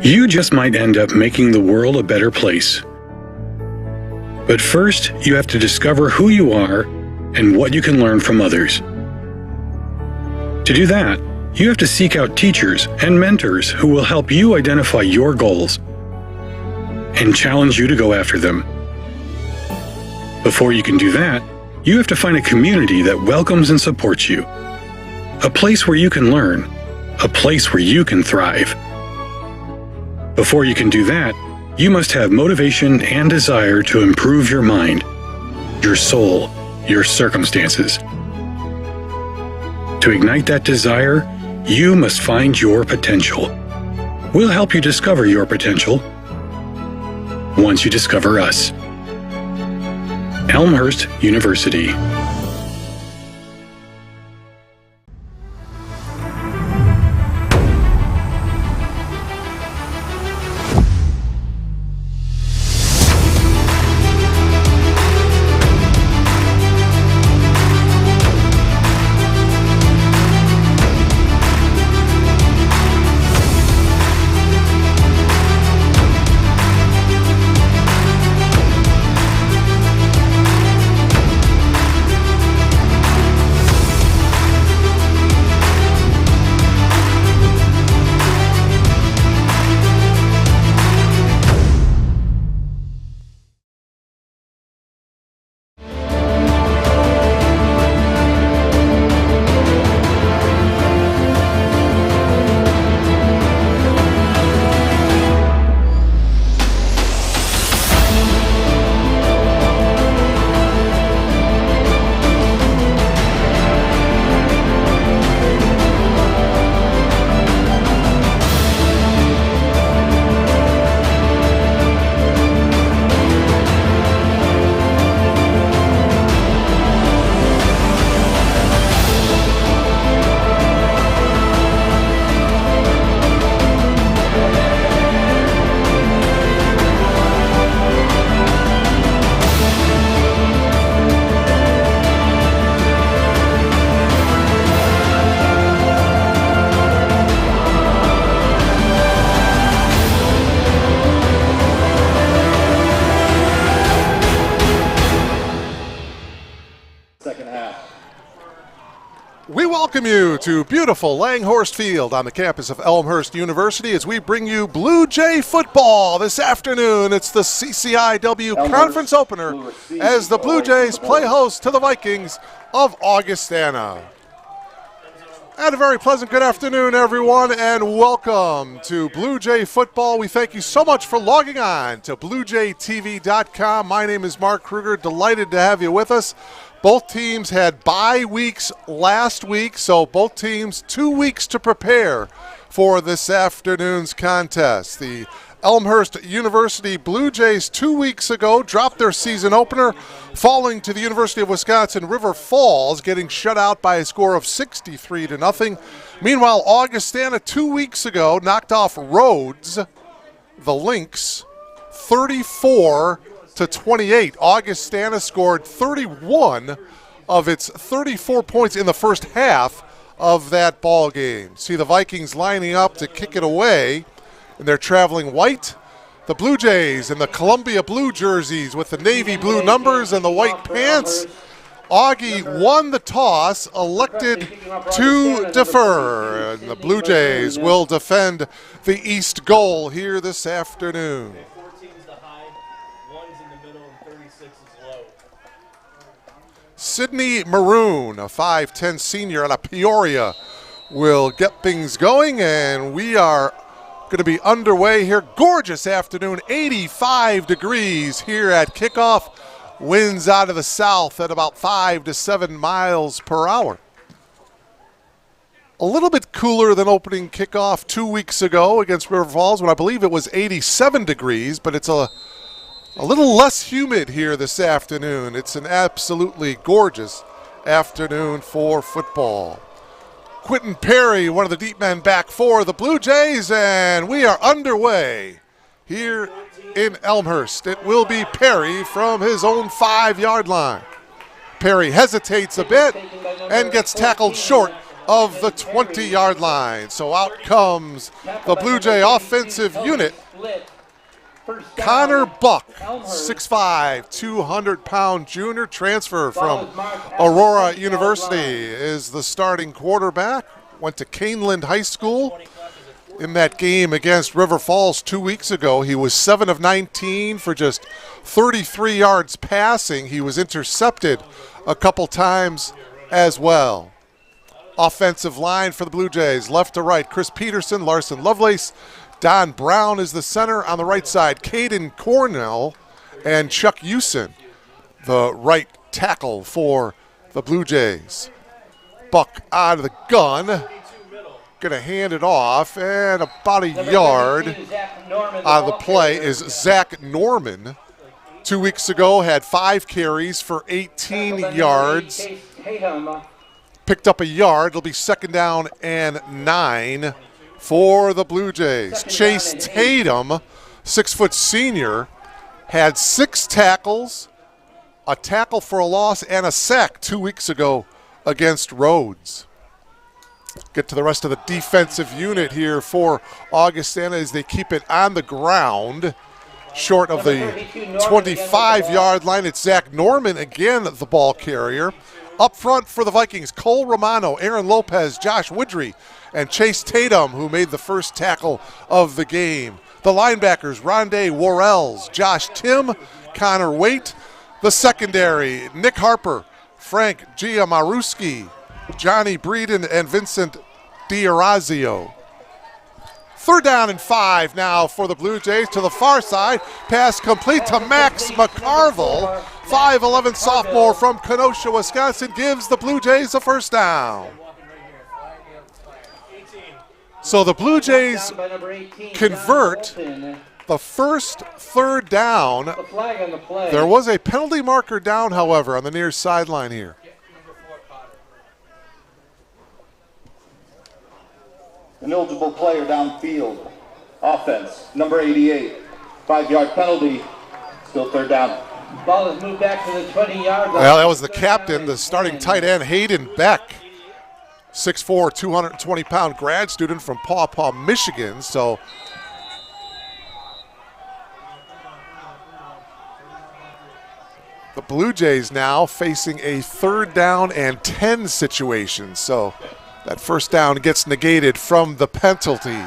You just might end up making the world a better place. But first, you have to discover who you are and what you can learn from others. To do that, you have to seek out teachers and mentors who will help you identify your goals and challenge you to go after them. Before you can do that, you have to find a community that welcomes and supports you. A place where you can learn. A place where you can thrive. Before you can do that, you must have motivation and desire to improve your mind, your soul, your circumstances. To ignite that desire, you must find your potential. We'll help you discover your potential once you discover us. Elmhurst University. We welcome you to beautiful Langhorst Field on the campus of Elmhurst University as we bring you Blue Jay football this afternoon. It's the CCIW Conference Opener as the Blue Jays play host to the Vikings of Augustana. And a very pleasant good afternoon, everyone, and welcome to Blue Jay football. We thank you so much for logging on to BlueJayTV.com. My name is Mark Kruger. Delighted to have you with us. Both teams had bye weeks last week, so both teams 2 weeks to prepare for this afternoon's contest. The Elmhurst University Blue Jays 2 weeks ago dropped their season opener, falling to the University of Wisconsin River Falls, getting shut out by a score of 63-0. Meanwhile, Augustana 2 weeks ago knocked off Rhodes, the Lynx, 34-28. Augustana scored 31 of its 34 points in the first half of that ball game. See the Vikings lining up to kick it away, and they're traveling white. The Blue Jays in the Columbia blue jerseys with the navy blue numbers and the white pants. Augie won the toss, elected to defer, and the Blue Jays will defend the east goal here this afternoon. Sydney Maroon, a 5'10 senior out of Peoria, will get things going, and we are going to be underway here. Gorgeous afternoon, 85 degrees here at kickoff. Winds out of the south at about 5 to 7 miles per hour. A little bit cooler than opening kickoff 2 weeks ago against River Falls when I believe it was 87 degrees, but it's a little less humid here this afternoon. It's an absolutely gorgeous afternoon for football. Quentin Perry, one of the deep men, back for the Blue Jays, and we are underway here in Elmhurst. It will be Perry from his own 5-yard line. Perry hesitates a bit and gets tackled short of the 20-yard line. So out comes the Blue Jay offensive unit. Connor Buck, 6'5", 200-pound junior transfer from Aurora University, is the starting quarterback. Went to Caneland High School. In that game against River Falls 2 weeks ago, he was 7 of 19 for just 33 yards passing. He was intercepted a couple times as well. Offensive line for the Blue Jays, left to right, Chris Peterson, Larson Lovelace, Don Brown is the center. On the right side, Caden Cornell and Chuck Usen, the right tackle for the Blue Jays. Buck out of the gun. Going to hand it off, and about a yard on the play is Zach Norman. 2 weeks ago had 5 carries for 18 yards. Picked up a yard. It'll be 2nd down and 9 for the Blue Jays. Chase Tatum, 6-foot senior, had 6 tackles, a tackle for a loss, and a sack 2 weeks ago against Rhodes. Get to the rest of the defensive unit here for Augustana as they keep it on the ground, short of the 25-yard line. It's Zach Norman again, the ball carrier. Up front for the Vikings, Cole Romano, Aaron Lopez, Josh Woodry, and Chase Tatum, who made the first tackle of the game. The linebackers, Rondé Worrells, Josh Tim, Connor Waite. The secondary, Nick Harper, Frank Giamaruski, Johnny Breeden, and Vincent D'Orazio. 3rd down and 5 now for the Blue Jays to the far side. Pass complete to Max McCarville. 5'11" sophomore from Kenosha, Wisconsin, gives the Blue Jays a 1st down. So the Blue Jays convert the first 3rd down. There was a penalty marker down, however, on the near sideline here. An eligible player downfield. Offense, number 88. 5-yard penalty. Still 3rd down. Ball is moved back to the 20-yard line. Well, that was the captain, the starting tight end, Hayden Beck. 6'4", 220-pound grad student from Paw Paw, Michigan. So the Blue Jays now facing a 3rd down and 10 situation. So that 1st down gets negated from the penalty.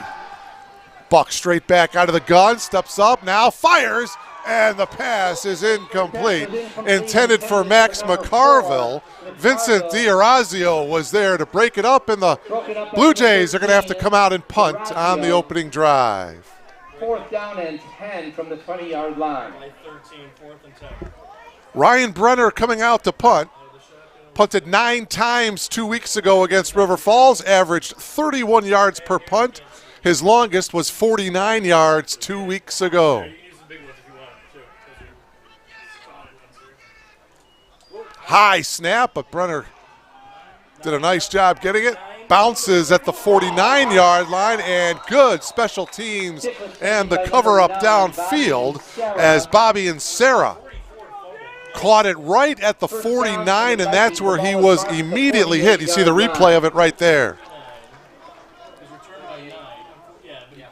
Buck straight back out of the gun, steps up, now fires, and the pass is incomplete. Intended for Max McCarville. Vincent D'Orazio was there to break it up, and the Blue Jays are going to have to come out and punt on the opening drive. 4th down and 10 from the 20-yard line. Ryan Brenner coming out to punt. Punted 9 times 2 weeks ago against River Falls, averaged 31 yards per punt. His longest was 49 yards 2 weeks ago. High snap, but Brenner did a nice job getting it. Bounces at the 49-yard line, and good special teams and the cover-up downfield as Bobby and Sarah caught it right at the 49, and that's where he was immediately hit. You see the replay of it right there.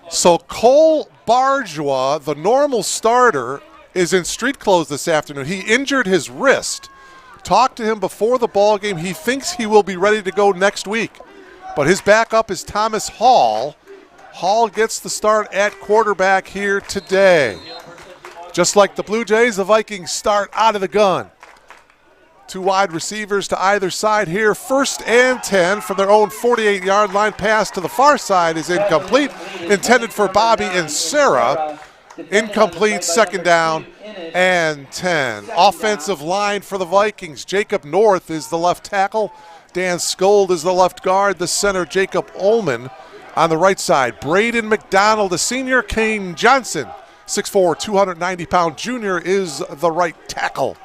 So Cole Barjois, the normal starter, is in street clothes this afternoon. He injured his wrist. Talked to him before the ball game. He thinks he will be ready to go next week. But his backup is Thomas Hall. Hall gets the start at quarterback here today. Just like the Blue Jays, the Vikings start out of the gun. 2 wide receivers to either side here. 1st and 10 from their own 48-yard line. Pass to the far side is incomplete. Intended for Bobby and Sarah. Incomplete, 2nd down and 10. Offensive line for the Vikings. Jacob North is the left tackle. Dan Skold is the left guard. The center, Jacob Ullman. On the right side, Braden McDonald, the senior. Kane Johnson, 6'4", 290-pound junior, is the right tackle.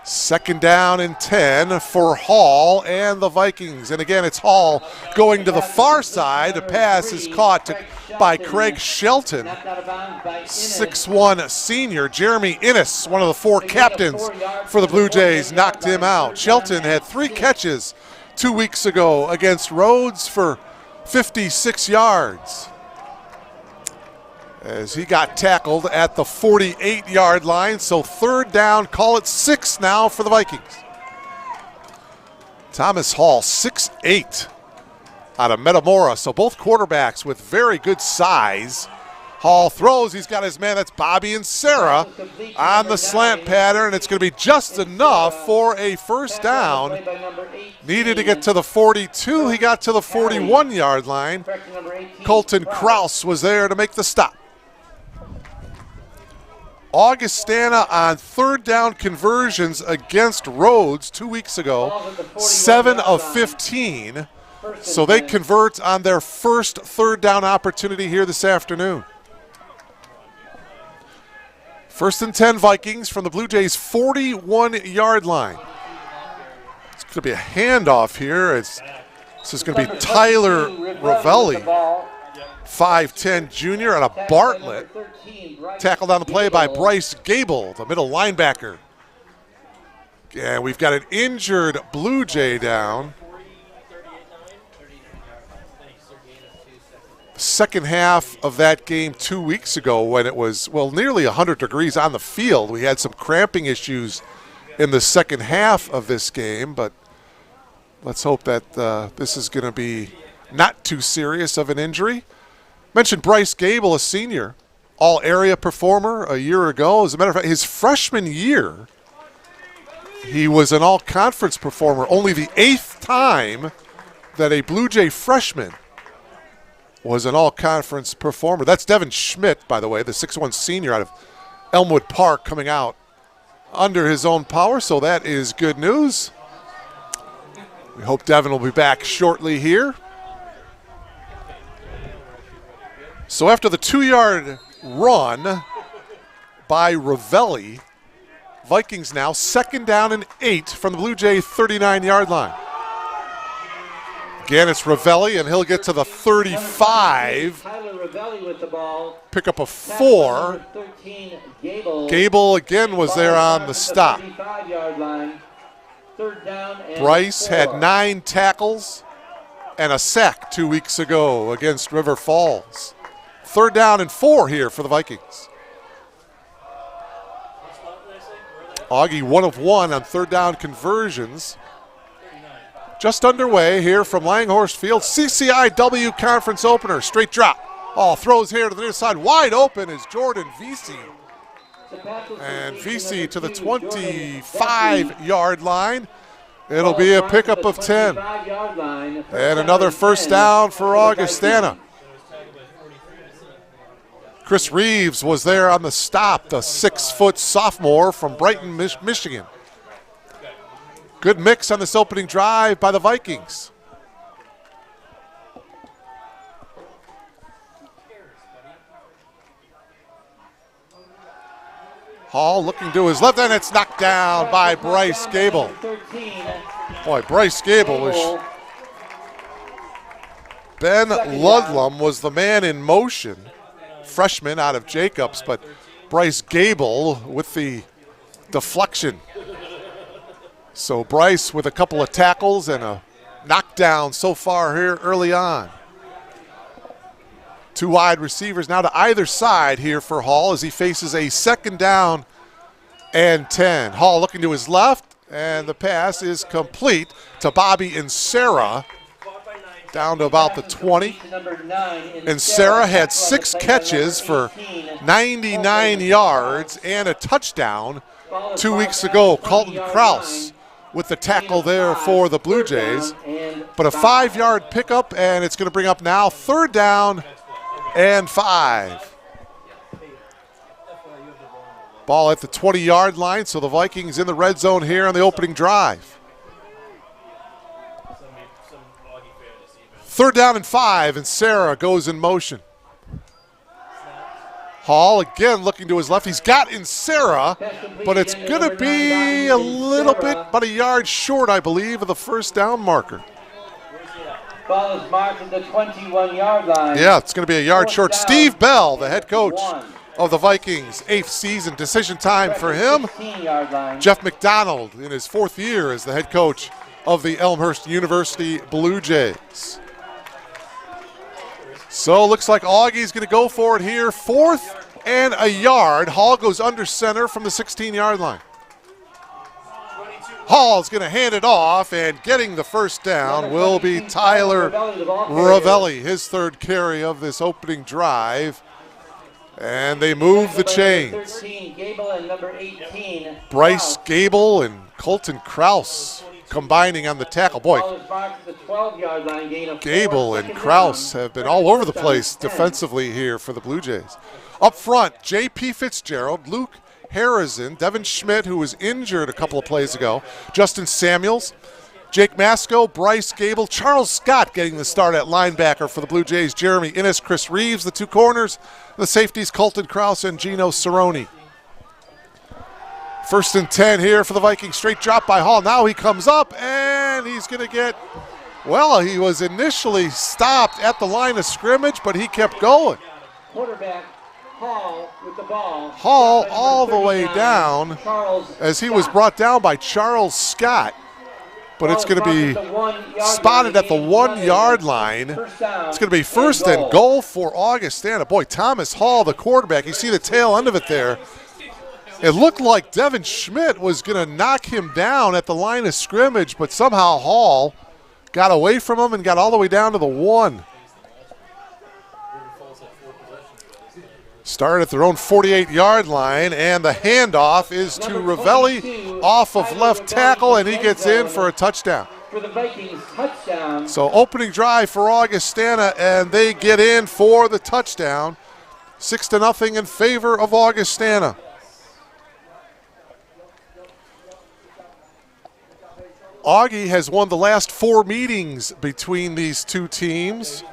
2nd down and 10 for Hall and the Vikings. And again, it's Hall going to the far side. The pass is caught by Craig Shelton. 6'1" senior. Jeremy Innes, one of the 4 captains for the Blue Jays, knocked him out. Shelton had 3 catches 2 weeks ago against Rhodes for 56 yards. As he got tackled at the 48-yard line. So third down, call it 6 now for the Vikings. Thomas Hall, 6'8", out of Metamora. So both quarterbacks with very good size. Hall throws. He's got his man. That's Bobby and Sarah on the slant pattern. It's going to be just enough for a first down. Needed to get to the 42. He got to the 41-yard line. Colton Kraus was there to make the stop. Augustana on third down conversions against Rhodes 2 weeks ago, 7 of 15. So they convert on their first third down opportunity here this afternoon. First and 10 Vikings from the Blue Jays' 41-yard line. It's going to be a handoff here. This is going to be Tyler Ravelli, 5'10" junior, out of Bartlett. Tackled on the play by Bryce Gable, the middle linebacker. And we've got an injured Blue Jay down. Second half of that game 2 weeks ago when it was, well, nearly 100 degrees on the field. We had some cramping issues in the second half of this game, but let's hope that this is going to be not too serious of an injury. Mentioned Bryce Gable, a senior, all-area performer a year ago. As a matter of fact, his freshman year, he was an all-conference performer. Only the 8th time that a Blue Jay freshman was an all-conference performer. That's Devin Schmidt, by the way, the 6'1" senior out of Elmwood Park, coming out under his own power, so that is good news. We hope Devin will be back shortly here. So after the 2-yard run by Ravelli, Vikings now second down and 8 from the Blue Jay 39-yard line. Again, it's Ravelli, and he'll get to the 35. Pick up a 4. Gable again was there on the stop. Bryce had 9 tackles and a sack 2 weeks ago against River Falls. Third down and 4 here for the Vikings. Augie 1 of 1 on third down conversions. Just underway here from Langhorst Field. CCIW conference opener. Straight drop. Hall throws here to the near side. Wide open is Jordan Vesey. And Vesey to the 25-yard line. It'll be a pickup of 10. And another first down for Augustana. Chris Reeves was there on the stop, the 6-foot sophomore from Brighton, Michigan. Good mix on this opening drive by the Vikings. Hall looking to his left, and it's knocked down by Bryce Gable. Boy, Bryce Gable was... Ben Ludlum was the man in motion, freshman out of Jacobs, but Bryce Gable with the deflection. So Bryce with a couple of tackles and a knockdown so far here early on. 2 wide receivers now to either side here for Hall as he faces a second down and 10. Hall looking to his left, and the pass is complete to Bobby and Sarah down to about the 20. And Sarah had 6 catches for 99 yards and a touchdown 2 weeks ago. Colton Kraus with the tackle there for the Blue Jays. But a 5-yard pickup, and it's going to bring up now third down and 5. Ball at the 20-yard line, so the Vikings in the red zone here on the opening drive. Third down and 5, and Sarah goes in motion. Hall again looking to his left. He's got in Sarah, but it's going to be a little bit, about a yard short, I believe, of the first down marker. Ball is marked at the 21-yard line. Yeah, it's going to be a yard short. Steve Bell, the head coach of the Vikings, 8th season, decision time for him. Jeff McDonald in his 4th year as the head coach of the Elmhurst University Blue Jays. So looks like Augie's going to go for it here. 4th and a yard. Hall goes under center from the 16-yard line. Hall's going to hand it off, and getting the first down will be Tyler Ravelli, his 3rd carry of this opening drive. And they move the chains. Bryce Gable and Colton Kraus combining on the tackle. Boy, Gable and Kraus have been all over the place defensively here for the Blue Jays. Up front, J.P. Fitzgerald, Luke Harrison, Devin Schmidt, who was injured a couple of plays ago, Justin Samuels, Jake Masco, Bryce Gable, Charles Scott getting the start at linebacker for the Blue Jays, Jeremy Innes, Chris Reeves, the 2 corners, the safeties, Colton Kraus and Gino Cerrone. 1st and 10 here for the Vikings. Straight drop by Hall. Now he comes up, and he's going to get, well, he was initially stopped at the line of scrimmage, but he kept going. Quarterback Hall with the ball. Hall all the way down as he was brought down by Charles Scott. But it's going to be spotted at the 1-yard line. It's going to be 1st and goal for Augustana. Boy, Thomas Hall, the quarterback, you see the tail end of it there. It looked like Devin Schmidt was going to knock him down at the line of scrimmage, but somehow Hall got away from him and got all the way down to the 1. Started at their own 48-yard line, and the handoff is to Ravelli off of left tackle, and he gets in for a touchdown. So opening drive for Augustana, and they get in for the touchdown. 6-0 in favor of Augustana. Augie has won the last 4 meetings between these 2 teams.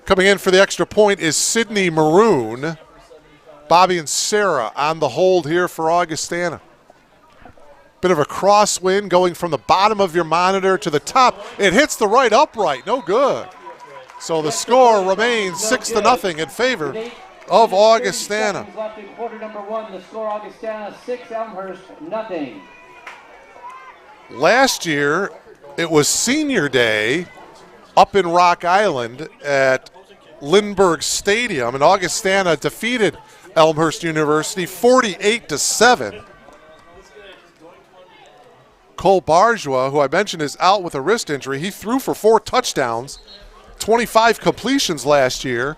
Coming in for the extra point is Sydney Maroon. Bobby and Sarah on the hold here for Augustana. Bit of a crosswind going from the bottom of your monitor to the top. It hits the right upright, no good. So the score remains 6-0 in favor of Augustana. Quarter number 1, the score Augustana 6, Elmhurst nothing. Last year, it was senior day up in Rock Island at Lindbergh Stadium, and Augustana defeated Elmhurst University 48-7. Cole Barjois, who I mentioned is out with a wrist injury, he threw for 4 touchdowns, 25 completions last year,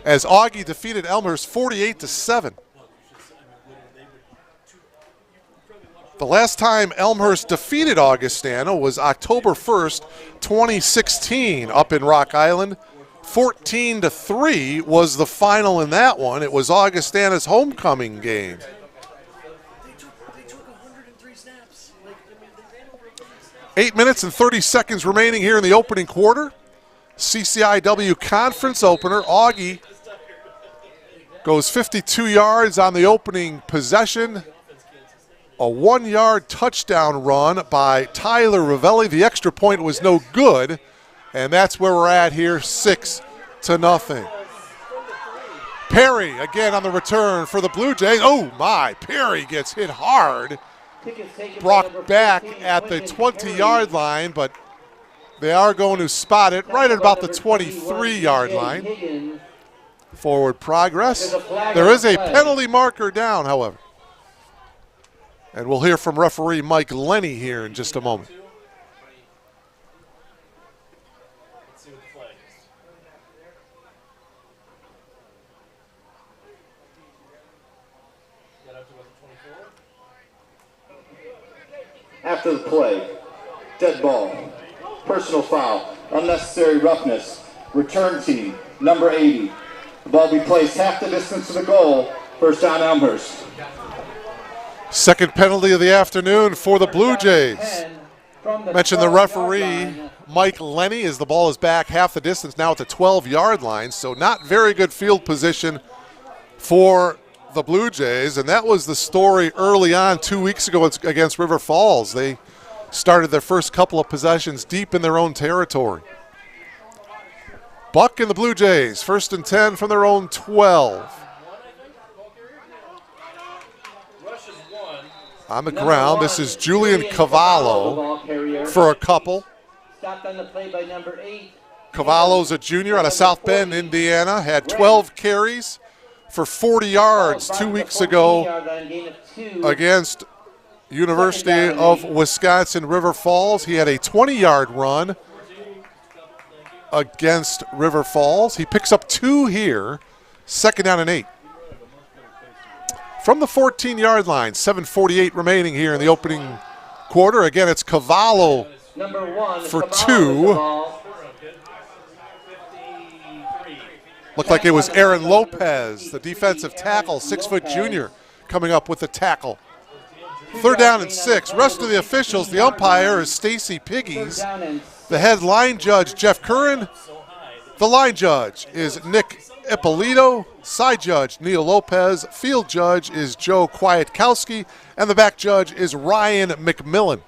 as Augie defeated Elmhurst 48-7. The last time Elmhurst defeated Augustana was October 1st, 2016, up in Rock Island. 14-3 was the final in that one. It was Augustana's homecoming game. 8 minutes and 30 seconds remaining here in the opening quarter. CCIW conference opener. Augie goes 52 yards on the opening possession. A 1-yard touchdown run by Tyler Ravelli. The extra point was no good. And that's where we're at here, 6-0. Perry again on the return for the Blue Jays. Oh my, Perry gets hit hard. Brought back at the 20-yard line, but they are going to spot it right at about the 23-yard line. Forward progress. There is a penalty marker down, however. And we'll hear from referee Mike Lenny here in just a moment. After the play, dead ball, personal foul, unnecessary roughness, return team, number 80. The ball be placed half the distance to the goal, first down Elmhurst. Second penalty of the afternoon for the Blue Jays. Mentioned the referee, Mike Lenny, as the ball is back half the distance now at the 12-yard line, so not very good field position for the Blue Jays, and that was the story early on 2 weeks ago against River Falls. They started their first couple of possessions deep in their own territory. Buck and the Blue Jays, 1st and 10 from their own 12. On the ground, this is Julian Cavallo for a couple. Stopped on the play by number 8. Cavallo's a junior out of South Bend, Indiana. Had 12 carries for 40 yards 2 weeks ago against University of Wisconsin River Falls. He had a 20-yard run against River Falls. He picks up 2 here, 2nd down and 8. From the 14-yard line, 7:48 remaining here in the opening quarter. Again, it's Cavallo for 2. Looked like it was Aaron Lopez, the defensive tackle, 6-foot junior, coming up with the tackle. 3rd down and 6. Rest of the officials, the umpire is Stacy Piggies. The head line judge, Jeff Curran. The line judge is Nick Ippolito. Side judge, Neil Lopez. Field judge is Joe Kwiatkowski. And the back judge is Ryan McMillan.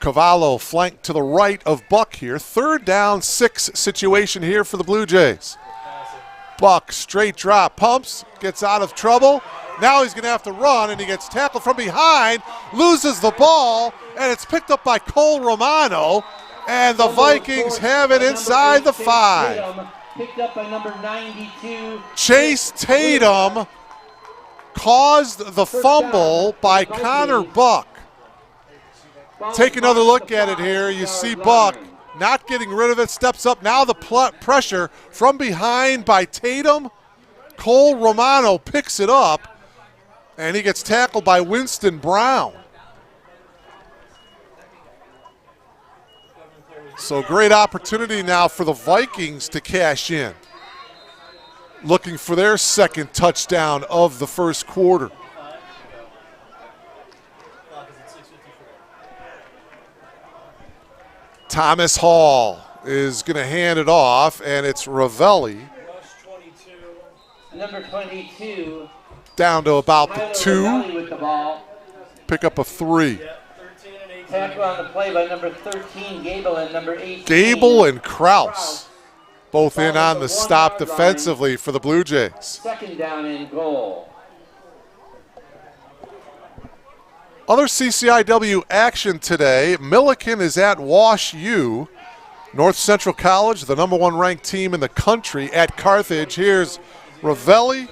Cavallo flanked to the right of Buck here. 3rd down, 6 situation here for the Blue Jays. Buck, straight drop, pumps, gets out of trouble. Now he's going to have to run, and he gets tackled from behind, loses the ball, and it's picked up by Cole Romano, and the Vikings have it inside the 5. Picked up by number 92. Chase Tatum caused the fumble by Connor Buck. Take another look at it here. You see Buck not getting rid of it, steps up. Now the pressure from behind by Tatum. Cole Romano picks it up, and he gets tackled by Winston Brown. So great opportunity now for the Vikings to cash in. Looking for their 2nd touchdown of the first quarter. Thomas Hall is going to hand it off, and it's Ravelli. Number 22. Down to about the 2. With the ball. Pick up a 3. Tackle on the play by number 13, Gable, and number 18. Gable and Kraus both in on the stop defensively for the Blue Jays. 2nd down and goal. Other CCIW action today. Milliken is at Wash U. North Central College, the number 1 ranked team in the country, at Carthage. Here's Ravelli,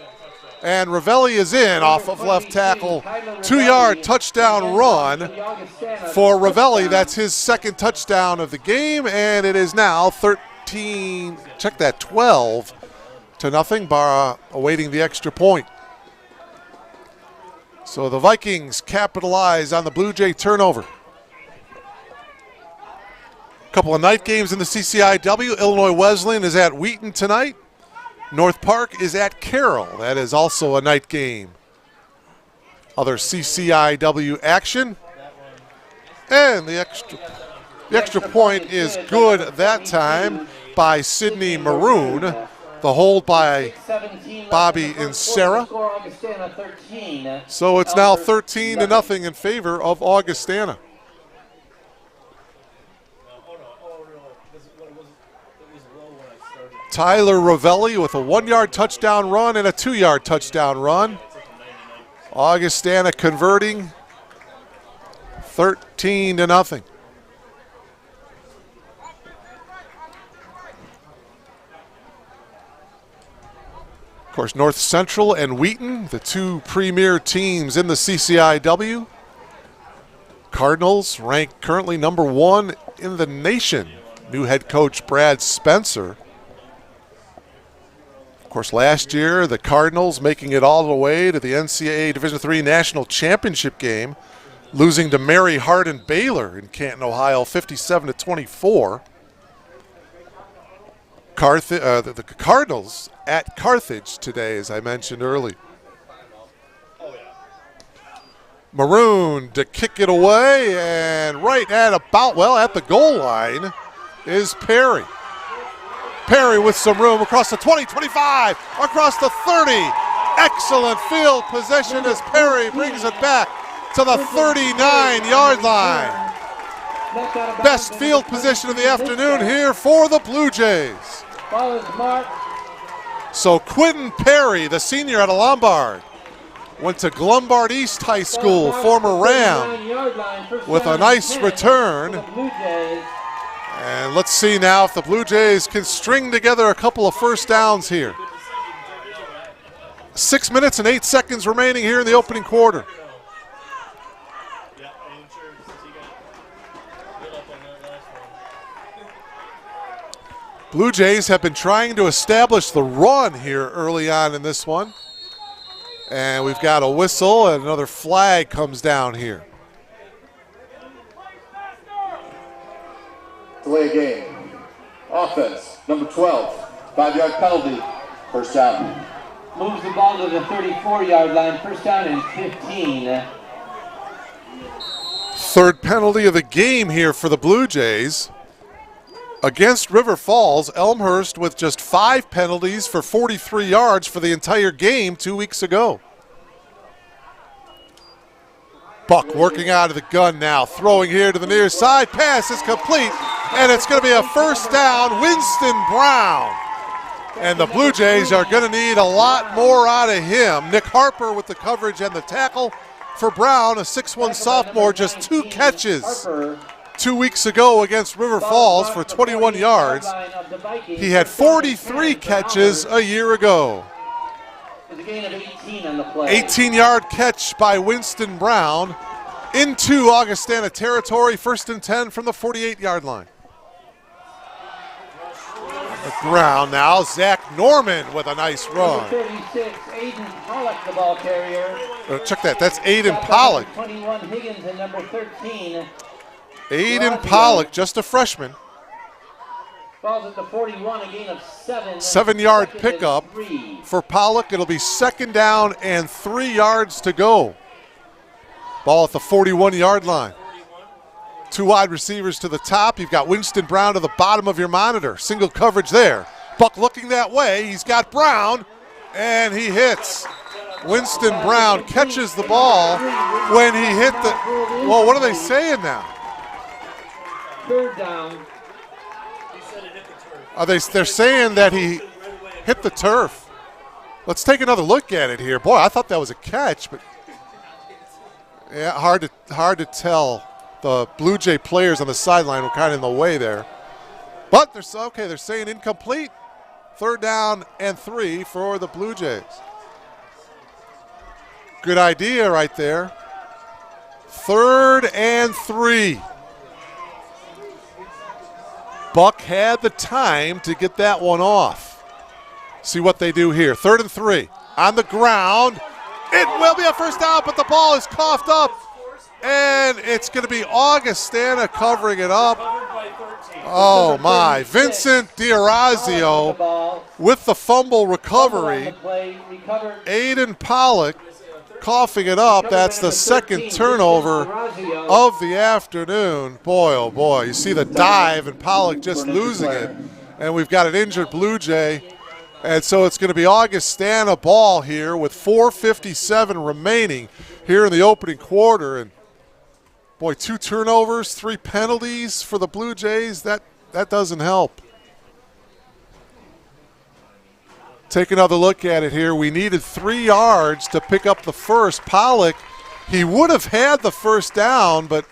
and Ravelli is in off of left tackle. 2-yard touchdown run for Ravelli. That's his 2nd touchdown of the game, and it is now 12 to nothing, bar awaiting the extra point. So the Vikings capitalize on the Blue Jay turnover. A couple of night games in the CCIW. Illinois Wesleyan is at Wheaton tonight. North Park is at Carroll. That is also a night game. Other CCIW action. And the extra point is good that time by Sidney Maroon. The hold by Bobby and Sarah. So it's now 13-0 in favor of Augustana. Tyler Ravelli with a 1-yard touchdown run and a 2-yard touchdown run. Augustana converting 13-0. Of course, North Central and Wheaton, the 2 premier teams in the CCIW. Cardinals ranked currently number 1 in the nation. New head coach Brad Spencer. Of course, last year, the Cardinals making it all the way to the NCAA Division III National Championship game, losing to Mary Hardin Baylor in Canton, Ohio, 57-24. The Cardinals at Carthage today, as I mentioned earlier. Maroon to kick it away, and right at the goal line is Perry. Perry with some room across the 20, 25, across the 30. Excellent field position as Perry brings it back to the 39-yard line. Best field position of the afternoon here for the Blue Jays. So Quentin Perry, the senior out of Lombard, Went to Glumbard East High School, former Ram, with a nice return. And let's see now if the Blue Jays can string together a couple of first downs here. 6 minutes and 8 seconds remaining here in the opening quarter. Blue Jays have been trying to establish the run here early on in this one. And we've got a whistle and another flag comes down here. Delay game. Offense, number 12, 5-yard penalty, first down. Moves the ball to the 34-yard line, first down and 15. Third penalty of the game here for the Blue Jays. Against River Falls, Elmhurst with just 5 penalties for 43 yards for the entire game 2 weeks ago. Buck working out of the gun now, throwing here to the near side. Pass is complete, and it's going to be a first down, Winston Brown. And the Blue Jays are going to need a lot more out of him. Nick Harper with the coverage and the tackle for Brown, a 6'1 sophomore, just 2 catches 2 weeks ago against River Falls for 21 yards. He had 43 catches a year ago. 18-yard catch by Winston Brown into Augustana territory, first and 10 from the 48-yard line. The ground now, Zach Norman with a nice run. 36, Aiden Pollock, the ball carrier. Check that, that's Aiden Pollock. 21, Higgins, and number 13. Aiden Pollock, just a freshman. Falls at the 41, a gain of 7. 7-yard pickup for Pollock. It'll be second down and 3 yards to go. Ball at the 41-yard line. 2 wide receivers to the top. You've got Winston Brown to the bottom of your monitor. Single coverage there. Buck looking that way. He's got Brown, and he hits. Winston Brown catches the ball when he hit the, well, what are they saying now? Third down. They're saying that he hit the turf. Let's take another look at it here. Boy, I thought that was a catch, but yeah, hard to tell. The Blue Jay players on the sideline were kind of in the way there. But they're saying incomplete. Third down and 3 for the Blue Jays. Good idea right there. Third and 3. Buck had the time to get that one off. See what they do here. Third and 3 on the ground. It will be a first down, but the ball is coughed up. And it's going to be Augustana covering it up. Oh, my. Vincent D'Orazio with the fumble recovery. Aiden Pollock coughing it up. That's the second turnover of the afternoon. Boy, oh, boy. You see the dive and Pollock just losing it. And we've got an injured Blue Jay. And so it's going to be Augustana ball here with 4:57 remaining here in the opening quarter. And boy, 2 turnovers, 3 penalties for the Blue Jays. That doesn't help. Take another look at it here. We needed 3 yards to pick up the first. Pollock, he would have had the first down, but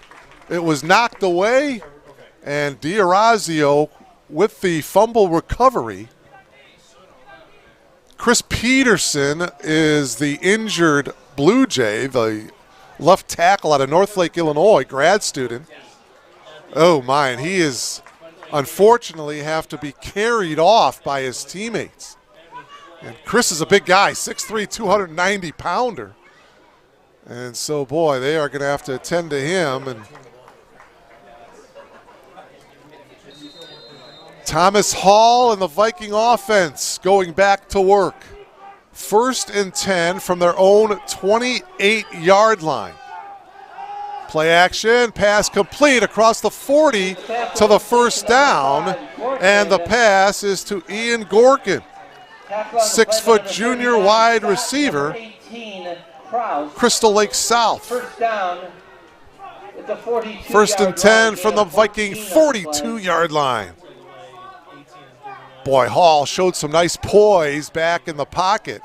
it was knocked away. And D'Orazio with the fumble recovery. Chris Peterson is the injured Blue Jay, the left tackle out of Northlake, Illinois, grad student. Oh, my, and he is unfortunately have to be carried off by his teammates. And Chris is a big guy, 6'3", 290-pounder. And so, boy, they are going to have to attend to him. And Thomas Hall and the Viking offense going back to work. First and 10 from their own 28-yard line. Play action, pass complete across the 40 to the first down. And the pass is to Ian Gorkin, 6-foot junior wide receiver, Crystal Lake South. First and 10 from the Viking 42-yard line. Boy, Hall showed some nice poise back in the pocket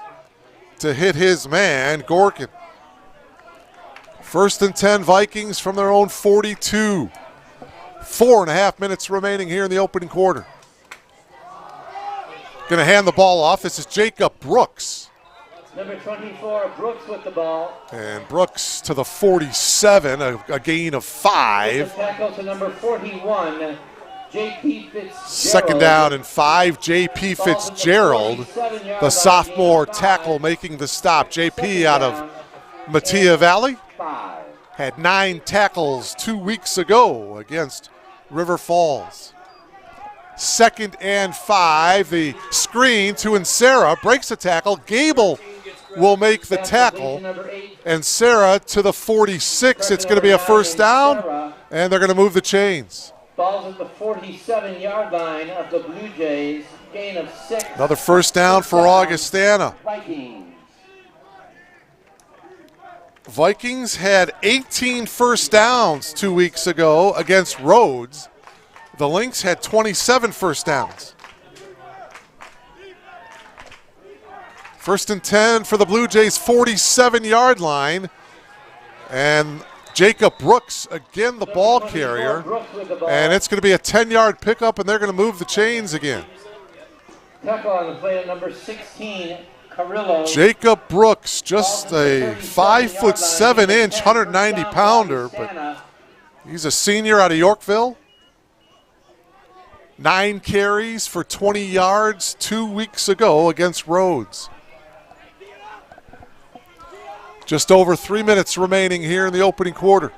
to hit his man, Gorkin. 1st and 10 Vikings from their own 42. 4.5 minutes remaining here in the opening quarter. Going to hand the ball off. This is Jacob Brooks. Number 24, Brooks with the ball. And Brooks to the 47, a gain of 5. Tackle to number 41, J.P. Fitzgerald. 2nd down and 5, J.P. Fitzgerald, the sophomore tackle making the stop. J.P. out of Mattia Valley. Had 9 tackles 2 weeks ago against River Falls. 2nd and 5, the screen to Insera, breaks the tackle. Gable will make the tackle, and Sarah to the 46. It's going to be a 1st down, and they're going to move the chains. Ball's at the 47-yard line of the Blue Jays, gain of 6. Another 1st down for Augustana. Vikings had 18 1st downs 2 weeks ago against Rhodes. The Lynx had 27 1st downs. 1st and 10 for the Blue Jays, 47-yard line. And Jacob Brooks, again the ball carrier. And it's going to be a 10-yard pickup, and they're going to move the chains again. Tackle on the play at number 16, Carrillo. Jacob Brooks, just a 5'7" 190-pounder, but he's a senior out of Yorkville. 9 carries for 20 yards 2 weeks ago against Rhodes. Just over 3 minutes remaining here in the opening quarter.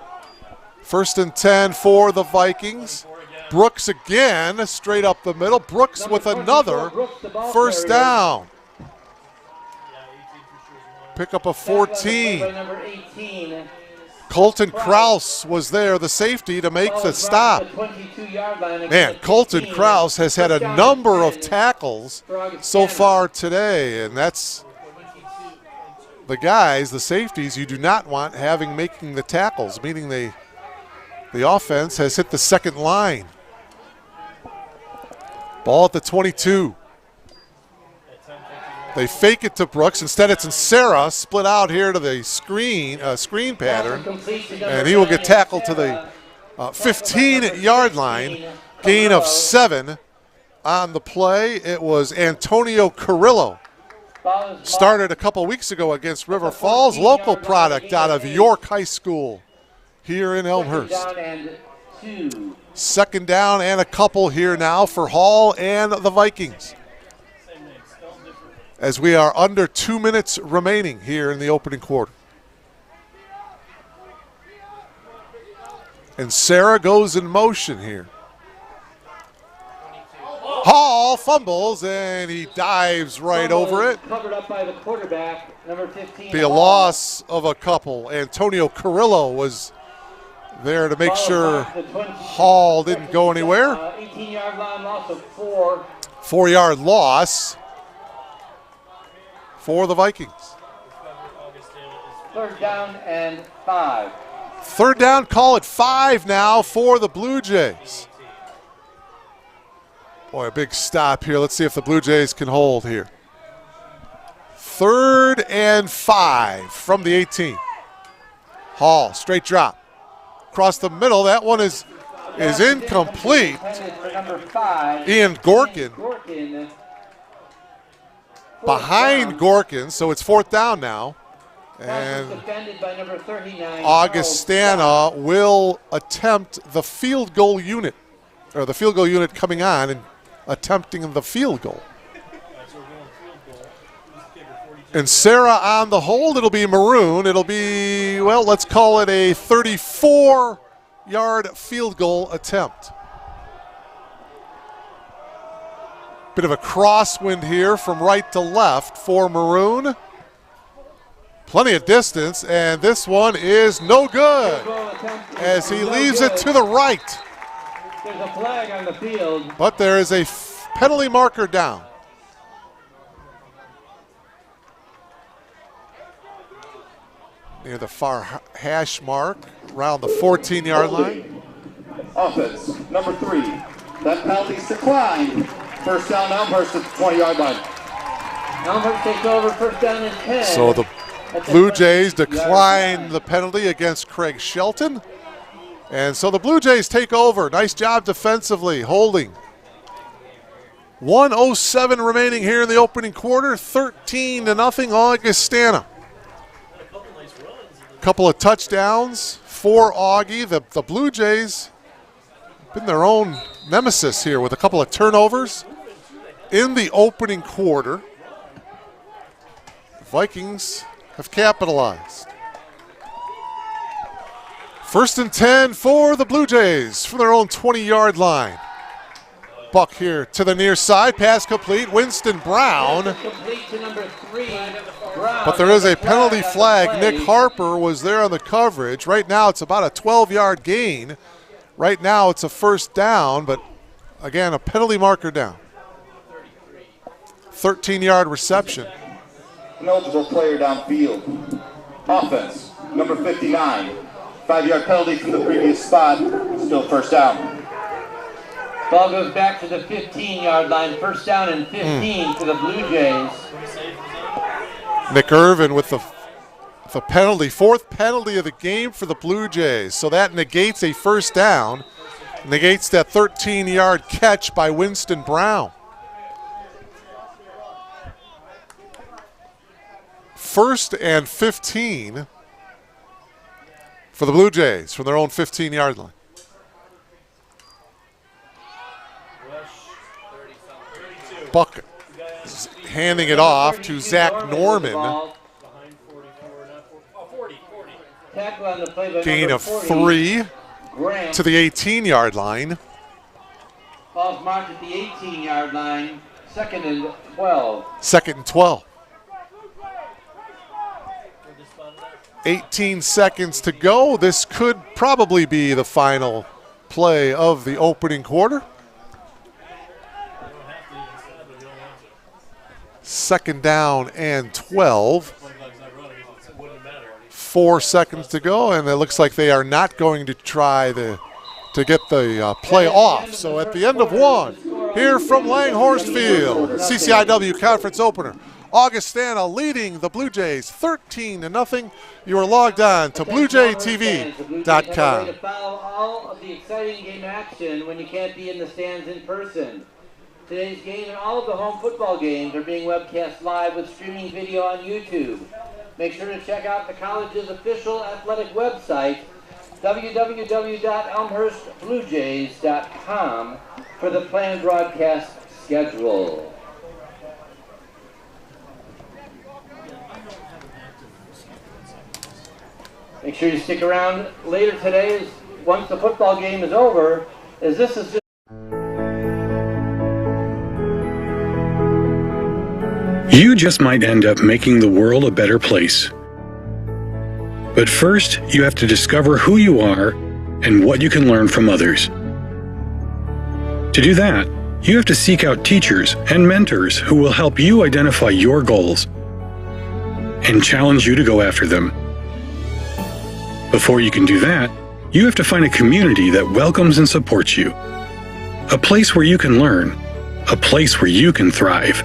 1st and 10 for the Vikings. Brooks again, straight up the middle. Brooks with another 1st down. Pick up a 14. Colton Kraus was there, the safety, to make the stop. Man, Colton Kraus has had a number of tackles so far today, and that's the guys, the safeties, you do not want making the tackles, meaning the offense has hit the 2nd line. Ball at the 22. They fake it to Brooks. Instead, it's Insera, split out here to the screen pattern, and he will get tackled to the 15-yard line. Gain of 7 on the play. It was Antonio Carrillo. Started a couple weeks ago against River Falls, local product out of York High School here in Elmhurst. 2nd down and a couple here now for Hall and the Vikings, as we are under 2 minutes remaining here in the opening quarter. And Sarah goes in motion here. Hall fumbles, and he dives right over it. Covered up by the quarterback, number 15. Be a loss of a couple. Antonio Carrillo was there to make sure Hall didn't go anywhere. 18-yard line loss of 4. 4-yard loss for the Vikings. 3rd down and 5. 3rd down, call it 5 now for the Blue Jays. Boy, a big stop here. Let's see if the Blue Jays can hold here. 3rd and 5 from the 18. Hall, straight drop. Across the middle, that one is incomplete. Ian Gorkin. Behind Gorkin, so it's 4th down now. And Augustana will attempt the field goal unit, or the field goal unit coming on and attempting the field goal. And Sarah on the hold, it'll be maroon. It'll be, well, let's call it a 34-yard field goal attempt. Bit of a crosswind here from right to left for maroon. Plenty of distance, and this one is no good as he leaves it to the right. There's a flag on the field. But there is a penalty marker down. Near the far hash mark, around the 14-yard line. Offense, number 3. That penalty's declined. 1st down, Elmhurst at the 20-yard line. Elmhurst takes over, first down and 10. So the Blue Jays decline the penalty against Craig Shelton. And so the Blue Jays take over. Nice job defensively, holding. 1:07 remaining here in the opening quarter. 13-0 Augustana. Couple of touchdowns for Augie. The Blue Jays been their own nemesis here with a couple of turnovers in the opening quarter. The Vikings have capitalized. 1st and 10 for the Blue Jays from their own 20-yard line. Buck here to the near side, pass complete. Winston Brown. Complete to number 3, Brown. But there is a penalty flag. Nick Harper was there on the coverage. Right now it's about a 12-yard gain. Right now it's a first down, but again, a penalty marker down. 13-yard reception. Ineligible player downfield. Offense, number 59. 5-yard penalty from the previous spot. Still first down. Ball goes back to the 15-yard line. First down and 15 for the Blue Jays. Nick Irvin with the penalty. 4th penalty of the game for the Blue Jays. So that negates a first down. Negates that 13-yard catch by Winston Brown. 1st and 15 for the Blue Jays from their own 15-yard line. Buck handing it off to Zach Norman. Gain of 3 to the 18-yard line. Ball's marked at the 18-yard line. 2nd and 12. 2nd and 12. 18 seconds to go. This could probably be the final play of the opening quarter. 2nd down and 12. 4 seconds to go, and it looks like they are not going to try to get the play off. So at the end of one, here from Langhorst Field, CCIW Conference Opener, Augustana leading the Blue Jays 13-0. You are logged on to BlueJayTV.com. To follow all of the exciting game action when you can't be in the stands in person. Today's game and all of the home football games are being webcast live with streaming video on YouTube. Make sure to check out the college's official athletic website, www.elmhurstbluejays.com, for the planned broadcast schedule. Make sure you stick around later today, once the football game is over, as this is just You just might end up making the world a better place. But first, you have to discover who you are and what you can learn from others. To do that, you have to seek out teachers and mentors who will help you identify your goals and challenge you to go after them. Before you can do that, you have to find a community that welcomes and supports you. A place where you can learn. A place where you can thrive.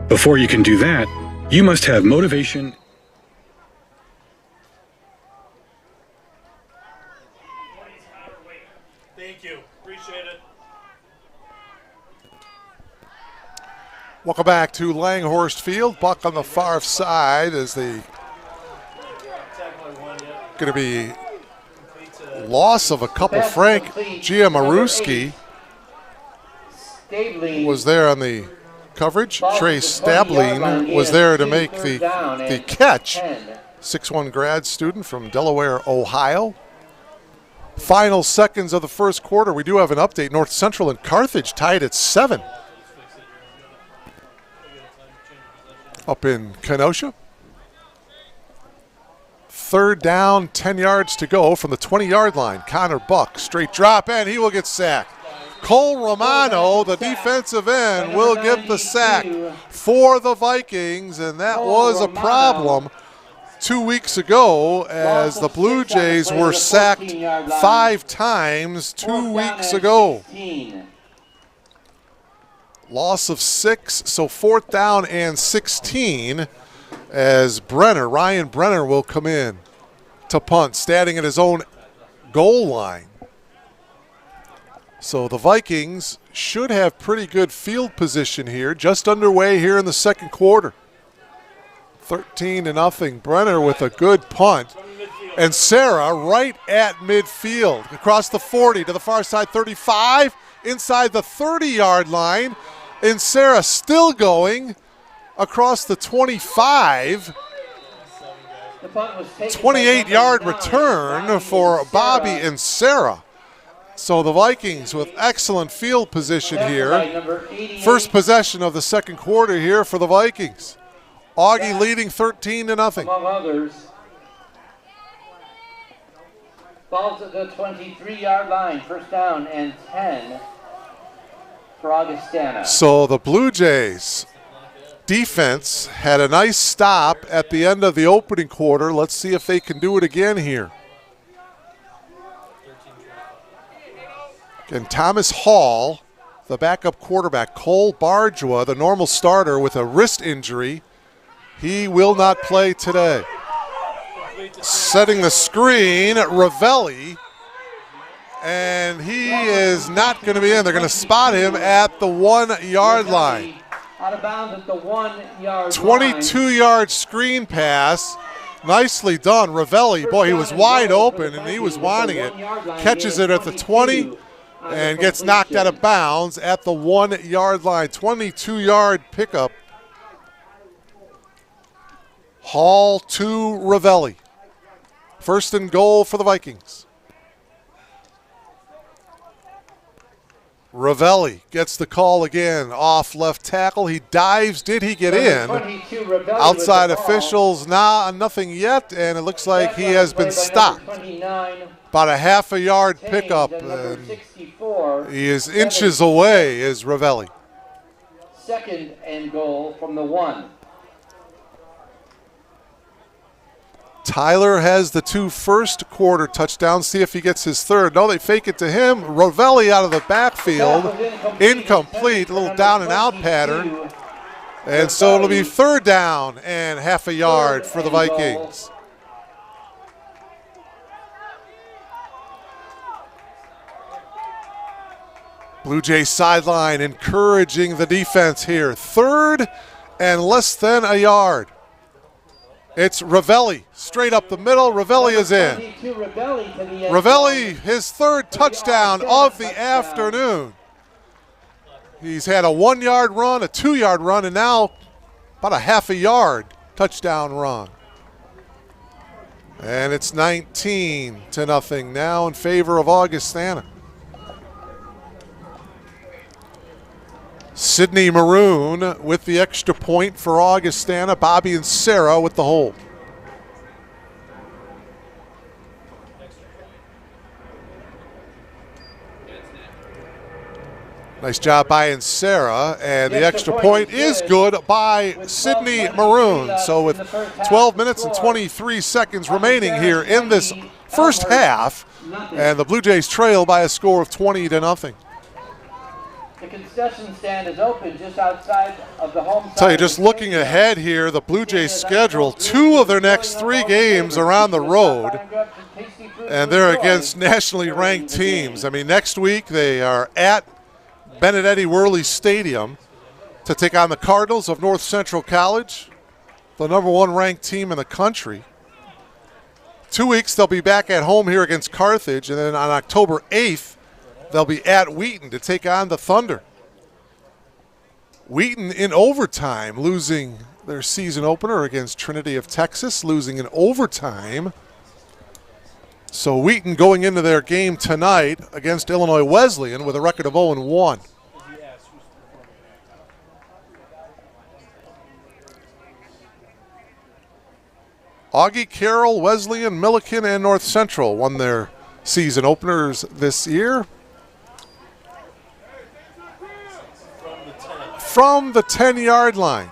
Before you can do that, you must have motivation. Thank you. Appreciate it. Welcome back to Langhorst Field. Buck on the far side as the going to be loss of a couple. Frank Giamaruski was there on the coverage. Trey Stabling was there to make the catch. 6'1" grad student from Delaware, Ohio. Final seconds of the first quarter. We do have an update. North Central and Carthage tied at 7. Up in Kenosha. 3rd down, 10 yards to go from the 20-yard line. Connor Buck, straight drop, and he will get sacked. Cole Romano, the defensive end, will get the sack for the Vikings, and that was a problem 2 weeks ago as the Blue Jays were sacked 5 times 2 weeks ago. Loss of 6, so 4th down and 16 as Ryan Brenner will come in to punt, standing at his own goal line. So the Vikings should have pretty good field position here, just underway here in the second quarter. 13-0. Brenner with a good punt. And Sarah right at midfield, across the 40 to the far side, 35, inside the 30-yard line. And Sarah still going across the 25. 28-yard return for Bobby and Sarah. So the Vikings with excellent field position here. First possession of the second quarter here for the Vikings. Augie leading 13-0. Among others. Ball's at the 23-yard line, first down and 10 for Augustana. So the Blue Jays defense had a nice stop at the end of the opening quarter. Let's see if they can do it again here. And Thomas Hall, the backup quarterback, Cole Barjwa, the normal starter with a wrist injury, he will not play today. Setting the screen, Ravelli, and he is not going to be in. They're going to spot him at the 1-yard line. Out of bounds at the 1-yard 22-yard screen pass. Nicely done. Ravelli, boy, he was wide open and he was wanting it. Catches it at the 20 and gets knocked out of bounds at the 1-yard line. 22-yard pickup. Hall to Ravelli. First and goal for the Vikings. Ravelli gets the call again. Off left tackle. He dives. Did he get in? Outside officials, nothing yet, and it looks like he has been stopped. About a half a yard pickup. And he is inches away, is Ravelli. Second and goal from the 1. Tyler has the 2 first quarter touchdowns. See if he gets his third. No, they fake it to him. Ravelli out of the backfield. Incomplete. A little down and out pattern. And so it'll be third down and half a yard for the Vikings. Blue Jays sideline encouraging the defense here. Third and less than a yard. It's Ravelli, straight up the middle. Ravelli is in. Ravelli, his third touchdown of the afternoon. He's had a 1-yard run, a 2-yard run, and now about a half a yard touchdown run. And it's 19-0 now in favor of Augustana. Sydney Maroon with the extra point for Augustana. Bobby and Sarah with the hold. Nice job by Sarah, and the extra point is good by Sydney Maroon. So with 12 minutes and 23 seconds remaining here in this first half, and the Blue Jays trail by a score of 20-0. The concession stand is open just outside of the home side. Tell you, just looking ahead here, the Blue Jays schedule 2 of their next 3 games are on the road, and they're against nationally ranked teams. I mean, next week they are at Benedetti Worley Stadium to take on the Cardinals of North Central College, the #1 ranked team in the country. 2 weeks they'll be back at home here against Carthage, and then on October 8th, they'll be at Wheaton to take on the Thunder. Wheaton in overtime, losing their season opener against Trinity of Texas, losing in overtime. So Wheaton going into their game tonight against Illinois Wesleyan with a record of 0-1. Augie, Carroll, Wesleyan, Milliken, and North Central won their season openers this year. From the 10-yard line.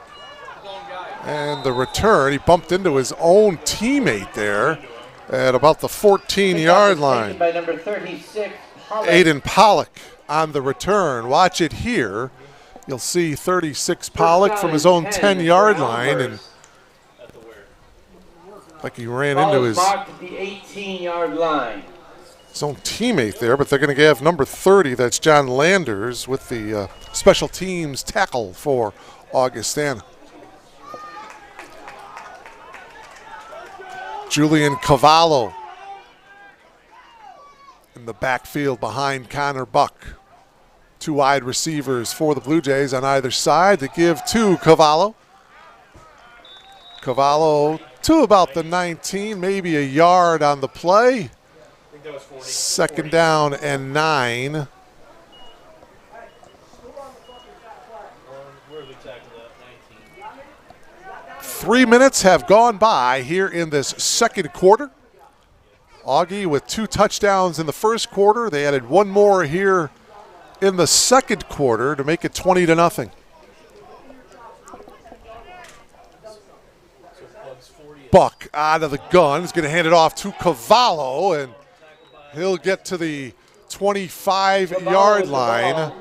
And the return, he bumped into his own teammate there at about the 14-yard line. By number 36, Aiden Pollock on the return. Watch it here. You'll see 36 Pollock from his own 10-yard line, and like he ran into his marked at the 18-yard line. His own teammate there, but they're going to have number 30. That's John Landers with the special teams tackle for Augustana. Julian Cavallo in the backfield behind Connor Buck. 2 wide receivers for the Blue Jays on either side to give to Cavallo. Cavallo to about the 19, maybe a yard on the play. 2nd down and 9. Three minutes have gone by here in this second quarter. Augie with 2 touchdowns in the first quarter. They added 1 more here in the second quarter to make it 20-0. Buck out of the gun is going to hand it off to Cavallo, and he'll get to the 25-yard line.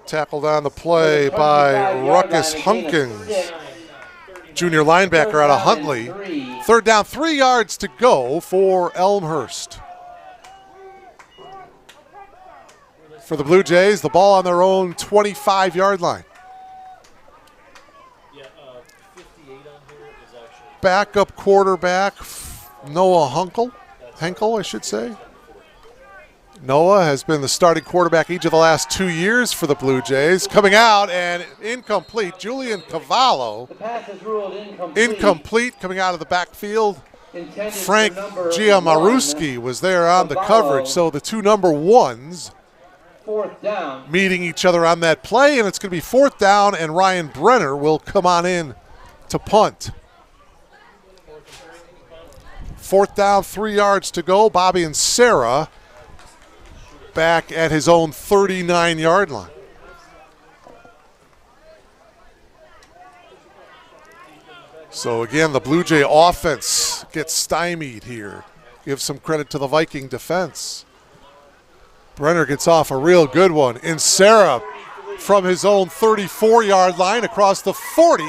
Tackled on the play by Ruckus Hunkins, junior linebacker out of Huntley. 3rd down, 3 yards to go for Elmhurst. For the Blue Jays, the ball on their own 25-yard line. Backup quarterback Noah Henkel, I should say. Noah has been the starting quarterback each of the last 2 years for the Blue Jays. Coming out and incomplete. Julian Cavallo. The pass is ruled incomplete. Incomplete coming out of the backfield. Frank Giamaruski was there on the coverage. So the 2 number 1s 4th down meeting each other on that play, and it's going to be 4th down, and Ryan Brenner will come on in to punt. 4th down, 3 yards to go. Bobby and Sarah back at his own 39-yard line. So again, the Blue Jay offense gets stymied here. Give some credit to the Viking defense. Brenner gets off a real good one. And Sarah from his own 34-yard line across the 40,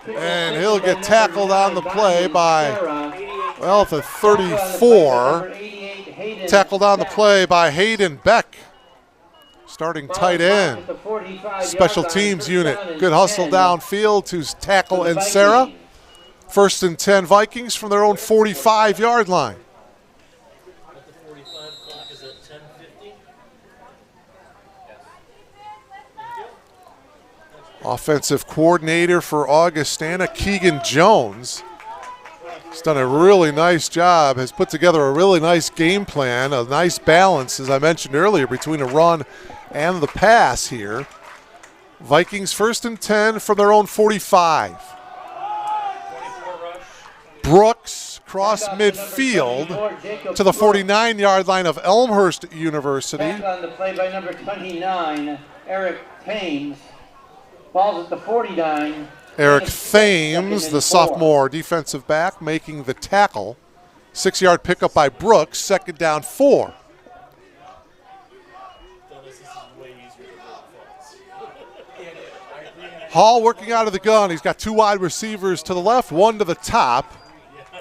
and he'll get tackled on the play by, well, the 34. Tackled on the play by Hayden Beck, starting tight end. Special teams unit. Good hustle downfield to tackle and Sarah. 1st and 10 Vikings from their own 45-yard line. Offensive coordinator for Augustana, Keegan Jones. He's done a really nice job, has put together a really nice game plan, a nice balance, as I mentioned earlier, between a run and the pass here. Vikings 1st and 10 from their own 45. Brooks cross midfield to the 49-yard line of Elmhurst University. Back on the play by number 29, Eric Thames. Ball's at the 49. Eric Thames, the sophomore defensive back, making the tackle. 6-yard pickup by Brooks, 2nd down, 4. Hall working out of the gun. He's got 2 wide receivers to the left, 1 to the top.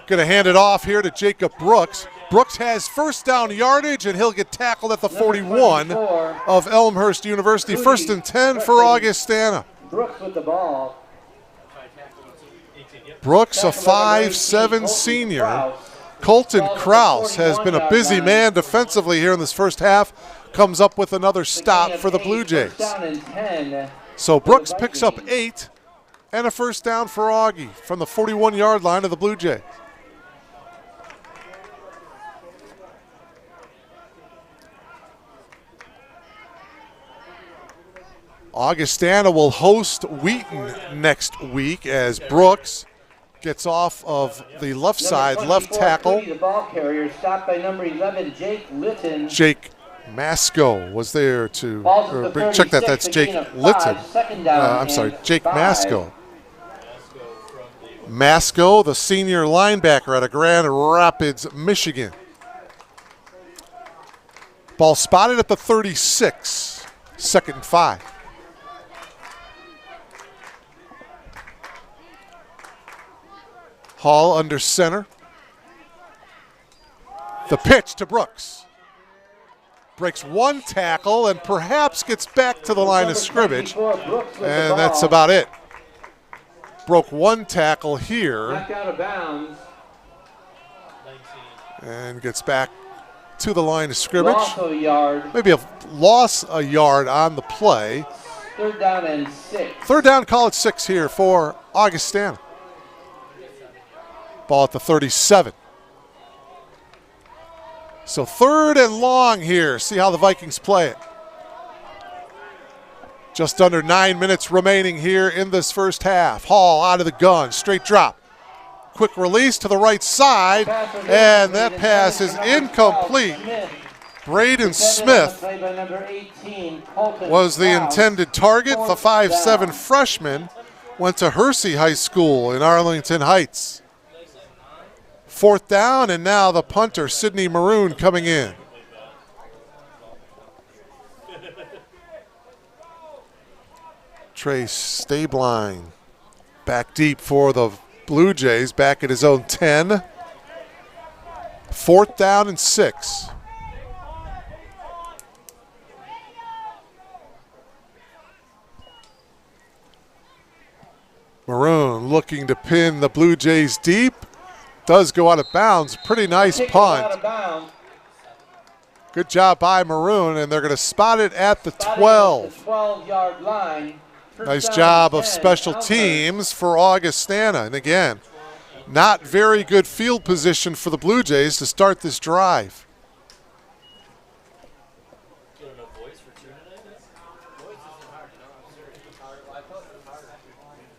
Going to hand it off here to Jacob Brooks. Brooks has 1st down yardage, and he'll get tackled at the 41 of Elmhurst University. 1st and 10 for Augustana. Brooks with the ball. Brooks, a 5'7" senior. Colton Kraus has been a busy man defensively here in this first half. Comes up with another stop for the Blue Jays. So Brooks picks up 8 and a 1st down for Augie from the 41-yard line of the Blue Jays. Augustana will host Wheaton next week as Brooks gets off of the left side, left tackle. The ball carrier stopped by number 11, Jake Litton. Jake Masco was there to check that. That's Jake Litton. I'm sorry, Jake Masco. Masco, the senior linebacker out of Grand Rapids, Michigan. Ball spotted at the 36. 2nd and 5. Hall under center. The pitch to Brooks. Breaks one tackle and perhaps gets back to the line of scrimmage. And that's about it. Broke one tackle here. Knocked out of bounds. And gets back to the line of scrimmage. Lost a yard. Maybe lost a yard on the play. 3rd down and 6. 3rd down, call it 6 here for Augustana. Ball at the 37. So 3rd and long here. See how the Vikings play it. Just under 9 minutes remaining here in this first half. Hall out of the gun, straight drop. Quick release to the right side, and that pass is incomplete. Braden Smith was the intended target. The 5'7" freshman went to Hersey High School in Arlington Heights. 4th down, and now the punter, Sidney Maroon, coming in. Trey Stabline back deep for the Blue Jays, back at his own 10. 4th down and 6. Maroon looking to pin the Blue Jays deep. Does go out of bounds. Pretty nice punt. Good job by Maroon, and they're going to spot it at the 12. 12-yard line. Nice job of special teams for Augustana. And again, not very good field position for the Blue Jays to start this drive.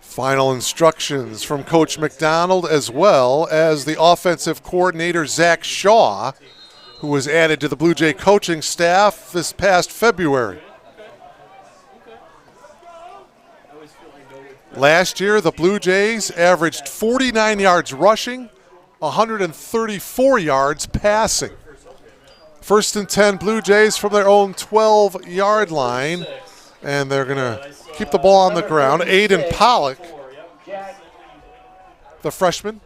Final instructions from Coach McDonald, as well as the offensive coordinator, Zach Shaw, who was added to the Blue Jay coaching staff this past February. Last year, the Blue Jays averaged 49 yards rushing, 134 yards passing. 1st and 10 Blue Jays from their own 12-yard line, and they're going to keep the ball on the ground. Aiden Pollock, the freshman,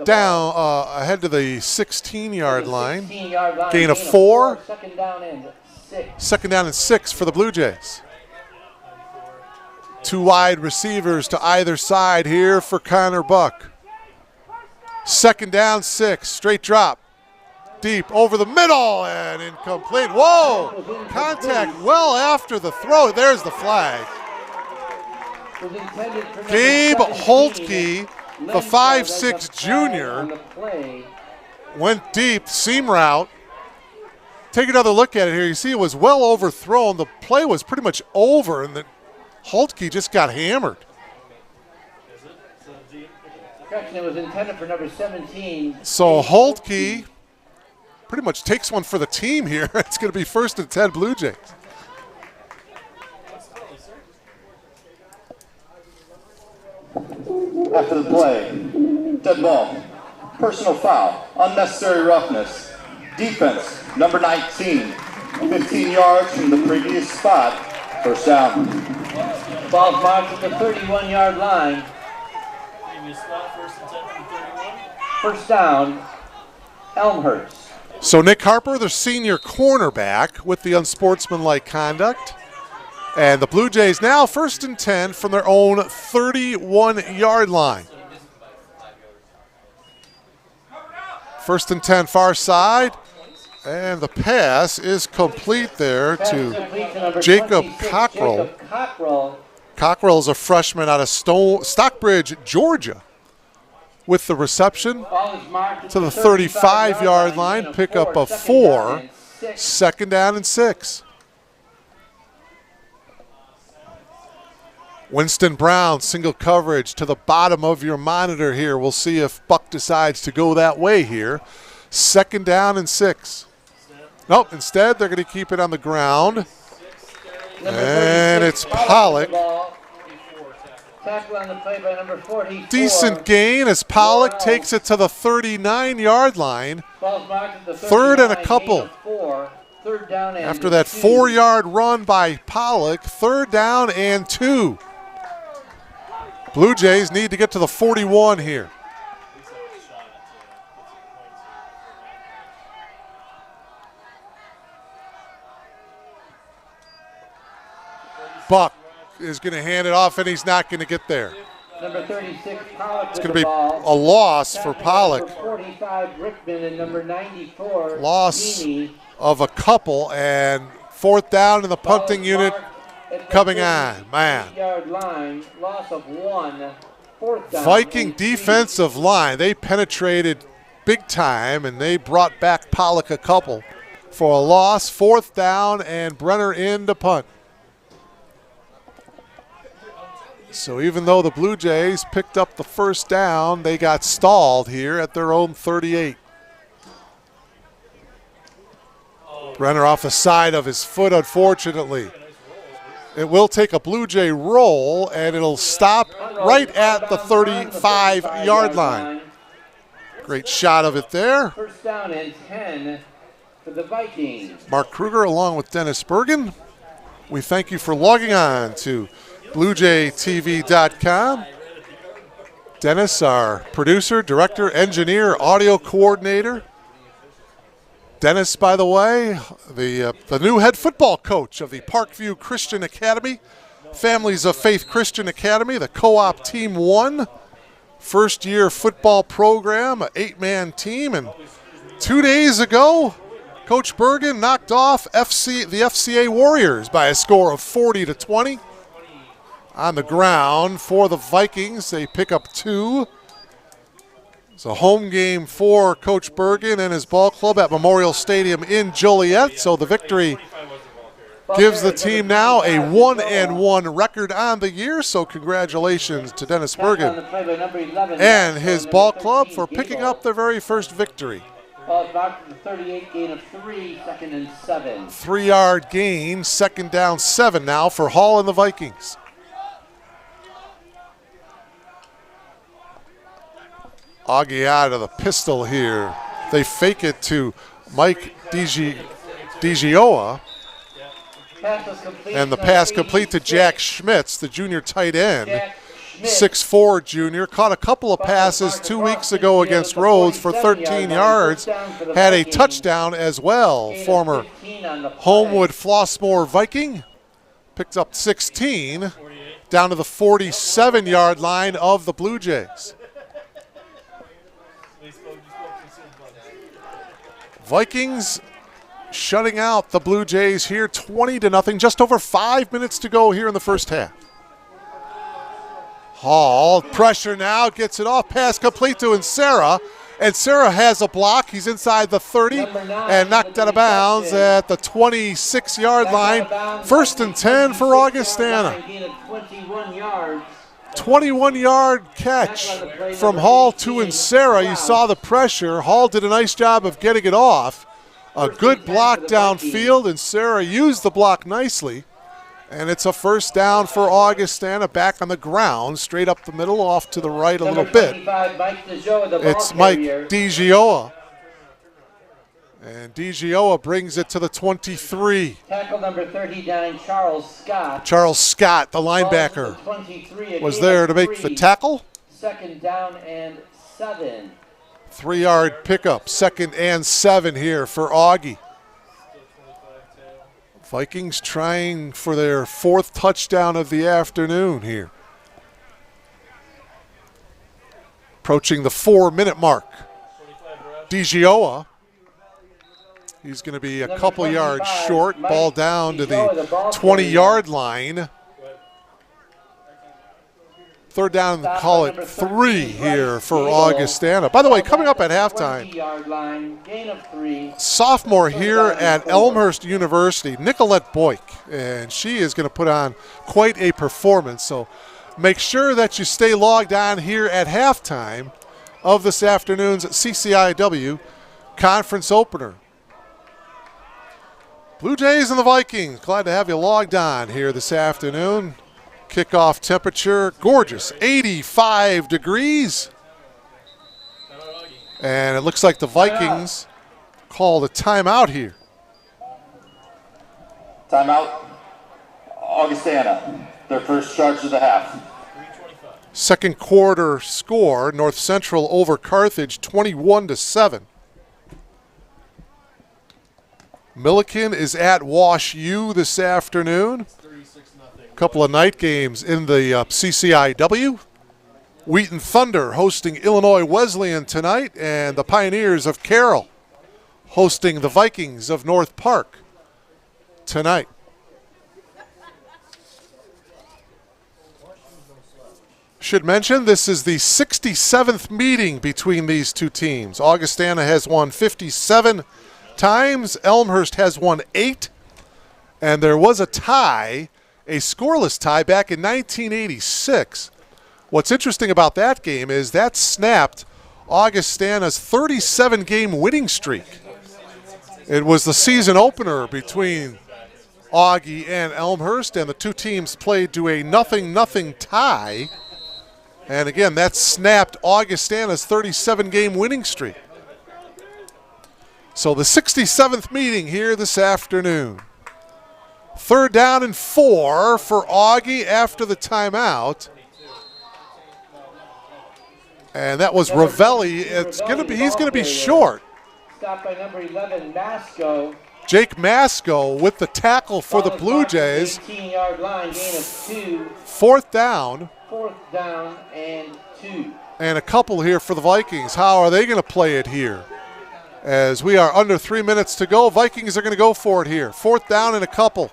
down ahead to the 16-yard line. Gain of 4. 2nd down and 6 for the Blue Jays. 2 wide receivers to either side here for Connor Buck. 2nd down, 6. Straight drop. Deep over the middle and incomplete. Whoa! Contact well after the throw. There's the flag. Gabe Holtke, the 5'6" junior, went deep, seam route. Take another look at it here. You see it was well overthrown. The play was pretty much over, and then Holtke just got hammered. It was intended for number 17. So Holtke pretty much takes one for the team here. It's going to be 1st and 10 Blue Jays. After the play, dead ball, personal foul, unnecessary roughness, defense, number 19, 15 yards from the previous spot, 1st down. Ball's marked at the 31-yard line. Previous spot, 1st and 10 from 31. 1st down, Elmhurst. So Nick Harper, the senior cornerback, with the unsportsmanlike conduct. And the Blue Jays now 1st and 10 from their own 31-yard line. 1st and 10 far side. And the pass is complete there to Jacob Cockrell. Cockrell is a freshman out of Stockbridge, Georgia, with the reception to the 35-yard line. Pick up a 4. 2nd down and 6. Winston Brown, single coverage to the bottom of your monitor here. We'll see if Buck decides to go that way here. 2nd down and 6. Nope, instead they're going to keep it on the ground. And it's Pollock. Tackle on the play by number 44. Decent gain as Pollock takes it to the 39-yard line. 3rd and a couple. Third down and After that 4-yard run by Pollock, 3rd down and 2. Blue Jays need to get to the 41 here. Buck is going to hand it off, and he's not going to get there. Number 36, Pollock. It's going to be a loss for Pollock. Number 45, Rickman, and number 94, Loss Meany. of a couple, and 4th down in the punting unit coming on. Man. 8-yard line, loss of 1. 4th down. Viking defensive line, they penetrated big time, and they brought back Pollock a couple for a loss. 4th down, and Brenner in to punt. So even though the Blue Jays picked up the 1st down, they got stalled here at their own 38. Brenner off the side of his foot, unfortunately. It will take a Blue Jay roll, and it'll stop right at the 35-yard line. Great shot of it there. 1st down and 10 for the Vikings. Mark Kruger along with Dennis Bergen. We thank you for logging on to BlueJayTV.com. Dennis, our producer, director, engineer, audio coordinator. Dennis, by the way, the new head football coach of the Parkview Christian Academy, Families of Faith Christian Academy, the co-op Team 1, first-year football program, an 8-man team. And 2 days ago, Coach Bergen knocked off the FCA Warriors by a score of 40-20. On the ground for the Vikings, they pick up 2. It's a home game for Coach Bergen and his ball club at Memorial Stadium in Joliet. So the victory gives the team now a 1-1 record on the year. So congratulations to Dennis Bergen and his ball club for picking up their very first victory. Ball back to the 38, gain of 3, 2nd and 7. 3-yard gain, 2nd down 7 now for Hall and the Vikings. Augie out of the pistol here. They fake it to Mike DiGioia. And the pass complete to Jack Schmitz, the junior tight end. 6'4" junior. Caught a couple of passes 2 weeks ago against Rhodes for 13 yards. Had a touchdown as well. Former Homewood Flossmoor Viking. Picked up 16 down to the 47-yard line of the Blue Jays. Vikings shutting out the Blue Jays here 20-0. Just over 5 minutes to go here in the first half. Hall, pressure now, gets it off. Pass complete to Insera. And Sarah has a block. He's inside the 30 and knocked out of bounds at the 26-yard line. 1st and 10 for Augustana. 21-yard catch from Hall to Insera. You saw the pressure. Hall did a nice job of getting it off. A good block downfield, and Insera used the block nicely. And it's a 1st down for Augustana, back on the ground, straight up the middle, off to the right a little bit. It's Mike DiGioia. And DiGioia brings it to the 23. Tackle number 39, Charles Scott. Charles Scott, the linebacker, was there to make the tackle. 2nd down and 7. 3-yard pickup, 2nd and 7 here for Augie. Vikings trying for their 4th touchdown of the afternoon here. Approaching the 4-minute mark. DiGioia. He's going to be a couple yards short. Ball down to the 20-yard line. 3rd down, call it 3 here for Augustana. By the way, coming up at halftime, sophomore here at Elmhurst University, Nicolette Boyk, and she is going to put on quite a performance. So make sure that you stay logged on here at halftime of this afternoon's CCIW conference opener. Blue Jays and the Vikings, glad to have you logged on here this afternoon. Kickoff temperature, gorgeous, 85 degrees. And it looks like the Vikings called a timeout here. Timeout. Augustana, their first charge of the half. Second quarter score, North Central over Carthage, 21-7. Milliken is at Wash U this afternoon. A couple of night games in the CCIW. Wheaton Thunder hosting Illinois Wesleyan tonight, and the Pioneers of Carroll hosting the Vikings of North Park tonight. Should mention this is the 67th meeting between these two teams. Augustana has won 57 times. Elmhurst has won 8. And there was a tie, a scoreless tie back in 1986. What's interesting about that game is that snapped Augustana's 37-game winning streak. It was the season opener between Augie and Elmhurst, and the two teams played to a 0-0 tie. And again, that snapped Augustana's 37-game winning streak. So the 67th meeting here this afternoon. 3rd down and 4 for Augie after the timeout. And that was Ravelli. He's gonna be short. Stopped by number 11, Masco. Jake Masco with the tackle for the Blue Jays. 18-yard line, gain of 2. 4th down. 4th down and 2. And a couple here for the Vikings. How are they going to play it here? As we are under 3 minutes to go, Vikings are going to go for it here. 4th down and a couple.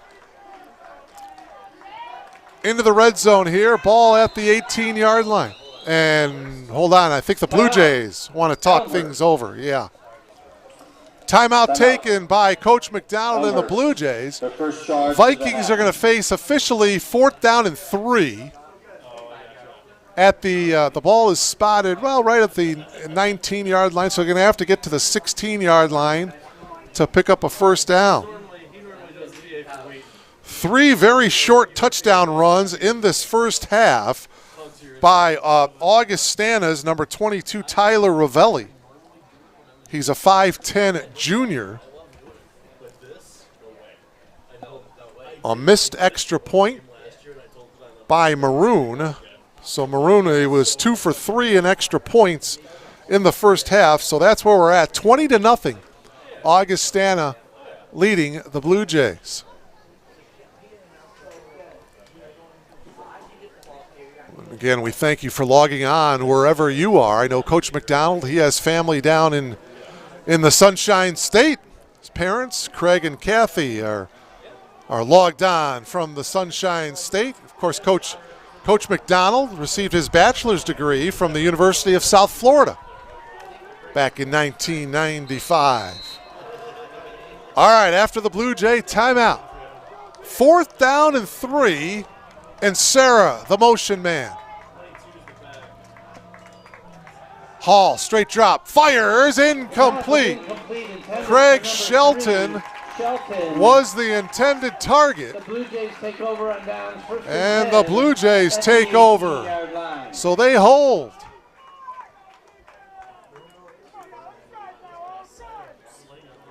Into the red zone here. Ball at the 18-yard line. And hold on, I think the Blue Jays want to talk things over. Yeah. Timeout taken by Coach McDonald and the Blue Jays. Vikings are going to face officially 4th down and 3. At the ball is spotted, well, right at the 19-yard line, so they're going to have to get to the 16-yard line to pick up a 1st down. 3 very short touchdown runs in this first half by Augustana's number 22, Tyler Ravelli. He's a 5'10 junior. A missed extra point by Maroon. So Maroon was 2 for 3 in extra points in the first half. So that's where we're at. 20-0. Augustana leading the Blue Jays. Again, we thank you for logging on wherever you are. I know Coach McDonald, he has family down in the Sunshine State. His parents, Craig and Kathy, are logged on from the Sunshine State. Of course, Coach McDonald received his bachelor's degree from the University of South Florida back in 1995. All right, after the Blue Jay timeout, 4th down and 3, and Sarah, the motion man. Hall, straight drop, fires, incomplete. Craig Shelton was the intended target. The Blue Jays take over on downs. And the Blue Jays take over. So they hold.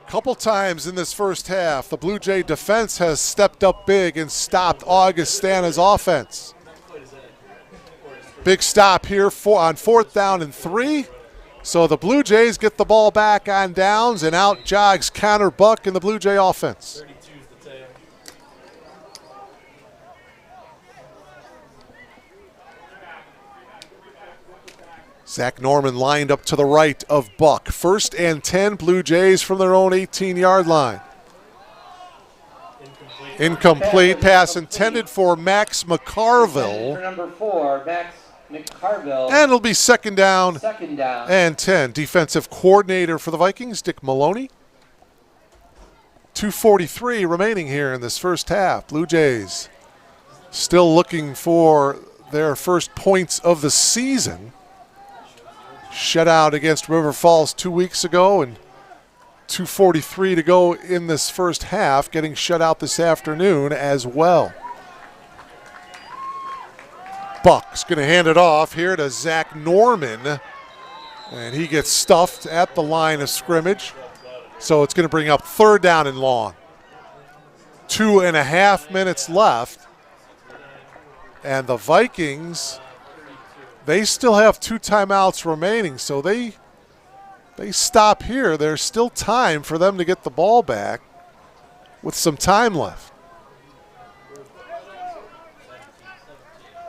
Couple times in this first half, the Blue Jay defense has stepped up big and stopped Augustana's offense. Big stop here on 4th down and 3. So the Blue Jays get the ball back on downs, and out jogs Connor Buck in the Blue Jay offense. Zach Norman lined up to the right of Buck. 1st and 10, Blue Jays from their own 18-yard line. Incomplete pass intended for Max McCarville. Number 4, Max McCarville. And it'll be second down and 10. Defensive coordinator for the Vikings, Dick Maloney. 2:43 remaining here in this first half. Blue Jays still looking for their first points of the season. Shutout against River Falls 2 weeks ago, and 2:43 to go in this first half, getting shut out this afternoon as well. Buck's going to hand it off here to Zach Norman, and he gets stuffed at the line of scrimmage. So it's going to bring up 3rd down and long. 2.5 minutes left. And the Vikings, they still have 2 timeouts remaining, so they stop here. There's still time for them to get the ball back with some time left.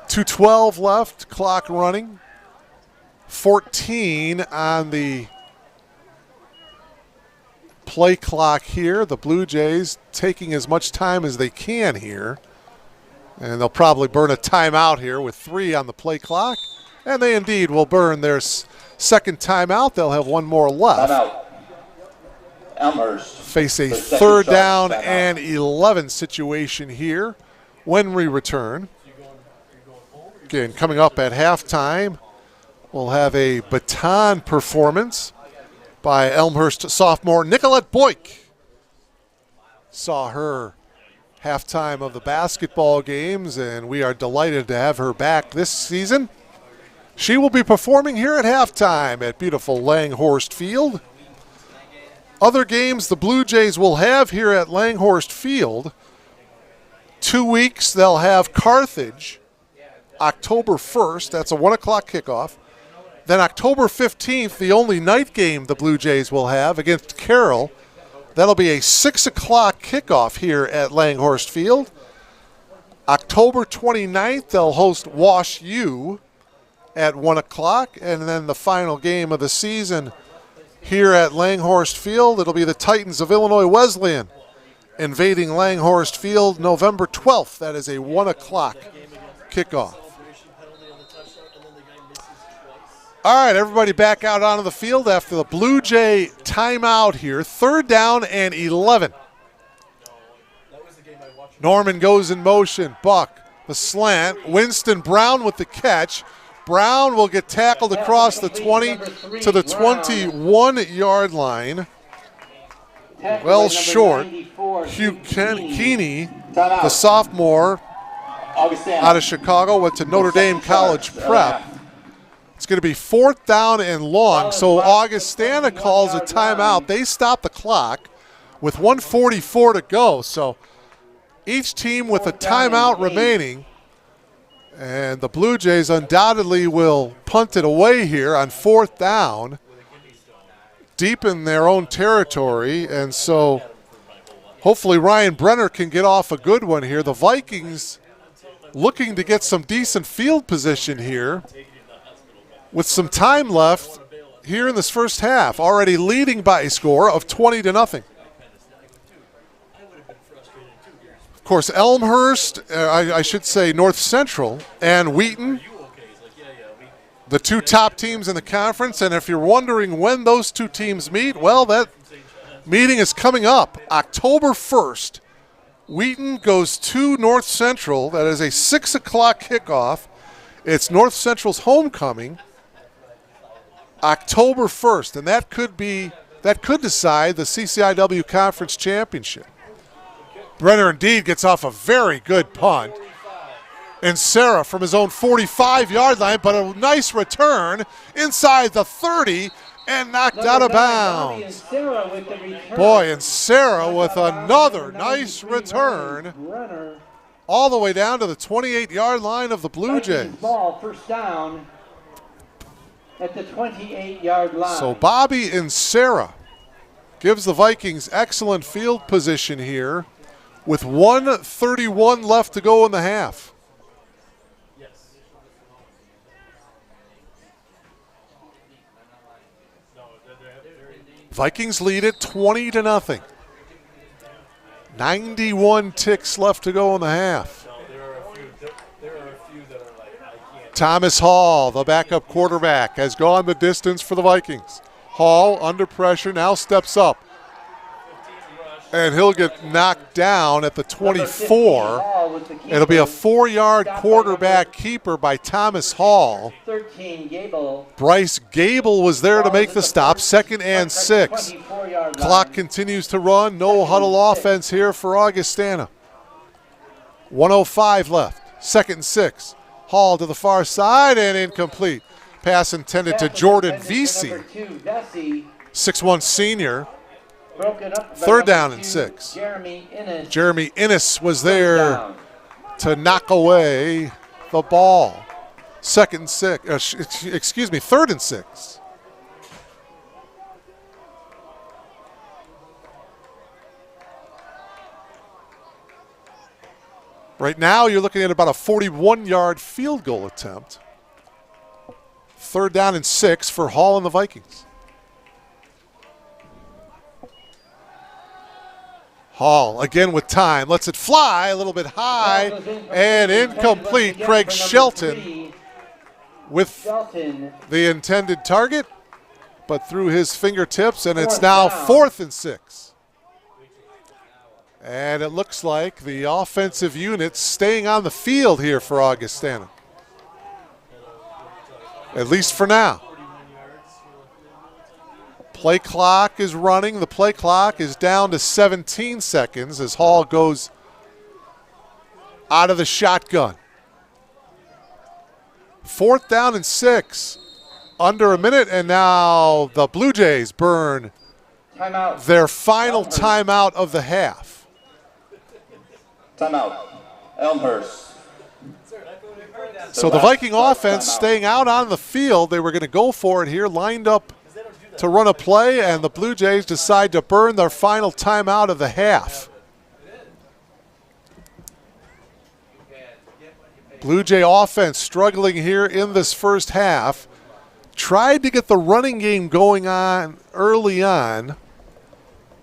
2:12 left, clock running. 14 on the play clock here. The Blue Jays taking as much time as they can here. And they'll probably burn a timeout here with 3 on the play clock. And they indeed will burn their second timeout. They'll have 1 more left. Timeout. Elmhurst. Face a 3rd down and 11 situation here when we return. Again, coming up at halftime, we'll have a baton performance by Elmhurst sophomore Nicolette Boyk. Saw her halftime of the basketball games, and we are delighted to have her back this season. She will be performing here at halftime at beautiful Langhorst Field. Other games the Blue Jays will have here at Langhorst Field. 2 weeks they'll have Carthage, October 1st. That's a 1 o'clock kickoff. Then October 15th, the only night game the Blue Jays will have against Carroll. That'll be a 6 o'clock kickoff here at Langhorst Field. October 29th, they'll host Wash U at 1 o'clock. And then the final game of the season here at Langhorst Field, it'll be the Titans of Illinois Wesleyan invading Langhorst Field November 12th. That is a 1 o'clock kickoff. All right, everybody back out onto the field after the Blue Jay timeout here. 3rd down and 11. Norman goes in motion. Buck, the slant. Winston Brown with the catch. Brown will get tackled across the 20 to the 21-yard line. Well short. Hugh Keeney, the sophomore out of Chicago, went to Notre Dame College Prep. It's going to be 4th down and long, so Augustana calls a timeout. They stop the clock with 1:44 to go. So each team with a timeout remaining, and the Blue Jays undoubtedly will punt it away here on 4th down, deep in their own territory. And so hopefully Ryan Brenner can get off a good one here. The Vikings looking to get some decent field position here, with some time left here in this first half, already leading by a score of 20-0. Of course, Elmhurst, I should say North Central, and Wheaton, the 2 top teams in the conference. And if you're wondering when those 2 teams meet, well, that meeting is coming up October 1st. Wheaton goes to North Central. That is a 6 o'clock kickoff. It's North Central's homecoming. October 1st, and that could decide the CCIW Conference Championship. Brenner indeed gets off a very good punt. And Sarah from his own 45-yard line, but a nice return inside the 30 and knocked out of bounds. Boy, and Sarah with another nice return all the way down to the 28-yard line of the Blue Jays. Ball, 1st down at the 28-yard line. So Bobby and Sarah gives the Vikings excellent field position here with 1:31 left to go in the half. Vikings lead it 20-0. 91 ticks left to go in the half. Thomas Hall, the backup quarterback, has gone the distance for the Vikings. Hall, under pressure, now steps up. And he'll get knocked down at the 24. It'll be a 4-yard quarterback keeper by Thomas Hall. 13, Gable. Bryce Gable was there to make the stop. 2nd and 6. Clock continues to run. No huddle offense here for Augustana. 1:05 left. 2nd and 6. Hall to the far side and incomplete. Pass intended to Jordan Vesey, 6'1" senior. Broken up by Third down number and 2, 6. Jeremy Innes. Jeremy Innes was Third there down. to knock away the ball. Third and 6. Right now, you're looking at about a 41-yard field goal attempt. Third down and 6 for Hall and the Vikings. Hall again with time. Lets it fly a little bit high and incomplete. Craig Shelton with the intended target, but through his fingertips, and it's now 4th and 6. And it looks like the offensive unit staying on the field here for Augustana. At least for now. Play clock is running. The play clock is down to 17 seconds as Hall goes out of the shotgun. 4th down and 6. Under a minute, and now the Blue Jays burn their final timeout of the half. Timeout. Elmhurst. So the Viking offense staying out on the field. They were going to go for it here, lined up to run a play, and the Blue Jays decide to burn their final timeout of the half. Blue Jay offense struggling here in this first half. Tried to get the running game going on early on,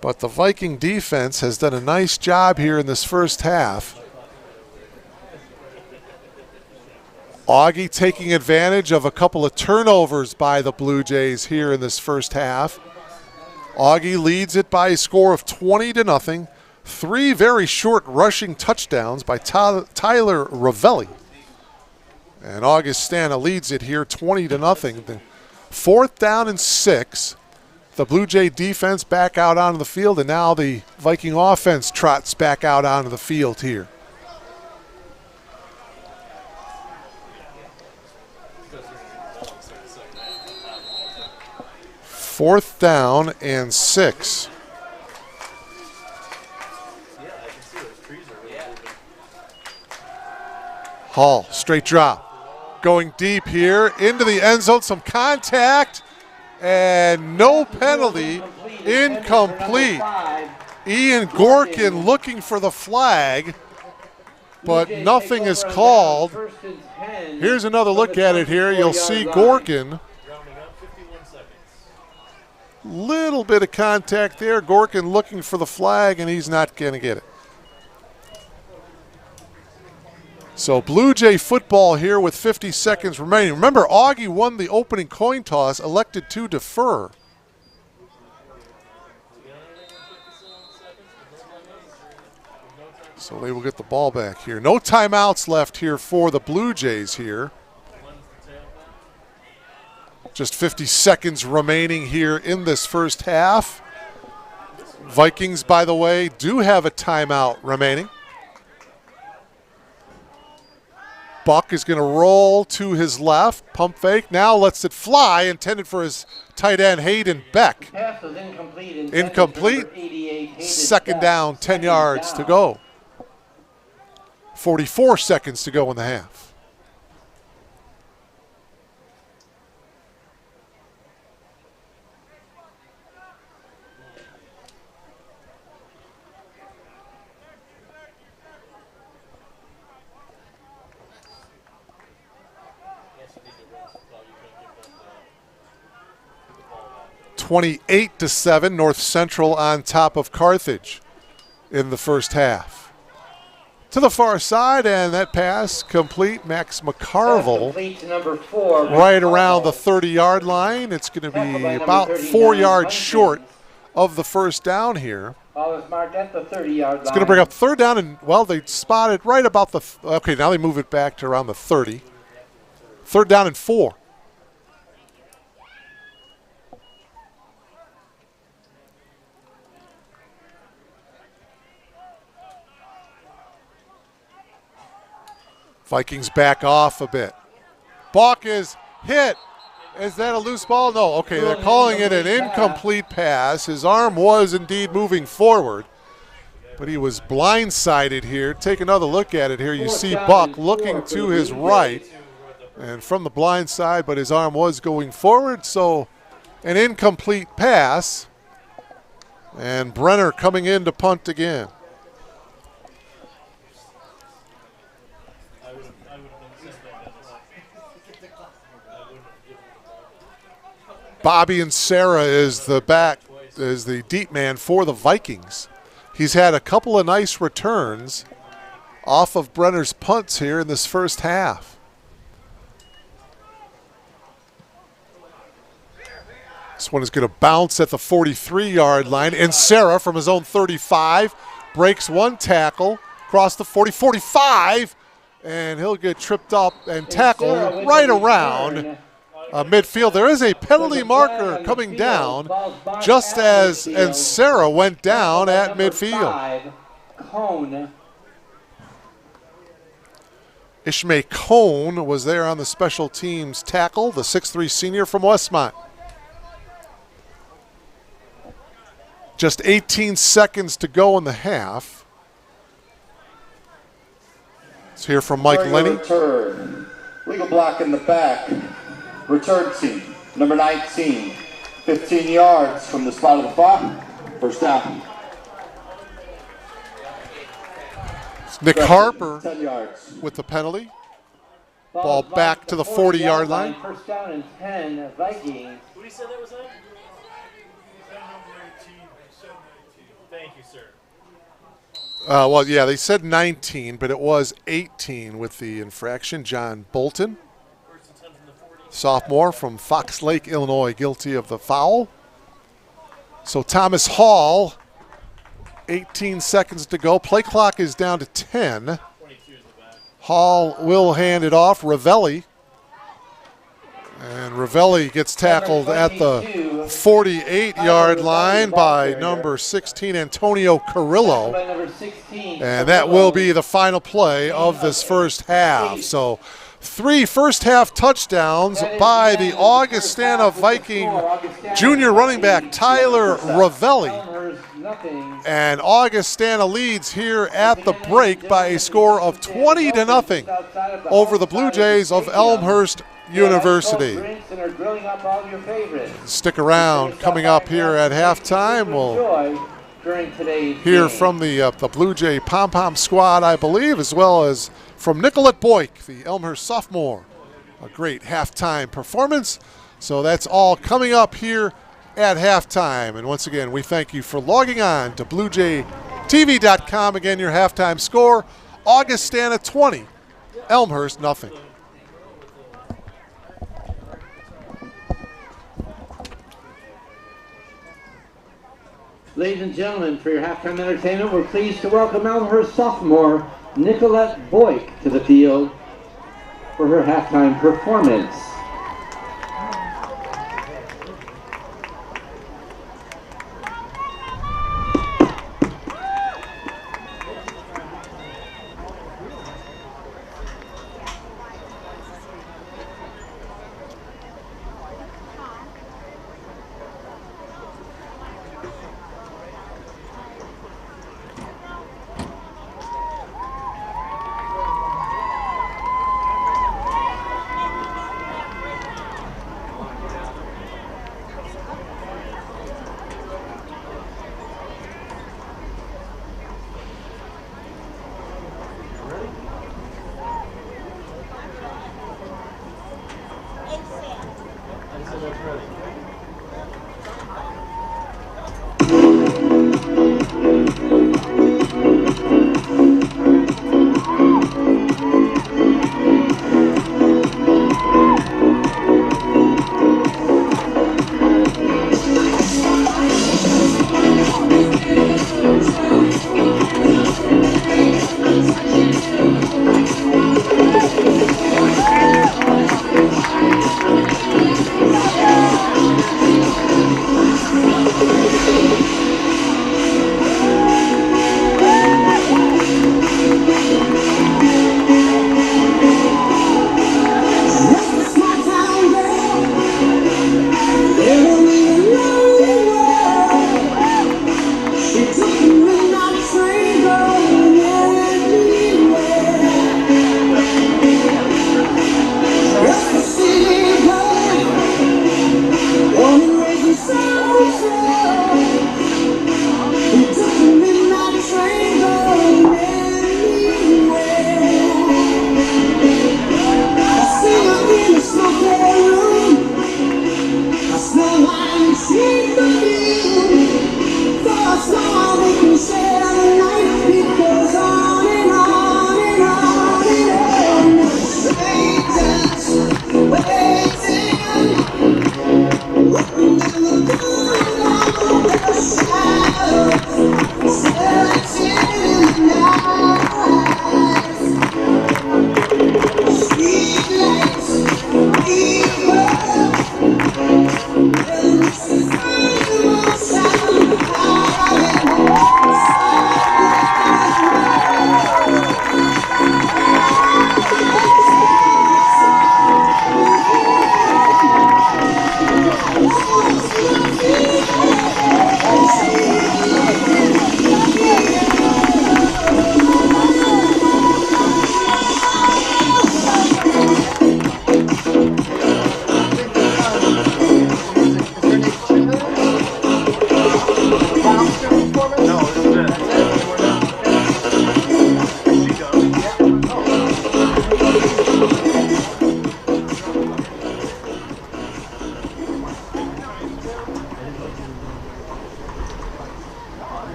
but the Viking defense has done a nice job here in this first half. Augie taking advantage of a couple of turnovers by the Blue Jays here in this first half. Augie leads it by a score of 20-0. 3 very short rushing touchdowns by Tyler Ravelli. And Augustana leads it here 20-0. 4th down and 6. The Blue Jay defense back out onto the field, and now the Viking offense trots back out onto the field here. Fourth down and 6. Hall, straight drop. Going deep here into the end zone. Some contact and no penalty. Incomplete. Ian Gorkin looking for the flag, but nothing is called. Here's another look at it here. You'll see Gorkin. Little bit of contact there. Gorkin looking for the flag, and he's not going to get it. So Blue Jay football here with 50 seconds remaining. Remember, Augie won the opening coin toss, elected to defer. So they will get the ball back here. No timeouts left here for the Blue Jays here. Just 50 seconds remaining here in this first half. Vikings, by the way, do have a timeout remaining. Buck is going to roll to his left. Pump fake. Now lets it fly. Intended for his tight end, Hayden Beck. Pass was incomplete. Incomplete. Second down, 10 yards to go. 44 seconds to go in the half. (28-7) North Central on top of Carthage in the first half. To the far side, and that pass complete. Max McCarville right around the 30-yard line. It's going to be about 4 yards short of the first down here. Ball is marked at the 30-yard line. It's going to bring up third down, and, well, they spotted right about the okay, now they move it back to around the 30. Third down and 4. Vikings back off a bit. Balk is hit, Is that a loose ball? No. Okay, they're calling it an incomplete pass. His arm was indeed moving forward, but he was blindsided here. Take another look at it here. You see Buck looking to his right and from the blind side, but his arm was going forward, so an incomplete pass. And Brenner coming in to punt again. Bobby and Sarah is the deep man for the Vikings. He's had a couple of nice returns off of Brenner's punts here in this first half. This one is going to bounce at the 43-yard line, and Sarah from his own 35 breaks one tackle across the 40-45, and he'll get tripped up and tackled right around midfield. There is a penalty marker coming down just as Sarah went down at midfield. Ishmael Cone was there on the special teams tackle, the 6'3 senior from Westmont. Just 18 seconds to go in the half. Let's hear from Mike Lenny. Return. Legal block in the back. Return team, number 19. 15 yards from the spot of the block. First down. It's Nick Harper 10 yards. with the penalty. Ball back to the 40-yard line. First down and 10, Vikings. What do you say that was that? Thank you, sir. Well, yeah, they said 19, but it was 18 with the infraction. John Bolton, sophomore from Fox Lake, Illinois, guilty of the foul. So Thomas Hall, 18 seconds to go. Play clock is down to 10. Hall will hand it off. Ravelli. And Ravelli gets tackled at the 48-yard line by number 16, Antonio Carrillo. And that will be the final play of this first half. So 3 first-half touchdowns by the Augustana Viking junior running back Tyler Ravelli. And Augustana leads here at the break by a score of 20-0 over the Blue Jays of Elmhurst University. Stick around. Coming up here at halftime, we'll hear from the Blue Jay pom-pom squad, I believe, as well as from Nicolette Boyk, the Elmhurst sophomore. A great halftime performance. So that's all coming up here at halftime. And once again, we thank you for logging on to BlueJayTV.com. Again, your halftime score, Augustana 20, Elmhurst nothing. Ladies and gentlemen, for your halftime entertainment, we're pleased to welcome Elmhurst sophomore Nicolette Boyk to the field for her halftime performance.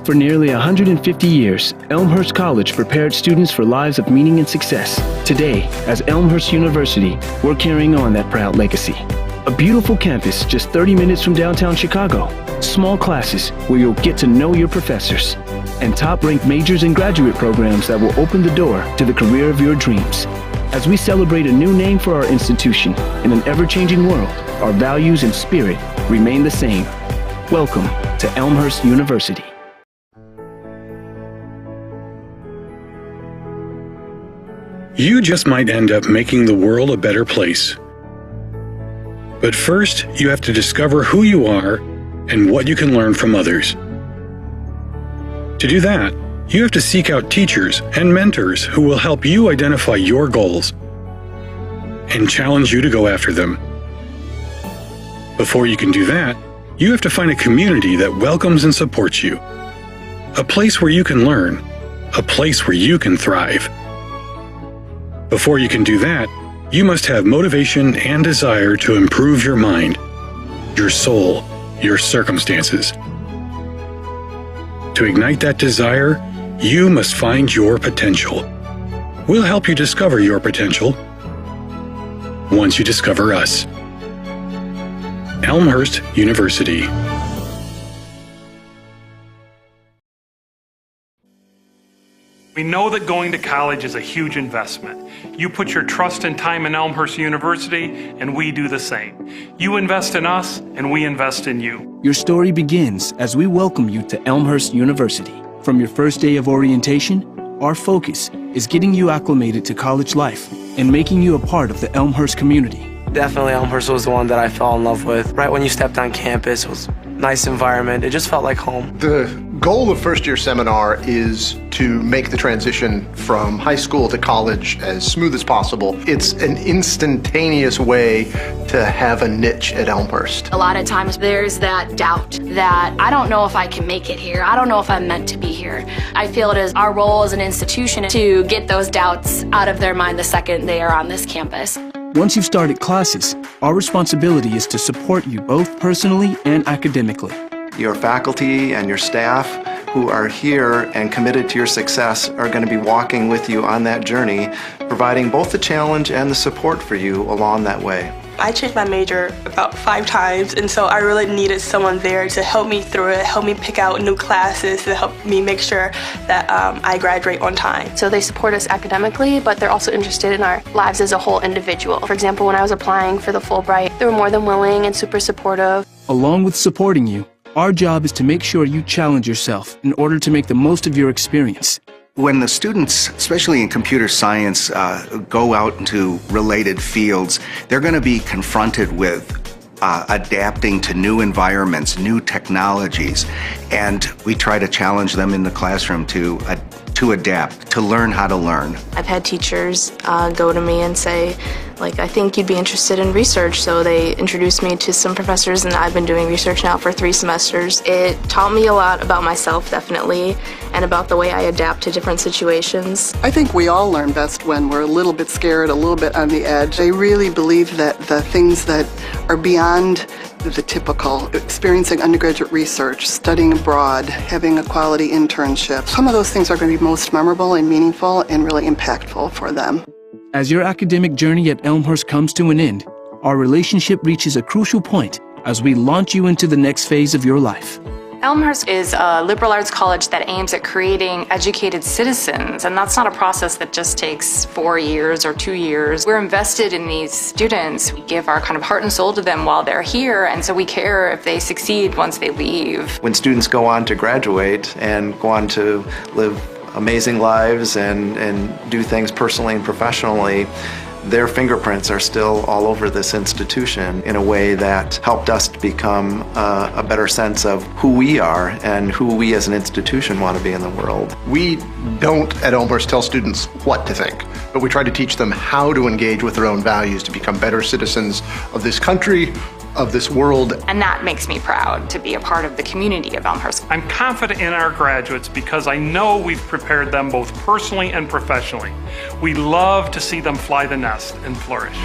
For nearly 150 years, Elmhurst College prepared students for lives of meaning and success. Today, as Elmhurst University, we're carrying on that proud legacy. A beautiful campus just 30 minutes from downtown Chicago. Small classes where you'll get to know your professors. And top-ranked majors and graduate programs that will open the door to the career of your dreams. As we celebrate a new name for our institution in an ever-changing world, our values and spirit remain the same. Welcome to Elmhurst University. You just might end up making the world a better place. But first, you have to discover who you are and what you can learn from others. To do that, you have to seek out teachers and mentors who will help you identify your goals and challenge you to go after them. Before you can do that, you have to find a community that welcomes and supports you. A place where you can learn. A place where you can thrive. Before you can do that, you must have motivation and desire to improve your mind, your soul, your circumstances. To ignite that desire, you must find your potential. We'll help you discover your potential once you discover us. Elmhurst University. We know that going to college is a huge investment. You put your trust and time in Elmhurst University, and we do the same. You invest in us, and we invest in you. Your story begins as we welcome you to Elmhurst University. From your first day of orientation, our focus is getting you acclimated to college life and making you a part of the Elmhurst community. Definitely Elmhurst was the one that I fell in love with. Right when you stepped on campus, it was a nice environment. It just felt like home. The goal of First Year Seminar is to make the transition from high school to college as smooth as possible. It's an instantaneous way to have a niche at Elmhurst. A lot of times there's that doubt that I don't know if I can make it here. I don't know if I'm meant to be here. I feel it is our role as an institution to get those doubts out of their mind the second they are on this campus. Once you've started classes, our responsibility is to support you both personally and academically. Your faculty and your staff who are here and committed to your success are going to be walking with you on that journey, providing both the challenge and the support for you along that way. I changed my major about 5 times, and so I really needed someone there to help me through it, help me pick out new classes, to help me make sure that I graduate on time. So they support us academically, but they're also interested in our lives as a whole individual. For example, when I was applying for the Fulbright, they were more than willing and super supportive. Along with supporting you, our job is to make sure you challenge yourself in order to make the most of your experience. When the students, especially in computer science, go out into related fields, they're going to be confronted with adapting to new environments, new technologies, and we try to challenge them in the classroom to adapt, to learn how to learn. I've had teachers go to me and say, like, I think you'd be interested in research, so they introduced me to some professors, and I've been doing research now for 3 semesters. It taught me a lot about myself, definitely, and about the way I adapt to different situations. I think we all learn best when we're a little bit scared, a little bit on the edge. I really believe that the things that are beyond the typical, experiencing undergraduate research, studying abroad, having a quality internship, some of those things are going to be most memorable and meaningful and really impactful for them. As your academic journey at Elmhurst comes to an end, our relationship reaches a crucial point as we launch you into the next phase of your life. Elmhurst is a liberal arts college that aims at creating educated citizens, and that's not a process that just takes 4 years or 2 years. We're invested in these students. We give our kind of heart and soul to them while they're here, and so we care if they succeed once they leave. When students go on to graduate and go on to live amazing lives and do things personally and professionally, their fingerprints are still all over this institution in a way that helped us to become a better sense of who we are and who we as an institution want to be in the world. We don't at Elmhurst tell students what to think, but we try to teach them how to engage with their own values to become better citizens of this country, of this world. And that makes me proud to be a part of the community of Elmhurst. I'm confident in our graduates because I know we've prepared them both personally and professionally. We love to see them fly the nest and flourish.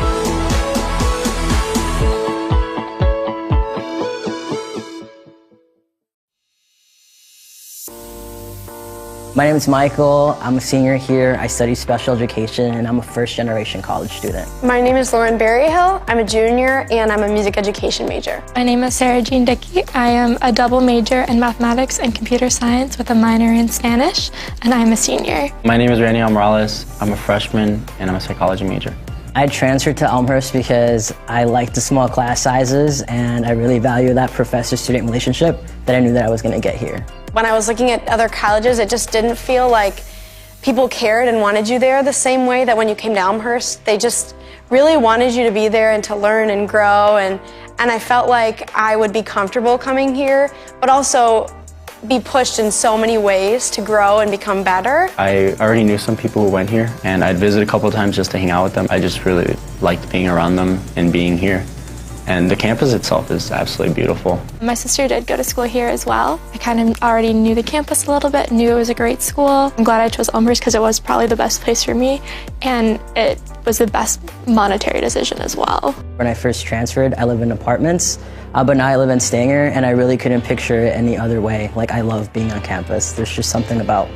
My name is Michael. I'm a senior here. I study special education and I'm a first-generation college student. My name is Lauren Berryhill. I'm a junior and I'm a music education major. My name is Sarah Jean Dickey. I am a double major in mathematics and computer science with a minor in Spanish, and I'm a senior. My name is Randy Morales. I'm a freshman and I'm a psychology major. I transferred to Elmhurst because I like the small class sizes and I really value that professor-student relationship that I knew that I was going to get here. When I was looking at other colleges, it just didn't feel like people cared and wanted you there the same way that when you came to Elmhurst. They just really wanted you to be there and to learn and grow, and I felt like I would be comfortable coming here, but also be pushed in so many ways to grow and become better. I already knew some people who went here, and I'd visit a couple of times just to hang out with them. I just really liked being around them and being here. And the campus itself is absolutely beautiful. My sister did go to school here as well. I kind of already knew the campus a little bit, knew it was a great school. I'm glad I chose Elmhurst because it was probably the best place for me, and it was the best monetary decision as well. When I first transferred, I lived in apartments, but now I live in Stanger, and I really couldn't picture it any other way. Like, I love being on campus. There's just something about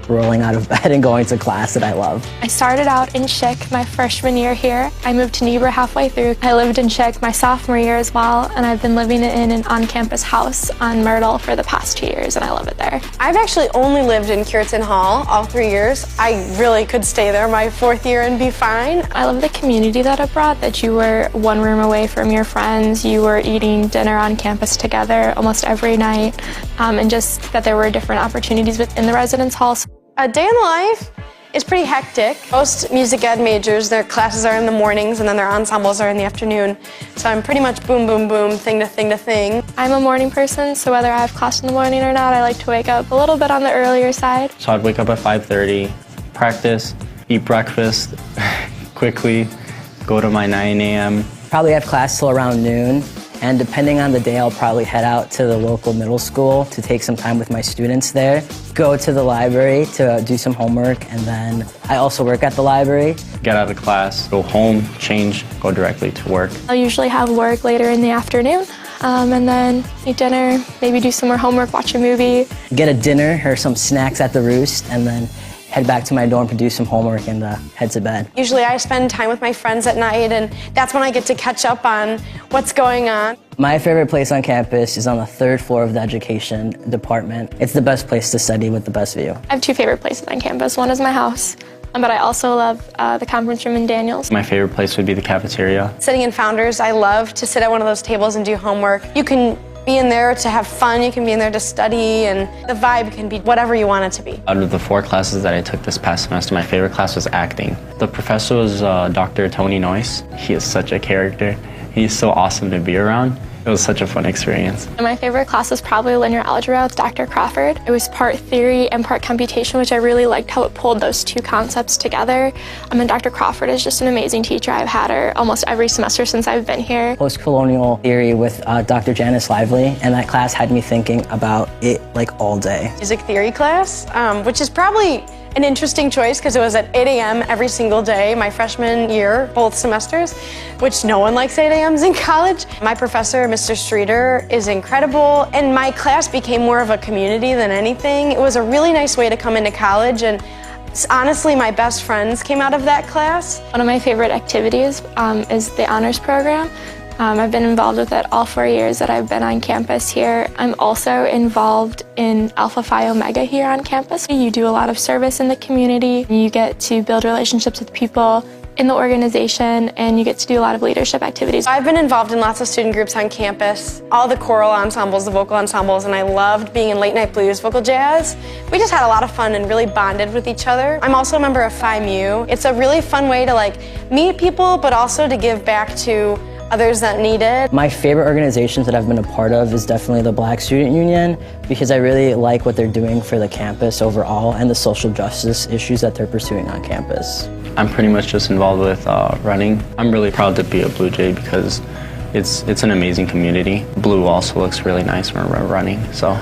rolling out of bed and going to class that I love. I started out in Schick my freshman year here. I moved to Niebuhr halfway through. I lived in Schick my sophomore year as well, and I've been living in an on-campus house on Myrtle for the past 2 years, and I love it there. I've actually only lived in Cureton Hall all 3 years. I really could stay there my 4th year and be fine. I love the community that it brought, that you were one room away from your friends, you were eating dinner on campus together almost every night, and just that there were different opportunities within the residence halls. A day in the life is pretty hectic. Most music ed majors, their classes are in the mornings and then their ensembles are in the afternoon. So I'm pretty much boom, boom, boom, thing to thing to thing. I'm a morning person, so whether I have class in the morning or not, I like to wake up a little bit on the earlier side. So I'd wake up at 5:30, practice, eat breakfast quickly, go to my 9 a.m. Probably have class till around noon, and depending on the day, I'll probably head out to the local middle school to take some time with my students there, go to the library to do some homework, and then I also work at the library. Get out of class, go home, change, go directly to work. I'll usually have work later in the afternoon, and then eat dinner, maybe do some more homework, watch a movie. Get a dinner or some snacks at the Roost, and then head back to my dorm to do some homework and head to bed. Usually I spend time with my friends at night, and that's when I get to catch up on what's going on. My favorite place on campus is on the 3rd floor of the education department. It's the best place to study with the best view. I have 2 favorite places on campus. One is my house, but I also love the conference room in Daniels. My favorite place would be the cafeteria. Sitting in Founders, I love to sit at one of those tables and do homework. You can be in there to have fun, you can be in there to study, and the vibe can be whatever you want it to be. Out of the 4 classes that I took this past semester, my favorite class was acting. The professor was Dr. Tony Noyce. He is such a character. He's so awesome to be around. It was such a fun experience. And my favorite class was probably linear algebra with Dr. Crawford. It was part theory and part computation, which I really liked how it pulled those 2 concepts together. And Dr. Crawford is just an amazing teacher. I've had her almost every semester since I've been here. Post-colonial theory with Dr. Janice Lively, and that class had me thinking about it like all day. Music theory class, which is probably an interesting choice because it was at 8 a.m. every single day my freshman year, both semesters, which no one likes 8 a.m.s in college. My professor, Mr. Streeter, is incredible, and my class became more of a community than anything. It was a really nice way to come into college, and honestly, my best friends came out of that class. One of my favorite activities is the honors program. I've been involved with it all 4 years that I've been on campus here. I'm also involved in Alpha Phi Omega here on campus. You do a lot of service in the community. You get to build relationships with people in the organization, and you get to do a lot of leadership activities. I've been involved in lots of student groups on campus, all the choral ensembles, the vocal ensembles, and I loved being in late night blues, vocal jazz. We just had a lot of fun and really bonded with each other. I'm also a member of Phi Mu. It's a really fun way to meet people, but also to give back to others that need it. My favorite organizations that I've been a part of is definitely the Black Student Union, because I really like what they're doing for the campus overall and the social justice issues that they're pursuing on campus. I'm pretty much just involved with running. I'm really proud to be a Blue Jay because it's an amazing community. Blue also looks really nice when we're running, so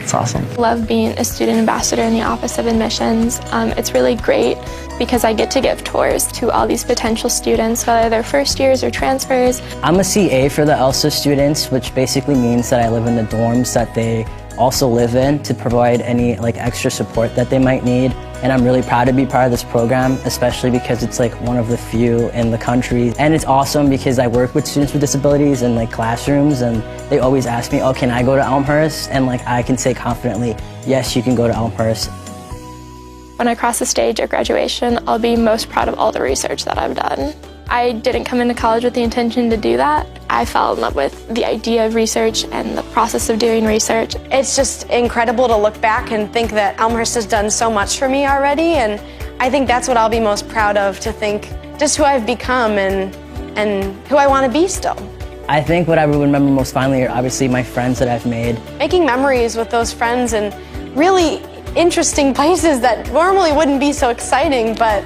it's awesome. I love being a student ambassador in the Office of Admissions. It's really great because I get to give tours to all these potential students, whether they're first years or transfers. I'm a CA for the ELSA students, which basically means that I live in the dorms that they also live in to provide any like extra support that they might need. And I'm really proud to be part of this program, especially because it's like one of the few in the country. And it's awesome because I work with students with disabilities in like classrooms, and they always ask me, oh, can I go to Elmhurst? And like I can say confidently, yes, you can go to Elmhurst. When I cross the stage at graduation, I'll be most proud of all the research that I've done. I didn't come into college with the intention to do that. I fell in love with the idea of research and the process of doing research. It's just incredible to look back and think that Elmhurst has done so much for me already, and I think that's what I'll be most proud of, to think just who I've become and who I want to be still. I think what I would remember most fondly are obviously my friends that I've made. Making memories with those friends in really interesting places that normally wouldn't be so exciting, but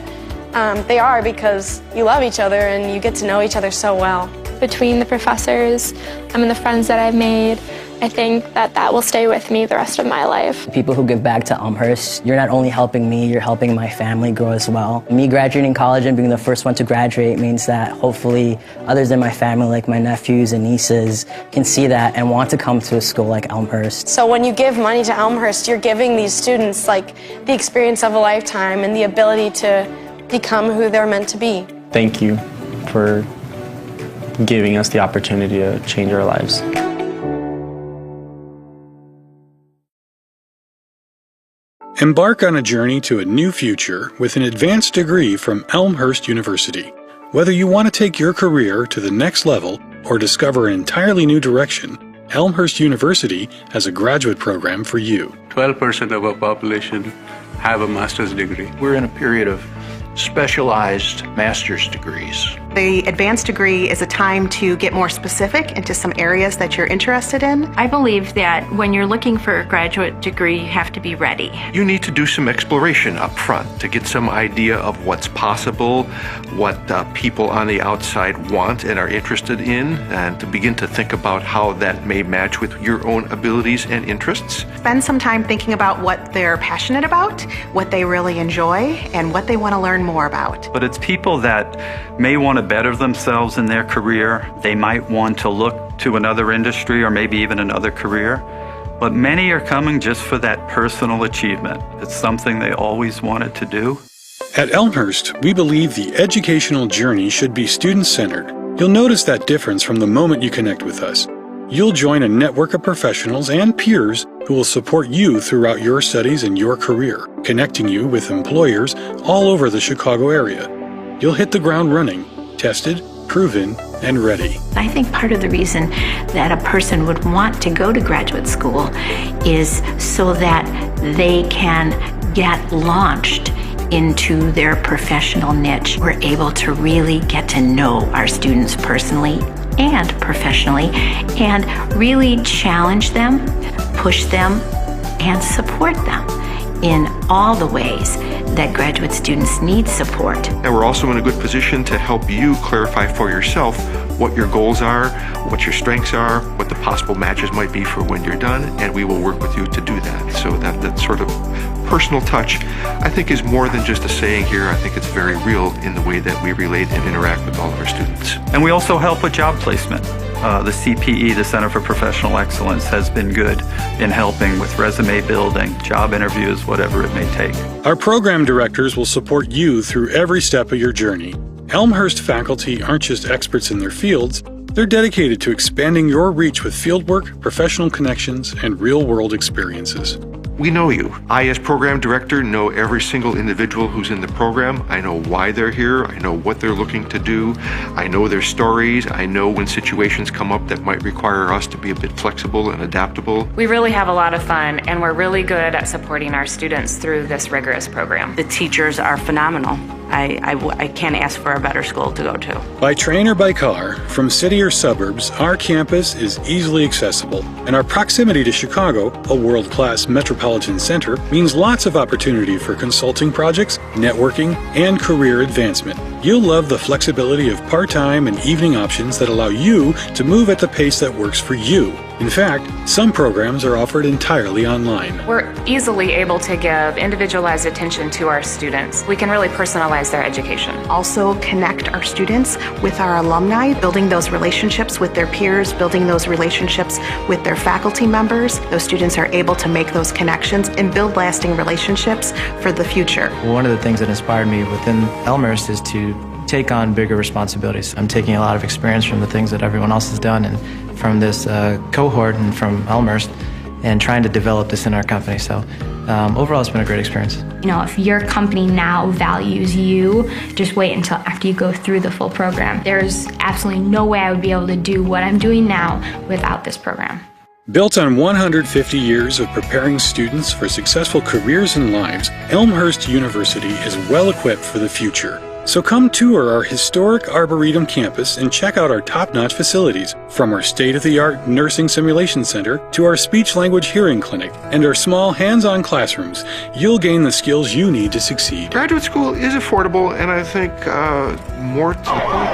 they are, because you love each other and you get to know each other so well. Between the professors and the friends that I've made, I think that will stay with me the rest of my life. People who give back to Elmhurst, you're not only helping me, you're helping my family grow as well. Me graduating college and being the first one to graduate means that hopefully others in my family, like my nephews and nieces, can see that and want to come to a school like Elmhurst. So when you give money to Elmhurst, you're giving these students like the experience of a lifetime and the ability to become who they're meant to be. Thank you for giving us the opportunity to change our lives. Embark on a journey to a new future with an advanced degree from Elmhurst University. Whether you want to take your career to the next level or discover an entirely new direction, Elmhurst University has a graduate program for you. 12% of our population have a master's degree. We're in a period of specialized master's degrees. The advanced degree is a time to get more specific into some areas that you're interested in. I believe that when you're looking for a graduate degree, you have to be ready. You need to do some exploration up front to get some idea of what's possible, what people on the outside want and are interested in, and to begin to think about how that may match with your own abilities and interests. Spend some time thinking about what they're passionate about, what they really enjoy, and what they want to learn more about. But it's people that may want to better themselves in their career. They might want to look to another industry or maybe even another career. But many are coming just for that personal achievement. It's something they always wanted to do. At Elmhurst, we believe the educational journey should be student-centered. You'll notice that difference from the moment you connect with us. You'll join a network of professionals and peers who will support you throughout your studies and your career, connecting you with employers all over the Chicago area. You'll hit the ground running, tested, proven, and ready. I think part of the reason that a person would want to go to graduate school is so that they can get launched into their professional niche. We're able to really get to know our students personally and professionally and really challenge them, push them, and support them in all the ways that graduate students need support. And we're also in a good position to help you clarify for yourself what your goals are, what your strengths are, what the possible matches might be for when you're done, and we will work with you to do that. So that sort of personal touch, I think, is more than just a saying here. I think it's very real in the way that we relate and interact with all of our students. And we also help with job placement. The CPE, the Center for Professional Excellence, has been good in helping with resume building, job interviews, whatever it may take. Our program directors will support you through every step of your journey. Elmhurst faculty aren't just experts in their fields, they're dedicated to expanding your reach with fieldwork, professional connections, and real-world experiences. We know you. I, as program director, know every single individual who's in the program. I know why they're here. I know what they're looking to do. I know their stories. I know when situations come up that might require us to be a bit flexible and adaptable. We really have a lot of fun, and we're really good at supporting our students through this rigorous program. The teachers are phenomenal. I can't ask for a better school to go to. By train or by car, from city or suburbs, our campus is easily accessible, and our proximity to Chicago, a world-class metropolitan center, means lots of opportunity for consulting projects, networking, and career advancement. You'll love the flexibility of part-time and evening options that allow you to move at the pace that works for you. In fact, some programs are offered entirely online. We're easily able to give individualized attention to our students. We can really personalize their education. Also connect our students with our alumni, building those relationships with their peers, building those relationships with their faculty members. Those students are able to make those connections and build lasting relationships for the future. One of the things that inspired me within Elmhurst is to take on bigger responsibilities. I'm taking a lot of experience from the things that everyone else has done and from this cohort and from Elmhurst and trying to develop this in our company. So overall, it's been a great experience. You know, if your company now values you, just wait until after you go through the full program. There's absolutely no way I would be able to do what I'm doing now without this program. Built on 150 years of preparing students for successful careers and lives, Elmhurst University is well equipped for the future. So come tour our historic Arboretum campus and check out our top-notch facilities, from our state-of-the-art nursing simulation center to our speech-language hearing clinic and our small hands-on classrooms. You'll gain the skills you need to succeed. Graduate school is affordable, and I think more to the point.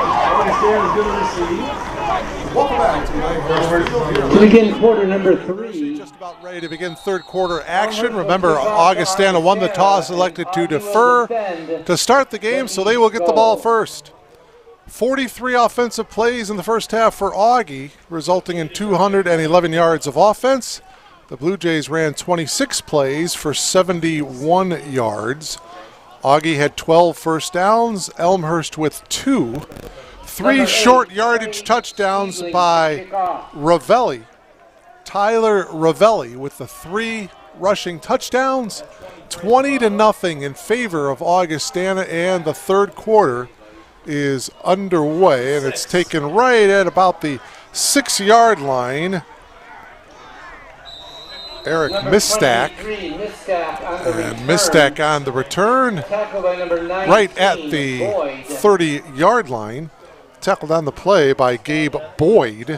Welcome back to begin quarter number 3. Just about ready to begin third quarter action. Remember, Augustana won the toss, elected to defer to start the game, so they will get the ball first. 43 offensive plays in the first half for Augie, resulting in 211 yards of offense. The Blue Jays ran 26 plays for 71 yards. Augie had 12 first downs, Elmhurst with 2. 3 short yardage touchdowns by Ravelli. Tyler Ravelli with the 3 rushing touchdowns. 20-0 in favor of Augustana, and the third quarter is underway, and it's taken right at about the 6-yard line. Eric Mistack, and Mistack on the return, right at the 30-yard line. Tackled on the play by Gabe Boyd,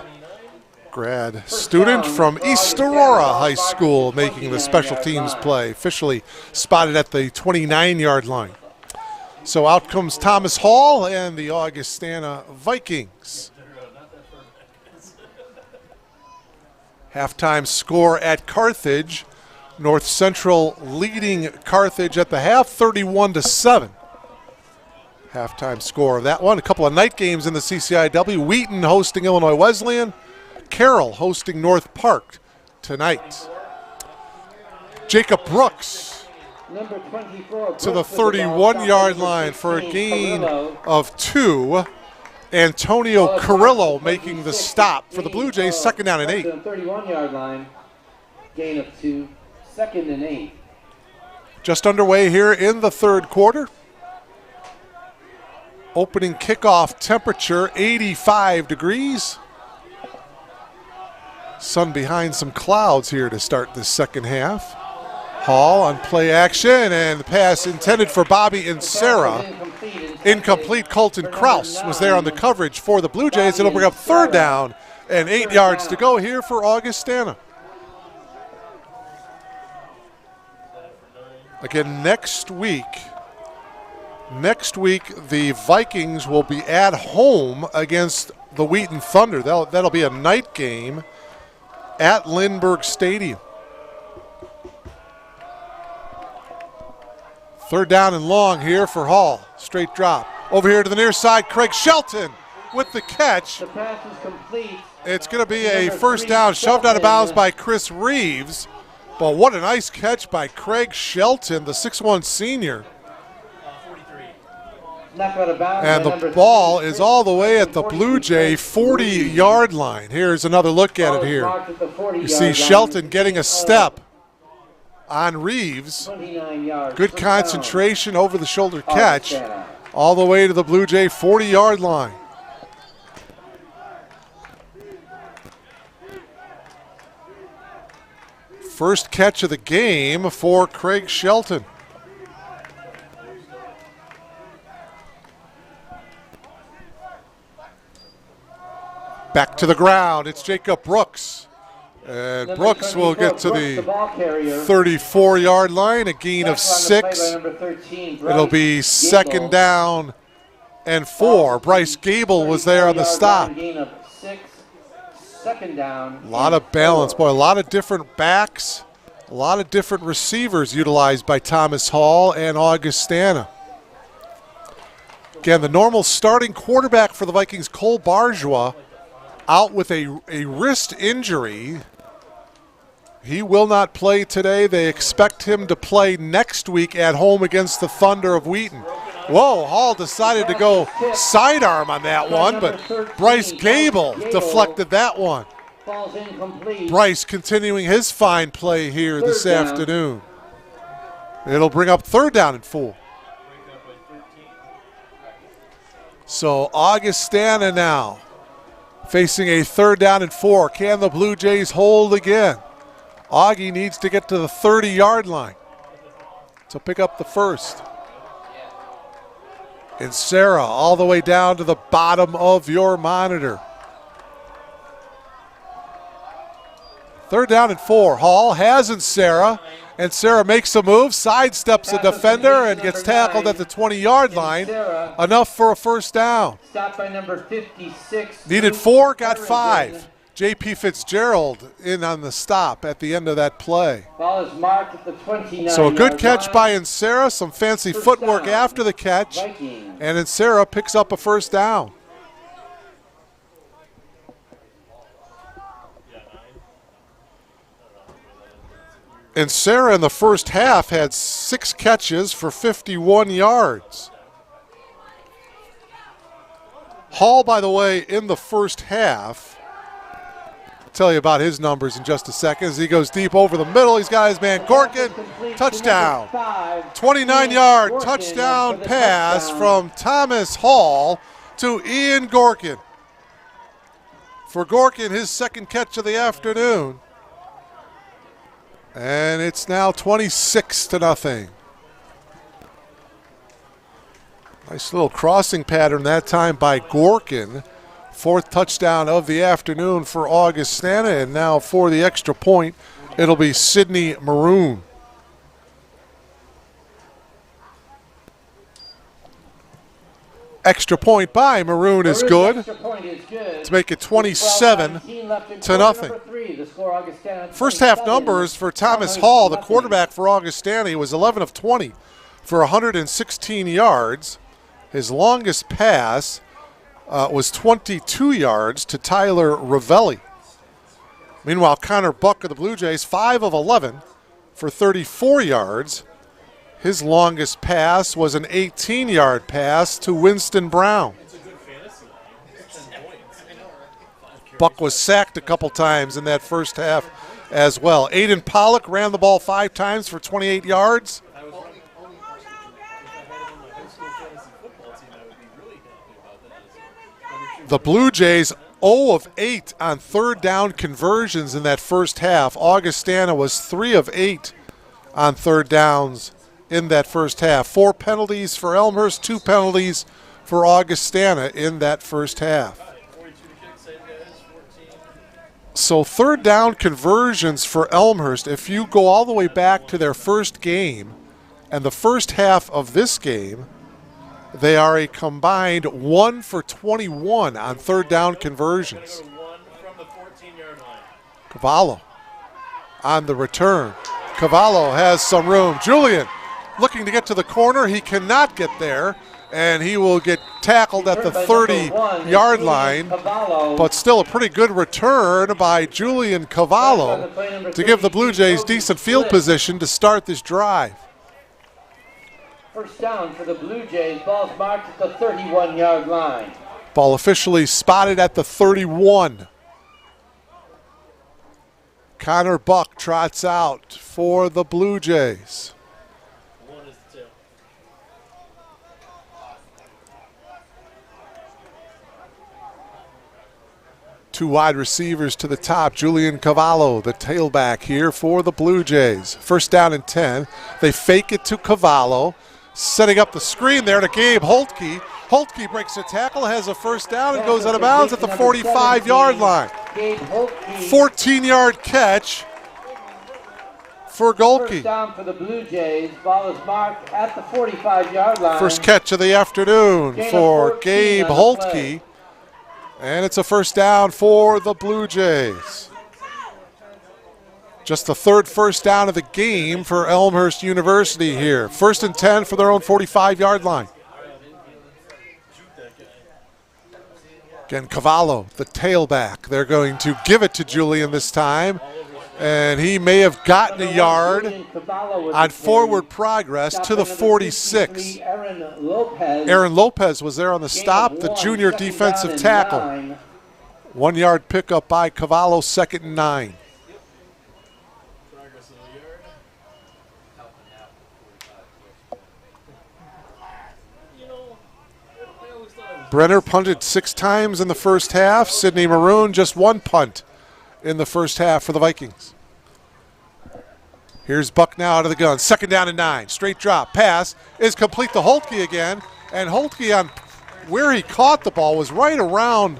grad student from East Aurora High School, making the special teams play, officially spotted at the 29-yard line. So out comes Thomas Hall and the Augustana Vikings. Halftime score at Carthage. North Central leading Carthage at the half, 31-7. Halftime score of that one. A couple of night games in the CCIW. Wheaton hosting Illinois Wesleyan. Carroll hosting North Park tonight. Jacob Brooks to the 31-yard line for a gain of 2. Antonio Carrillo making the stop for the Blue Jays, 2nd down and 8. 31-yard line, gain of 2, 2nd and 8. Just underway here in the third quarter. Opening kickoff temperature, 85 degrees. Sun behind some clouds here to start the second half. Hall on play action, and the pass intended for Bobby and Sarah. Incomplete. Colton Kraus was there on the coverage for the Blue Jays. It'll bring up 3rd down and 8 yards to go here for Augustana. Again, next week, the Vikings will be at home against the Wheaton Thunder. That'll be a night game at Lindbergh Stadium. 3rd down and long here for Hall. Straight drop. Over here to the near side, Craig Shelton with the catch. The pass is complete. It's going to be a first down, shoved out of bounds by Chris Reeves. But what a nice catch by Craig Shelton, the 6'1 senior. And the ball is all the way at the Blue Jay 40-yard line. Here's another look at it here. You see Shelton getting a step on Reeves. Good concentration, over the shoulder catch, all the way to the Blue Jay 40-yard line. First catch of the game for Craig Shelton. Back to the ground, it's Jacob Brooks. And Brooks will get to the 34-yard line, a gain of 6. It'll be 2nd down and 4. Bryce Gable was there on the stop. Gain of 6, second down. A lot of balance, boy. A lot of different backs, a lot of different receivers utilized by Thomas Hall and Augustana. Again, the normal starting quarterback for the Vikings, Cole Barjois, out with a wrist injury. He will not play today. They expect him to play next week at home against the Thunder of Wheaton. Whoa, Hall decided to go sidearm on that one, but Bryce Gable deflected that one. Bryce continuing his fine play here this afternoon. It'll bring up 3rd down and 4. So Augustana now facing a 3rd down and 4. Can the Blue Jays hold again? Augie needs to get to the 30-yard line to pick up the first. And Sarah all the way down to the bottom of your monitor. 3rd down and 4. Hall has Sarah, and Sarah makes a move, sidesteps a defender, and gets tackled at the 20-yard line. Enough for a first down. Stop by number 56. Needed 4, got 5. J.P. Fitzgerald in on the stop at the end of that play. Ball is marked at the 29. So a good catch by Insera, some fancy footwork after the catch, and Insera picks up a first down. Insera in the first half had 6 catches for 51 yards. Hall, by the way, in the first half, tell you about his numbers in just a second as he goes deep over the middle. He's got his man Gorkin, touchdown. 29-yard touchdown pass from Thomas Hall to Ian Gorkin. For Gorkin, his 2nd catch of the afternoon. And it's now 26-0. Nice little crossing pattern that time by Gorkin. 4th touchdown of the afternoon for Augustana, and now for the extra point, it'll be Sidney Maroon. Extra point by Maroon is good to make it 27-0. First half numbers for Thomas Hall, the quarterback for Augustana. He was 11 of 20 for 116 yards. His longest pass was 22 yards to Tyler Ravelli. Meanwhile, Connor Buck of the Blue Jays, 5 of 11 for 34 yards. His longest pass was an 18-yard pass to Winston Brown. Buck was sacked a couple times in that first half as well. Aiden Pollock ran the ball 5 times for 28 yards. The Blue Jays 0 of 8 on 3rd down conversions in that first half. Augustana was 3 of 8 on 3rd downs in that first half. 4 penalties for Elmhurst, 2 penalties for Augustana in that first half. So 3rd down conversions for Elmhurst, if you go all the way back to their first game and the first half of this game, they are a combined 1 for 21 on 3rd down conversions. Cavallo on the return. Cavallo has some room. Julian looking to get to the corner. He cannot get there, and he will get tackled at the 30-yard line. But still a pretty good return by Julian Cavallo to give the Blue Jays decent field position to start this drive. First down for the Blue Jays. Ball's marked at the 31-yard line. Ball officially spotted at the 31. Connor Buck trots out for the Blue Jays. Two wide receivers to the top. Julian Cavallo, the tailback here for the Blue Jays. First down and 10. They fake it to Cavallo. Setting up the screen there to Gabe Holtke. Holtke breaks a tackle, has a first down, and goes out of bounds at the 45-yard line. 14-yard catch for Golke. First down for the Blue Jays. Ball is marked at the 45-yard line. First catch of the afternoon Gain of for 14 Gabe on the Holtke. play. And it's a first down for the Blue Jays. Just the third first down of the game for Elmhurst University here. 1st and 10 for their own 45-yard line. Again, Cavallo, the tailback. They're going to give it to Julian this time. And he may have gotten a yard on forward progress to the 46. Aaron Lopez was there on the stop, the junior defensive tackle. 1 yard pickup by Cavallo, 2nd and 9. Brenner punted 6 times in the first half. Sidney Maroon just 1 punt in the first half for the Vikings. Here's Buck now out of the gun. 2nd down and 9. Straight drop. Pass is complete to Holtke again. And Holtke, on where he caught the ball, was right around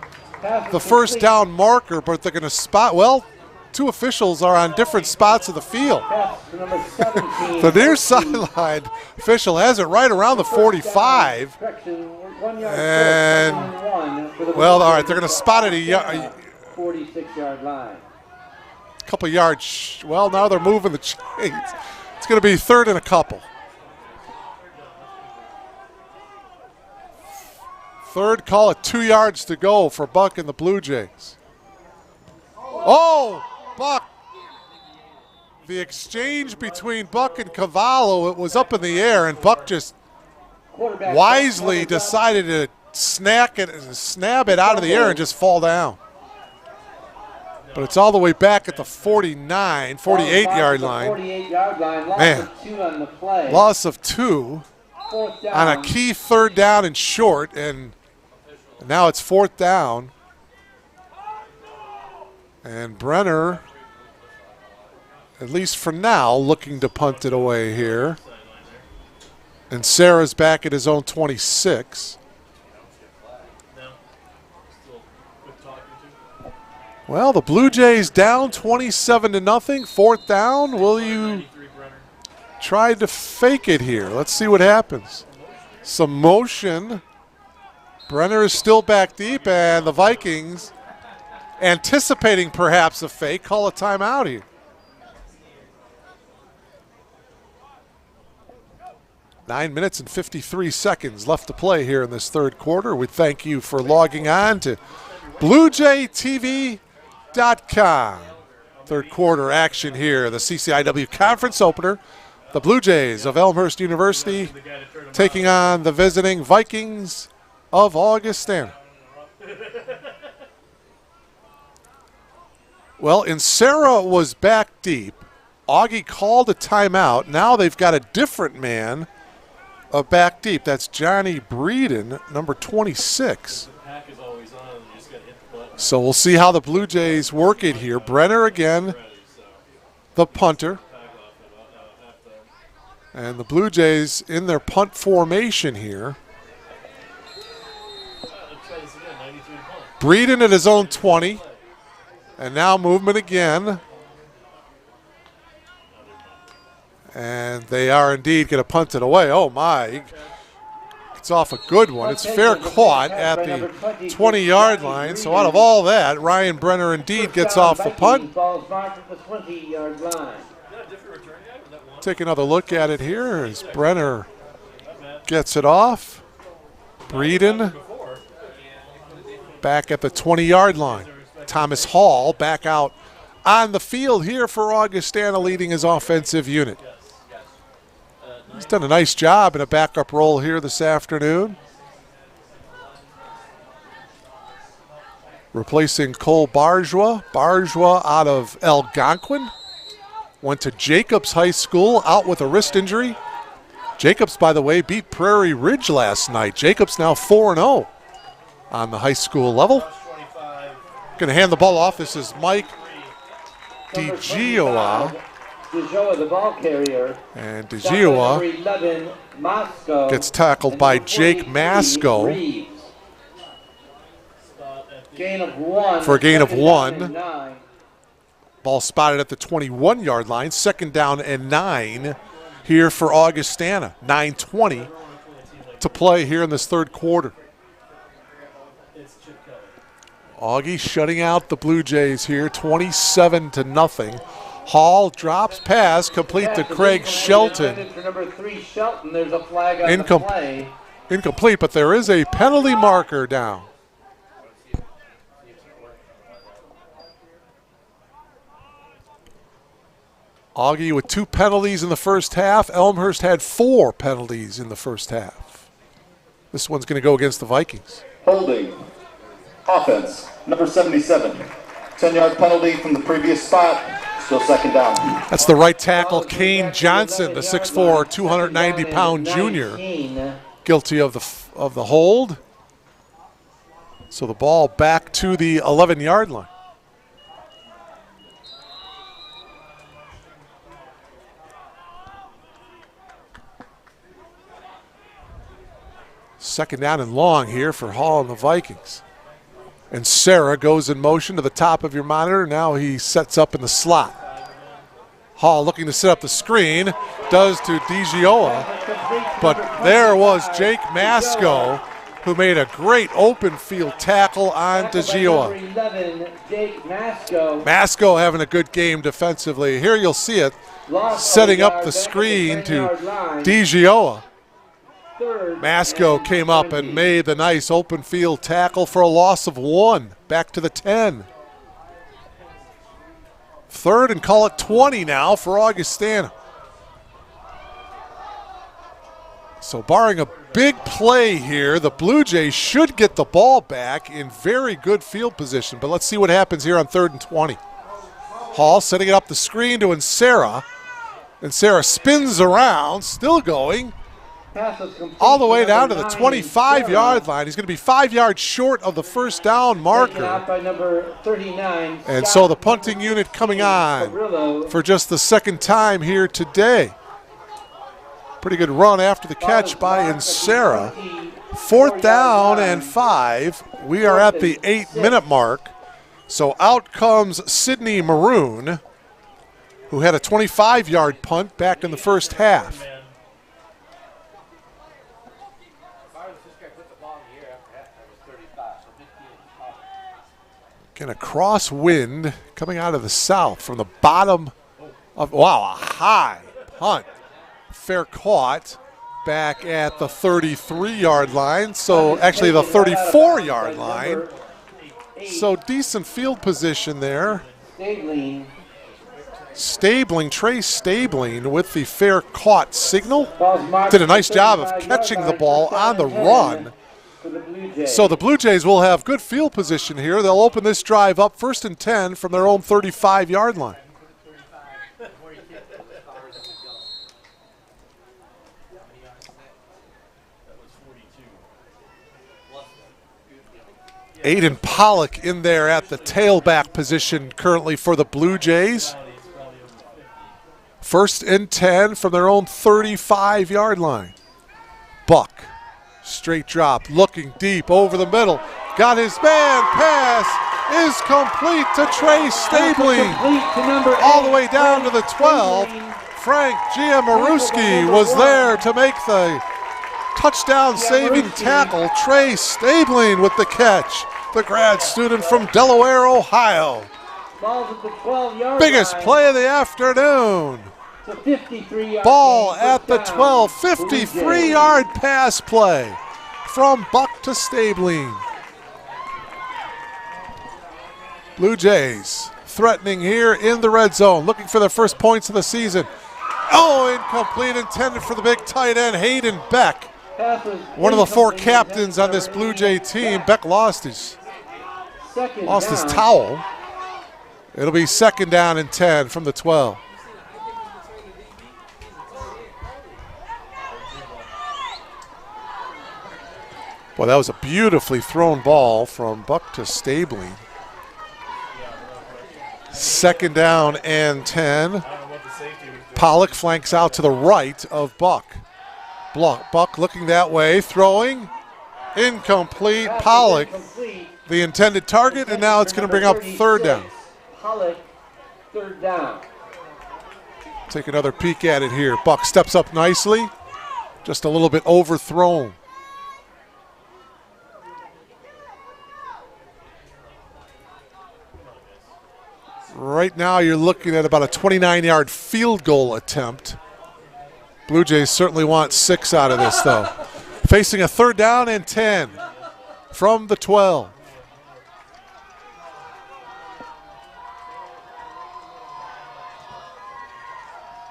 the first down marker, but they're going to spot, well, 2 officials are on different spots of the field. The near sideline official has it right around the 45. And, well, all right, they're going to spot it a 46-yard line. couple yards. Well, now they're moving the chains. It's going to be 3rd and a couple. 3rd, call it 2 yards to go for Buck and the Blue Jays. Oh, Buck. The exchange between Buck and Cavallo, it was up in the air, and Buck just wisely decided to snap it out of the air and just fall down. But it's all the way back at the 48-yard line. 48-yard line. Loss Man, of 2 on the play. Loss of 2 on a key 3rd down and short, and now it's 4th down. And Brenner, at least for now, looking to punt it away here. And Sarah's back at his own 26. Well, the Blue Jays down 27-0. 4th down. Will you try to fake it here? Let's see what happens. Some motion. Brenner is still back deep, and the Vikings, anticipating perhaps a fake, call a timeout here. 9 minutes and 53 seconds left to play here in this 3rd quarter. We thank you for logging on to BlueJayTV.com. 3rd quarter action here. The CCIW conference opener. The Blue Jays of Elmhurst University taking on the visiting Vikings of Augustana. Well, Insera was back deep. Augie called a timeout. Now they've got a different man back deep. That's Johnny Breeden, number 26. So we'll see how the Blue Jays work it here. Brenner again, the punter. And the Blue Jays in their punt formation here. Breeden at his own 20. And now movement again. And they are indeed going to punt it away. Oh, my. It's off a good one. It's fair caught at the 20-yard line. So out of all that, Ryan Brenner indeed gets off the punt. Take another look at it here as Brenner gets it off. Breeden back at the 20-yard line. Thomas Hall back out on the field here for Augustana, leading his offensive unit. He's done a nice job in a backup role here this afternoon. Replacing Cole Barjois. Barjois out of Algonquin. Went to Jacobs High School, out with a wrist injury. Jacobs, by the way, beat Prairie Ridge last night. Jacobs now 4-0 on the high school level. Going to hand the ball off. This is Mike DeGioa. DeGioa, the ball carrier. And DeGioa gets tackled by Jake Masco Gain of 1. for a gain of 1. Ball spotted at the 21-yard line. 2nd down and 9 here for Augustana. 9:20 to play here in this third quarter. Augie shutting out the Blue Jays here, 27-0. Hall drops pass, complete to Craig Shelton. Number 3, Shelton. There's a flag on the play. Incomplete, but there is a penalty marker down. Augie with 2 penalties in the first half. Elmhurst had 4 penalties in the first half. This one's going to go against the Vikings. Holding. Offense, number 77. 10-yard penalty from the previous spot. Still 2nd down. That's the right tackle, Kane Johnson, the 6'4", 290-pound junior, guilty of the hold. So the ball back to the 11-yard line. Second down and long here for Hall and the Vikings. And Sarah goes in motion to the top of your monitor. Now he sets up in the slot. Hall looking to set up the screen, does to DiGioia, but there was Jake Masco, who made a great open field tackle on DiGioia. Masco having a good game defensively. Here you'll see it, setting up the screen to DiGioia. Masco came up and made the nice open field tackle for a loss of 1, back to the 10. 3rd and call it 20 now for Augustana. So barring a big play here, the Blue Jays should get the ball back in very good field position, but let's see what happens here on 3rd and 20. Hall setting it up the screen to Insera. Insera spins around, still going, all the way down to the 25-yard line. He's going to be 5 yards short of the first down marker. And so the punting unit coming on for just the 2nd time here today. Pretty good run after the catch by Insera. 4th down and 5. We are at the 8-minute mark. So out comes Sidney Maroon, who had a 25-yard punt back in the first half. Again, a crosswind coming out of the south from the bottom of, wow, a high punt. Fair caught back at the 33-yard line, so actually the 34-yard line. So decent field position there. Stabling, Trey Stabling with the fair caught signal. Did a nice job of catching the ball on the run. So the Blue Jays will have good field position here. They'll open this drive up 1st and 10 from their own 35-yard line. Aiden Pollock in there at the tailback position currently for the Blue Jays. 1st and 10 from their own 35-yard line. Buck. Straight drop, looking deep over the middle. Got his man, pass is complete to Trey Stabling. All the way down to the 12. Frank Giamarewski was there to make the touchdown saving tackle. Trey Stabling with the catch. The grad student from Delaware, Ohio. Biggest play of the afternoon. Ball at the 12, 53-yard pass play from Buck to Stabling. Blue Jays threatening here in the red zone, looking for their first points of the season. Oh, incomplete, intended for the big tight end, Hayden Beck. One of the 4 captains on this Blue Jay team. Beck lost his towel. It'll be 2nd down and 10 from the 12. Well, that was a beautifully thrown ball from Buck to Stabling. 2nd down and 10. Pollock flanks out to the right of Buck. Buck looking that way, throwing. Incomplete. Pollock, the intended target, and now it's going to bring up 3rd down. third down. Take another peek at it here. Buck steps up nicely, just a little bit overthrown. Right now you're looking at about a 29-yard field goal attempt. Blue Jays certainly want 6 out of this, though. Facing a 3rd down and 10 from the 12.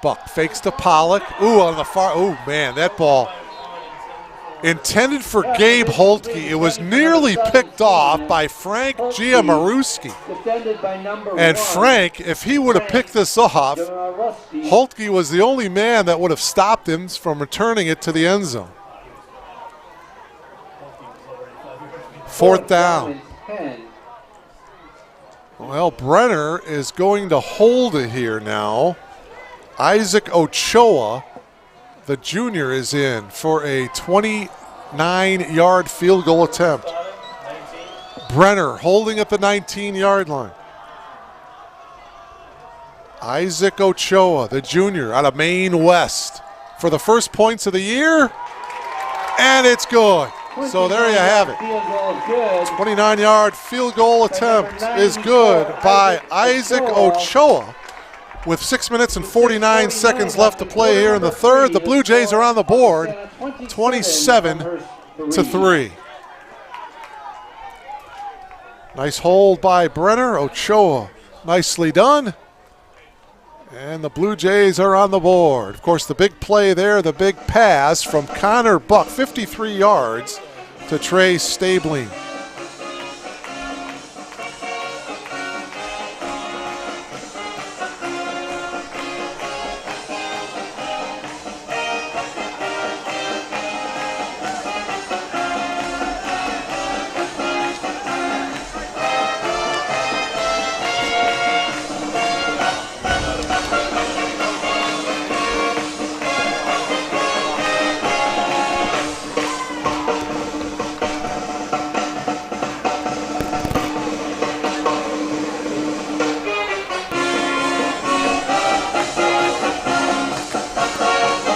Buck fakes to Pollock. Ooh, on the far. Ooh, man, that ball intended for Gabe Holtke. It was nearly picked off by Frank Giamarewski. And Frank, if he would have picked this off, Holtke was the only man that would have stopped him from returning it to the end zone. 4th down. Well, Brenner is going to hold it here now. Isaac Ochoa, the junior, is in for a 29-yard field goal attempt. Brenner holding at the 19-yard line. Isaac Ochoa, the junior, out of Maine West, for the first points of the year, and it's good. So there you have it. 29-yard field goal attempt is good by Isaac Ochoa. With 6 minutes and 49 seconds left to play here in the third, the Blue Jays are on the board, 27-3. Nice hold by Brenner. Ochoa, nicely done. And the Blue Jays are on the board. Of course, the big play there, the big pass from Connor Buck, 53 yards to Trey Stabling.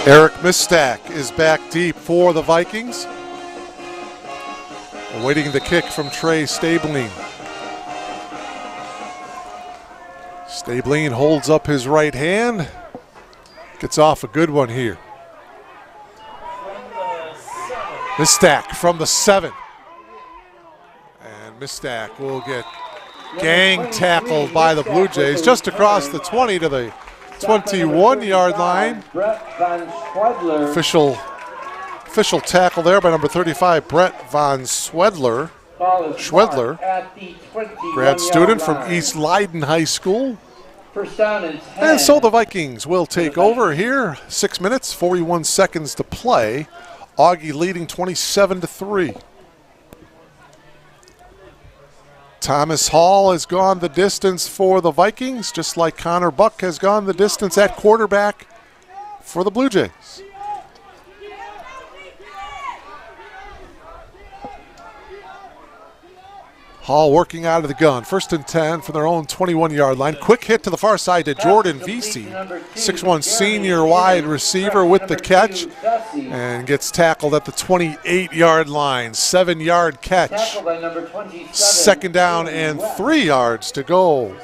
Eric Mistak is back deep for the Vikings. Awaiting the kick from Trey Stabling. Stabling holds up his right hand. Gets off a good one here. Mistak from the 7. And Mistak will get gang tackled by the Blue Jays just across the 20 to the 21-yard line. Official tackle there by number 35, Brett Von Schwedler. Grad student from East Leiden High School. And so the Vikings will take over here. 6 minutes, 41 seconds to play. Augie leading 27-3. Thomas Hall has gone the distance for the Vikings, just like Connor Buck has gone the distance at quarterback for the Blue Jays. Hall working out of the gun. 1st and 10 from their own 21-yard line. Quick hit to the far side to Jordan Vesey, 6'1" senior wide receiver with the catch, and gets tackled at the 28-yard line. 7-yard catch. 2nd down and 3 yards to go.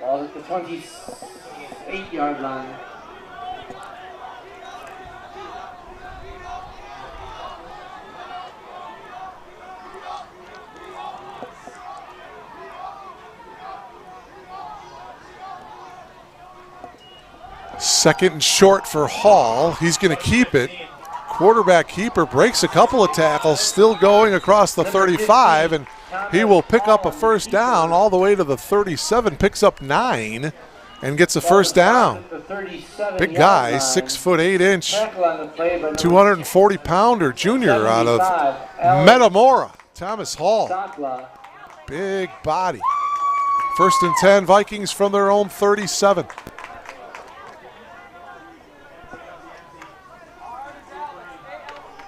Ball at the 28-yard line. Second and short for Hall. He's going to keep it. Quarterback keeper breaks a couple of tackles, still going across the 35, and he will pick up a first down all the way to the 37, picks up 9, and gets a first down. Big guy, 6'8", 240-pounder junior out of Metamora, Thomas Hall. Big body. 1st and 10, Vikings from their own 37.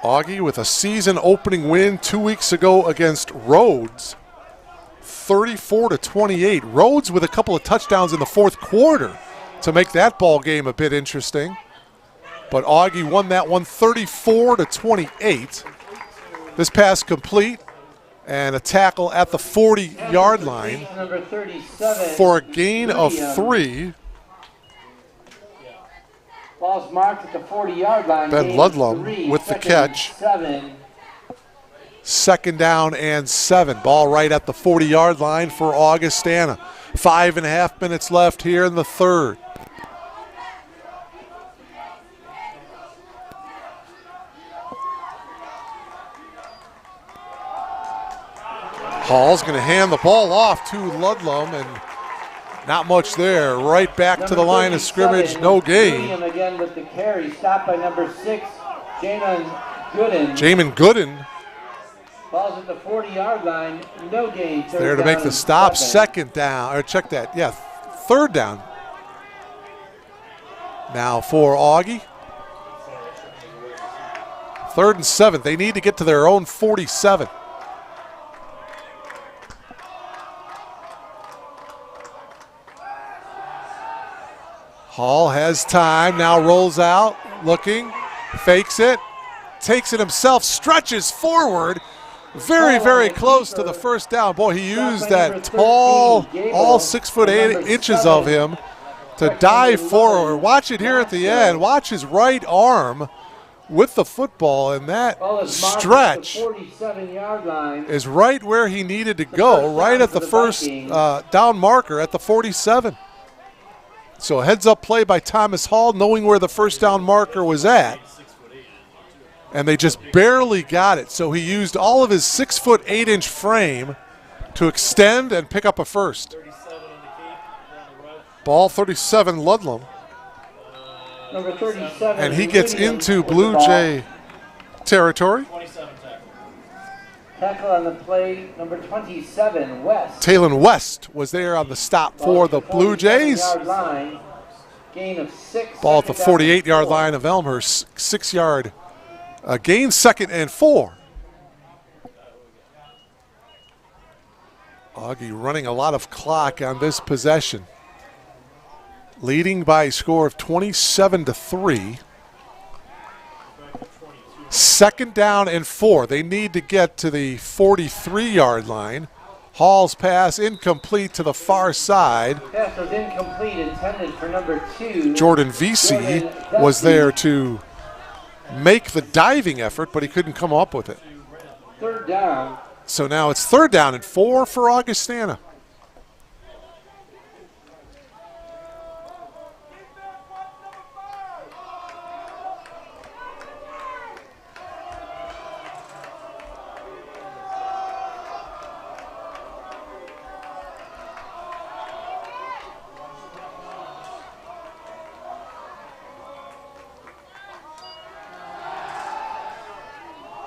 Augie with a season opening win 2 weeks ago against Rhodes. 34-28. Rhodes with a couple of touchdowns in the fourth quarter to make that ball game a bit interesting. But Augie won that one 34-28. This pass complete and a tackle at the 40-yard line for a gain of 3. Ball's marked at the 40-yard line. Ben Ludlum with the catch. 2nd down and 7. Ball right at the 40-yard line for Augustana. 5.5 minutes left here in the third. Hall's going to hand the ball off to Ludlum, and not much there. Right back to the line of scrimmage, no gain. William again with the carry, stopped by number 6, Jamin Gooden. Jamin Gooden. Ball's at the 40-yard line, no gain. There to make the stop, 2nd down, or check that, yeah, 3rd down. Now for Augie. 3rd and 7, they need to get to their own 47. Hall has time, now rolls out, looking, fakes it, takes it himself, stretches forward, very close to the first down. Boy, he used that tall, all 6 foot 8 inches of him to dive forward. Watch it here at the end. Watch his right arm with the football, and that stretch is right where he needed to go, right at the first down marker at the 47. So a heads-up play by Thomas Hall, knowing where the first down marker was at. And they just barely got it. So he used all of his 6 foot 8 inch frame to extend and pick up a first. Ball 37, Ludlum. Number 37. And he gets into Blue Jay territory. Tackle on the play, number 27, West. Talon West was there on the stop for the Blue Jays. Gain of 6. Ball at the 48-yard line of Elmhurst, 6-yard gain, 2nd and 4. Augie running a lot of clock on this possession. Leading by a score of 27-3. 2nd down and 4. They need to get to the 43-yard line. Hall's pass incomplete to the far side. Pass was incomplete, intended for number 2. Jordan Vesey was there to make the diving effort, but he couldn't come up with it. 3rd down. So now it's 3rd down and 4 for Augustana.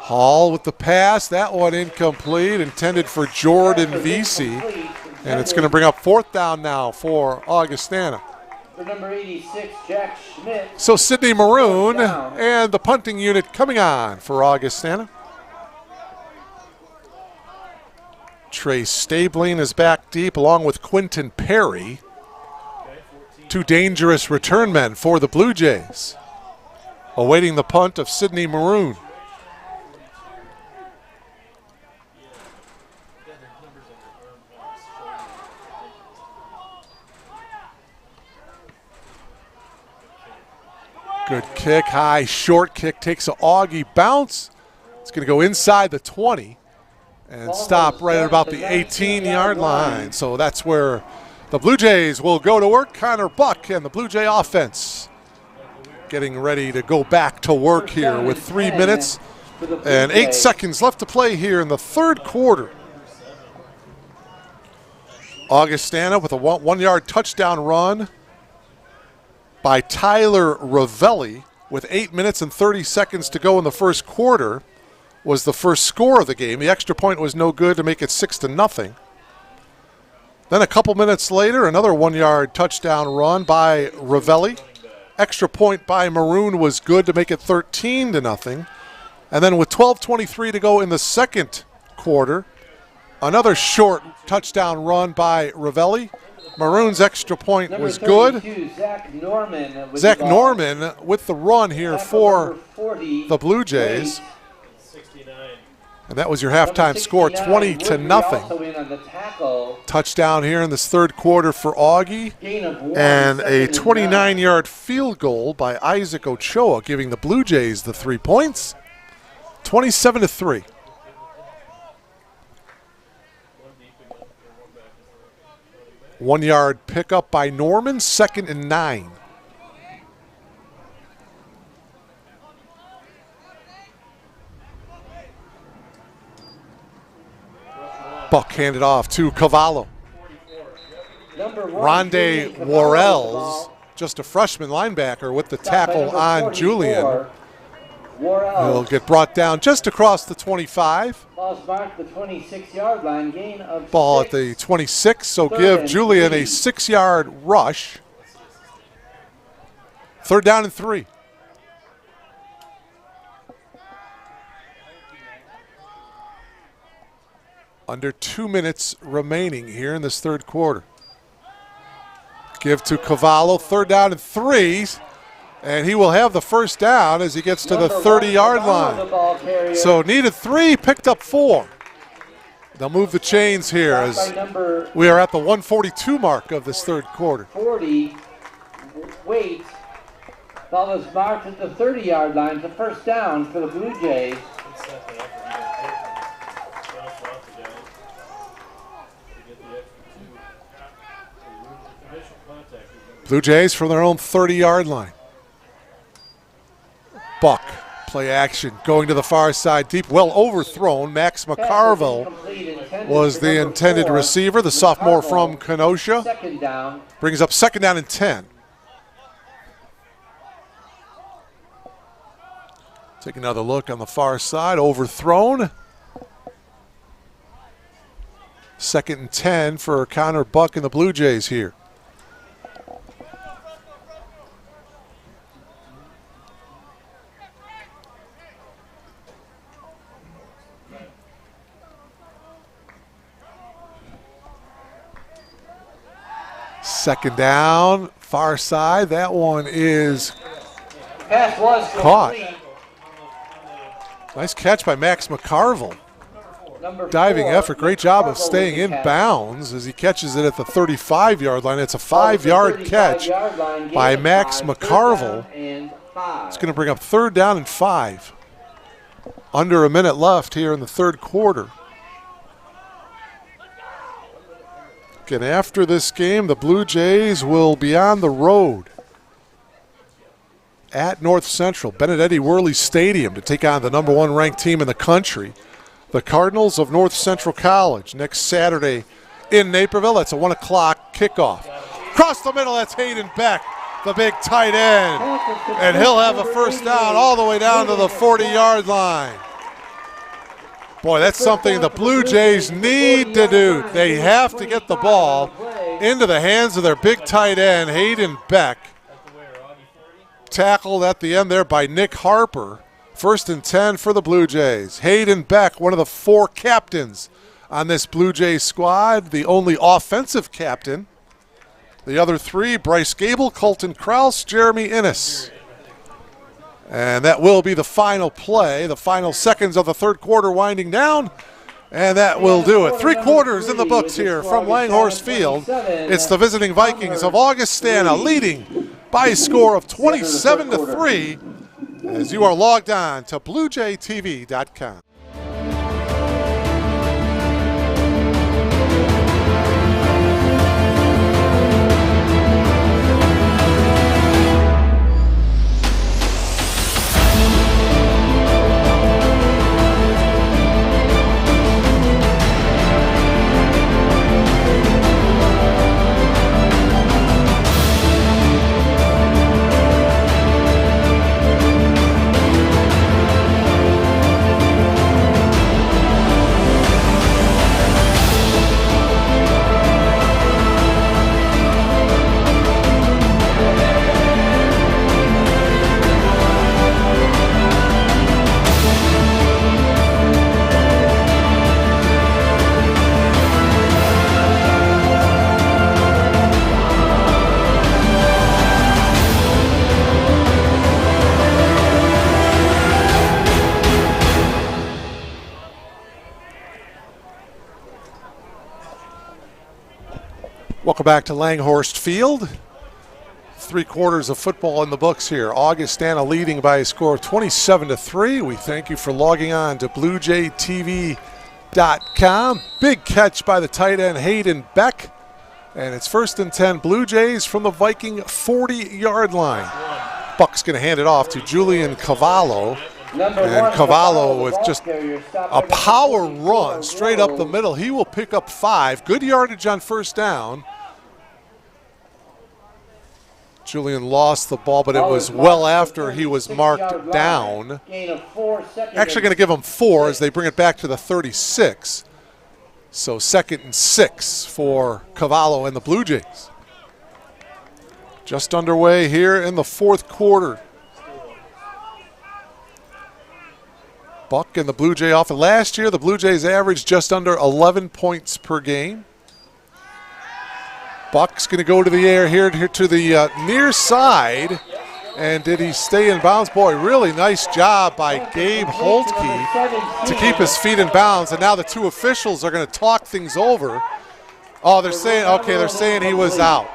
Hall with the pass, that one incomplete, intended for Jordan Vesey. And it's going to bring up 4th down now for Augustana. For number 86, Jack Schmidt. So Sidney Maroon and the punting unit coming on for Augustana. Trey Stabling is back deep along with Quinton Perry. 2 dangerous return men for the Blue Jays. Awaiting the punt of Sidney Maroon. Good kick, high, short kick, takes an Augie bounce. It's going to go inside the 20 and stop right at about the 18-yard line. So that's where the Blue Jays will go to work. Connor Buck and the Blue Jay offense getting ready to go back to work here with 3 minutes and 8 seconds left to play here in the 3rd quarter. Augustana with a 1-yard touchdown run by Tyler Ravelli with 8 minutes and 30 seconds to go in the 1st quarter was the first score of the game. The extra point was no good to make it 6-0. Then a couple minutes later, another 1-yard touchdown run by Ravelli. Extra point by Maroon was good to make it 13-0. And then with 12:23 to go in the 2nd quarter, Another short touchdown run by Ravelli. Maroon's extra point Number was good. 32, Zach Norman with Zach the ball. Norman with the run here for 40, the Blue Jays. And that was your halftime score, 20-0. Also in on the tackle. Touchdown here in this third quarter for Augie. Gain of 1, And a second and 29-yard field goal by Isaac Ochoa, giving the Blue Jays the 3 points. 27-3. One-yard pickup by Norman, 2nd and 9. Buck handed off to Cavallo. Rondé Worrells, just a freshman linebacker, with the tackle on Julian. He'll get brought down just across the 25. Ball's marked the 26-yard line, gain of Ball 6. at the 26, so Third give and Julian 3. a 6-yard rush. 3rd down and 3. Under 2 minutes remaining here in this third quarter. Give to Cavallo, 3rd down and 3. And he will have the first down as he gets to the 30-yard line. So needed 3, picked up 4. They'll move the chains here as we are at the 142 mark of this third quarter. 40, wait. Ball is marked at the 30-yard line. The first down for the Blue Jays. Blue Jays from their own 30-yard line. Buck, play action, going to the far side deep, well overthrown. Max McCarville was the intended receiver, the sophomore from Kenosha. Second down. Brings up 2nd down and 10. Take another look on the far side, overthrown. 2nd and 10 for Connor Buck and the Blue Jays here. Second down, far side. That one is Pass was caught. complete. Nice catch by Max McCarville. Number Diving 4, effort. Great job of McCarville staying with in the catch. bounds as he catches it at the 35-yard line. It's a 5-yard catch 35-yard line, gain by of Max 5, McCarville. 3rd down and 5. It's going to bring up 3rd down and 5. Under a minute left here in the third quarter. And after this game, the Blue Jays will be on the road at North Central, Benedetti Worley Stadium, to take on the #1 ranked team in the country, the Cardinals of North Central College, next Saturday in Naperville. That's a 1 o'clock kickoff. Across the middle, that's Hayden Beck, the big tight end. And he'll have a first down all the way down to the 40-yard line. Boy, that's something the Blue Jays need to do. They have to get the ball into the hands of their big tight end, Hayden Beck. Tackled at the end there by Nick Harper. 1st and 10 for the Blue Jays. Hayden Beck, one of the 4 captains on this Blue Jays squad, the only offensive captain. The other 3, Bryce Gable, Colton Kraus, Jeremy Innes. And that will be the final play, the final seconds of the third quarter winding down. And that will do it. 3 quarters in the books here from Langhorse Field. It's the visiting Vikings of Augustana leading by a score of 27-3 as you are logged on to BlueJayTV.com. Welcome back to Langhorst Field. 3 quarters of football in the books here. Augustana leading by a score of 27-3. We thank you for logging on to BlueJayTV.com. Big catch by the tight end Hayden Beck. And it's 1st and 10 Blue Jays from the Viking 40-yard line. Buck's going to hand it off to Julian Cavallo. And Cavallo with just a power run straight up the middle. He will pick up 5. Good yardage on 1st down. Julian lost the ball, but it was well after he was marked down. Actually going to give him 4 as they bring it back to the 36. So 2nd and 6 for Cavallo and the Blue Jays. Just underway here in the 4th quarter. Buck and the Blue Jay offense. Last year, the Blue Jays averaged just under 11 points per game. Buck's going to go to the air here to the near side. And did he stay in bounds? Boy, really nice job by Gabe Holtke to keep his feet in bounds. And now the 2 officials are going to talk things over. Oh, they're saying he was out.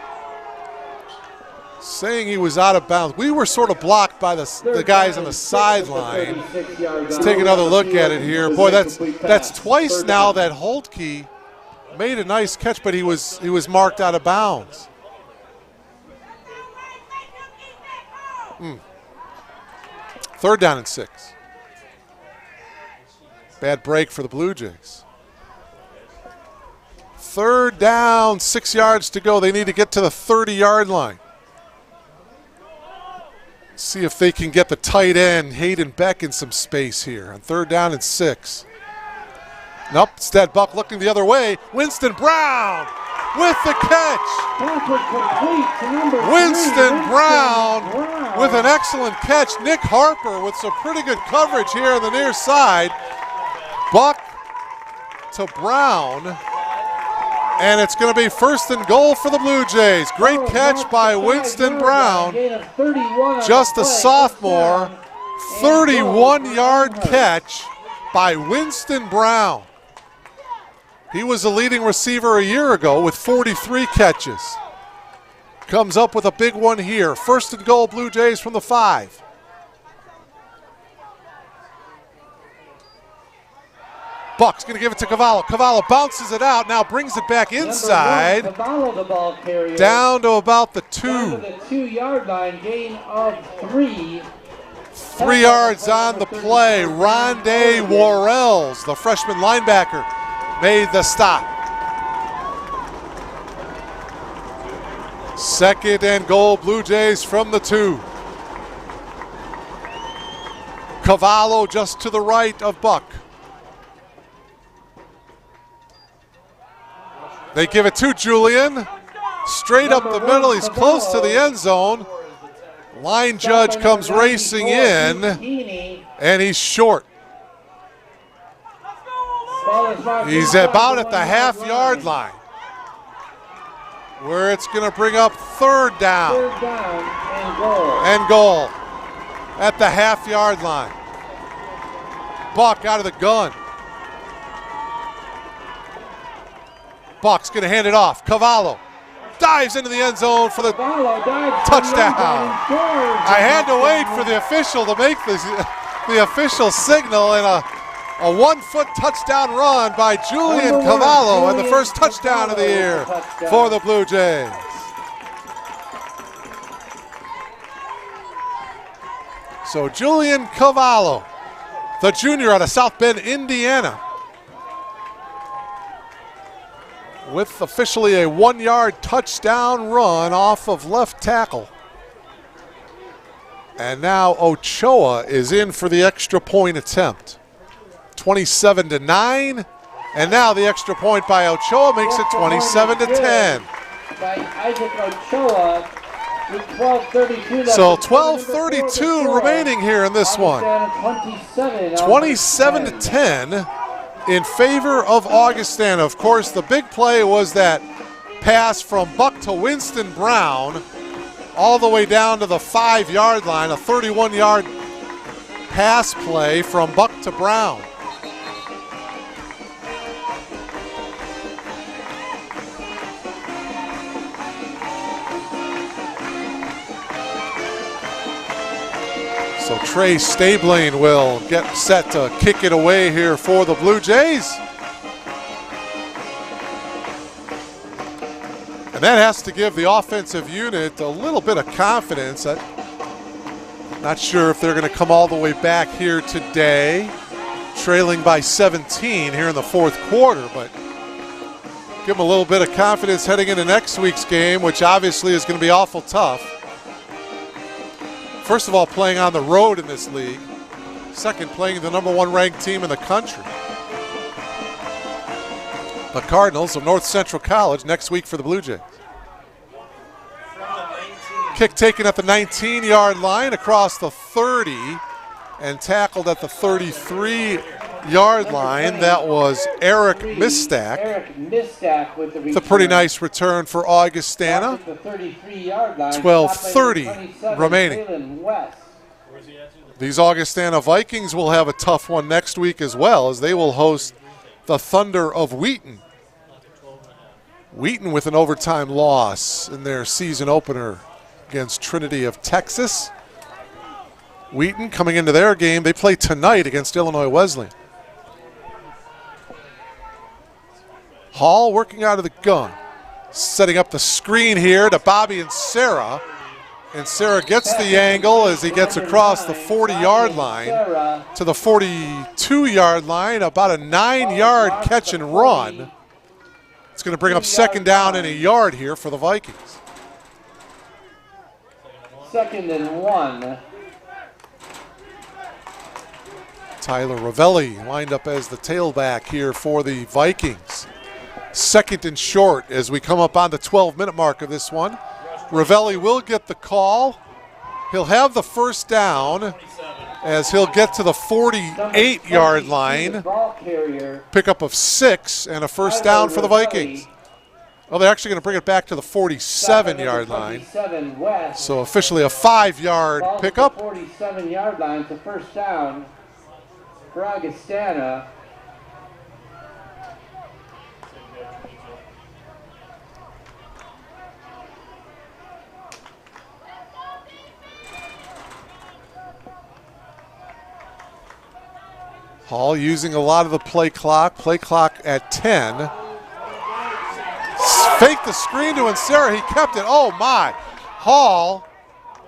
Saying he was out of bounds. We were sort of blocked by the guys on the sideline. Let's take another look at it here. Boy, that's twice now that Holtke made a nice catch, but he was marked out of bounds. 3rd down and 6. Bad break for the Blue Jays. 3rd down, 6 yards to go. They need to get to the 30-yard line. See if they can get the tight end, Hayden Beck, in some space here on 3rd down and 6. Nope, instead Buck looking the other way. Winston Brown with the catch. Winston Brown with an excellent catch. Nick Harper with some pretty good coverage here on the near side. Buck to Brown. And it's going to be 1st and goal for the Blue Jays. Great catch by Winston Brown. Just a sophomore. 31-yard catch by Winston Brown. He was the leading receiver a year ago with 43 catches. Comes up with a big one here. 1st and goal, Blue Jays from the 5. Buck's going to give it to Cavallo. Cavallo bounces it out, now brings it back inside. Down to about the 2. 2-yard line, gain of 3. 3 yards on the play. Rondé Worrells, the freshman linebacker, made the stop. 2nd and goal, Blue Jays from the 2. Cavallo just to the right of Buck. They give it to Julian. Straight up the middle. He's close to the end zone. Line judge comes racing in, and he's short. He's about at the half-yard line, where it's going to bring up 3rd down and goal at the half-yard line. Buck out of the gun. Buck's going to hand it off. Cavallo dives into the end zone for the touchdown. I had to wait for the official to make the official signal, and a 1-foot touchdown run by Julian Cavallo, and the first touchdown of the year for the Blue Jays. So Julian Cavallo, the junior out of South Bend, Indiana, with officially a 1-yard touchdown run off of left tackle. And now Ochoa is in for the extra point attempt. 27-9, and now the extra point by Ochoa makes it 27-10. By Isaac Ochoa with 12:32. So 12:32 remaining here in this one. 27-10. In favor of Augustana. Of course, the big play was that pass from Buck to Winston Brown all the way down to the 5-yard line, a 31-yard pass play from Buck to Brown. So Trey Stabling will get set to kick it away here for the Blue Jays. And that has to give the offensive unit a little bit of confidence. Not sure if they're going to come all the way back here today, trailing by 17 here in the fourth quarter, but give them a little bit of confidence heading into next week's game, which obviously is going to be awful tough. First of all, playing on the road in this league. Second, playing the #1 ranked team in the country. The Cardinals of North Central College next week for the Blue Jays. Kick taken at the 19-yard line across the 30 and tackled at the 33-yard line. That was Eric Mistak. It's a pretty nice return for Augustana. 12:30 remaining. These Augustana Vikings will have a tough one next week as well, as they will host the Thunder of Wheaton. Wheaton with an overtime loss in their season opener against Trinity of Texas. Wheaton coming into their game, they play tonight against Illinois Wesleyan. Hall working out of the gun, setting up the screen here to Bobby and Sarah. And Sarah gets the angle as he gets across the 40-yard line to the 42-yard line, about a 9-yard catch and run. It's going to bring up second down and a yard here for the Vikings. 2nd and 1. Tyler Ravelli lined up as the tailback here for the Vikings. 2nd and short as we come up on the 12-minute mark of this one. Ravelli will get the call. He'll have the first down as he'll get to the 48-yard line. Pickup of 6 and a first down for the Vikings. Well, they're actually going to bring it back to the 47-yard line. So officially a 5-yard pickup. 47-yard line to first down for Augustana. Hall using a lot of the play clock at 10. Faked the screen to Insera, he kept it, oh my. Hall,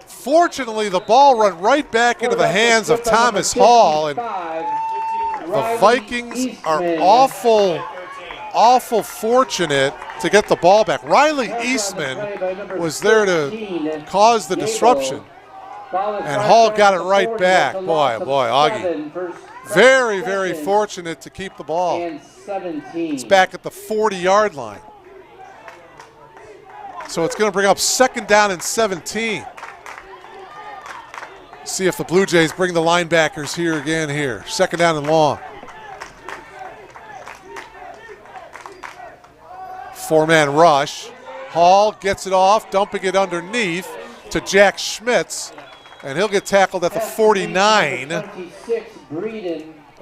fortunately the ball run right back into the hands of Thomas Hall, and the Vikings are awful fortunate to get the ball back. Riley Eastman was there to cause the disruption, and Hall got it right back. Boy, Augie. Very, very fortunate to keep the ball. It's back at the 40-yard line. So it's going to bring up second down and 17. See if the Blue Jays bring the linebackers here again here. Second down and long. 4-man rush. Hall gets it off, dumping it underneath to Jack Schmitz, and he'll get tackled at the 49. I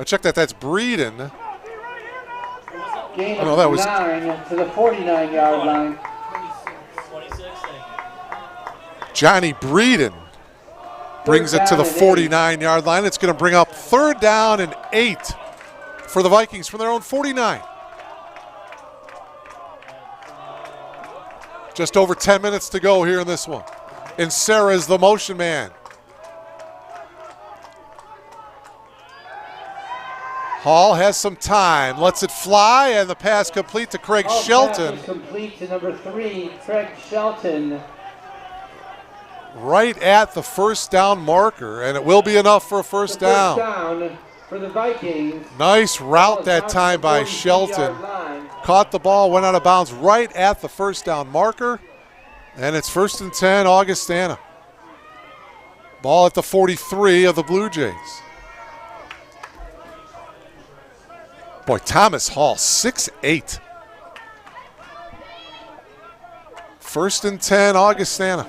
checked that. That's Breeden. Gain of 9 to the 49-yard line. Johnny Breeden brings it to the 49-yard line. It's going to bring up third down and 8 for the Vikings from their own 49. Just over 10 minutes to go here in this one. And Sarah's the motion man. Hall has some time, lets it fly, and the pass complete to Craig Shelton. Pass complete to number 3, Craig Shelton. Right at the first down marker, and it will be enough for a first down. First down for the Vikings. Nice route that time by Shelton. Caught the ball, went out of bounds right at the first down marker, and it's 1st and 10, Augustana. Ball at the 43 of the Blue Jays. Boy, Thomas Hall, 6'8". 1st and 10, Augustana.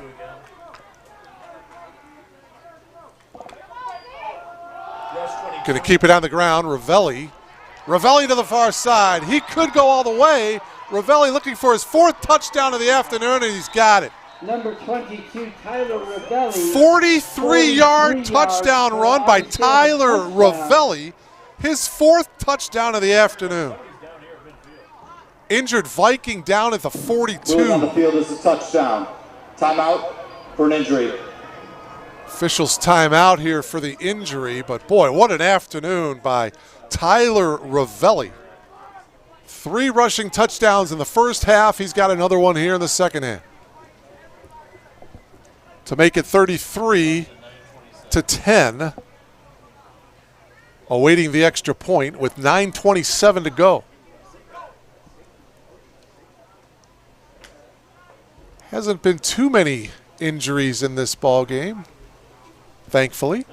Going to keep it on the ground. Ravelli to the far side. He could go all the way. Ravelli looking for his 4th touchdown of the afternoon, and he's got it. Number 22, Tyler Ravelli. 43-yard touchdown run by Tyler Ravelli. His 4th touchdown of the afternoon. Injured Viking down at the 42. Moving on the field is a touchdown. Timeout for an injury. Officials timeout here for the injury, but boy, what an afternoon by Tyler Ravelli. 3 rushing touchdowns in the first half. He's got another one here in the second half to make it 33-10. Awaiting the extra point with 9:27 to go. Hasn't been too many injuries in this ball game, thankfully.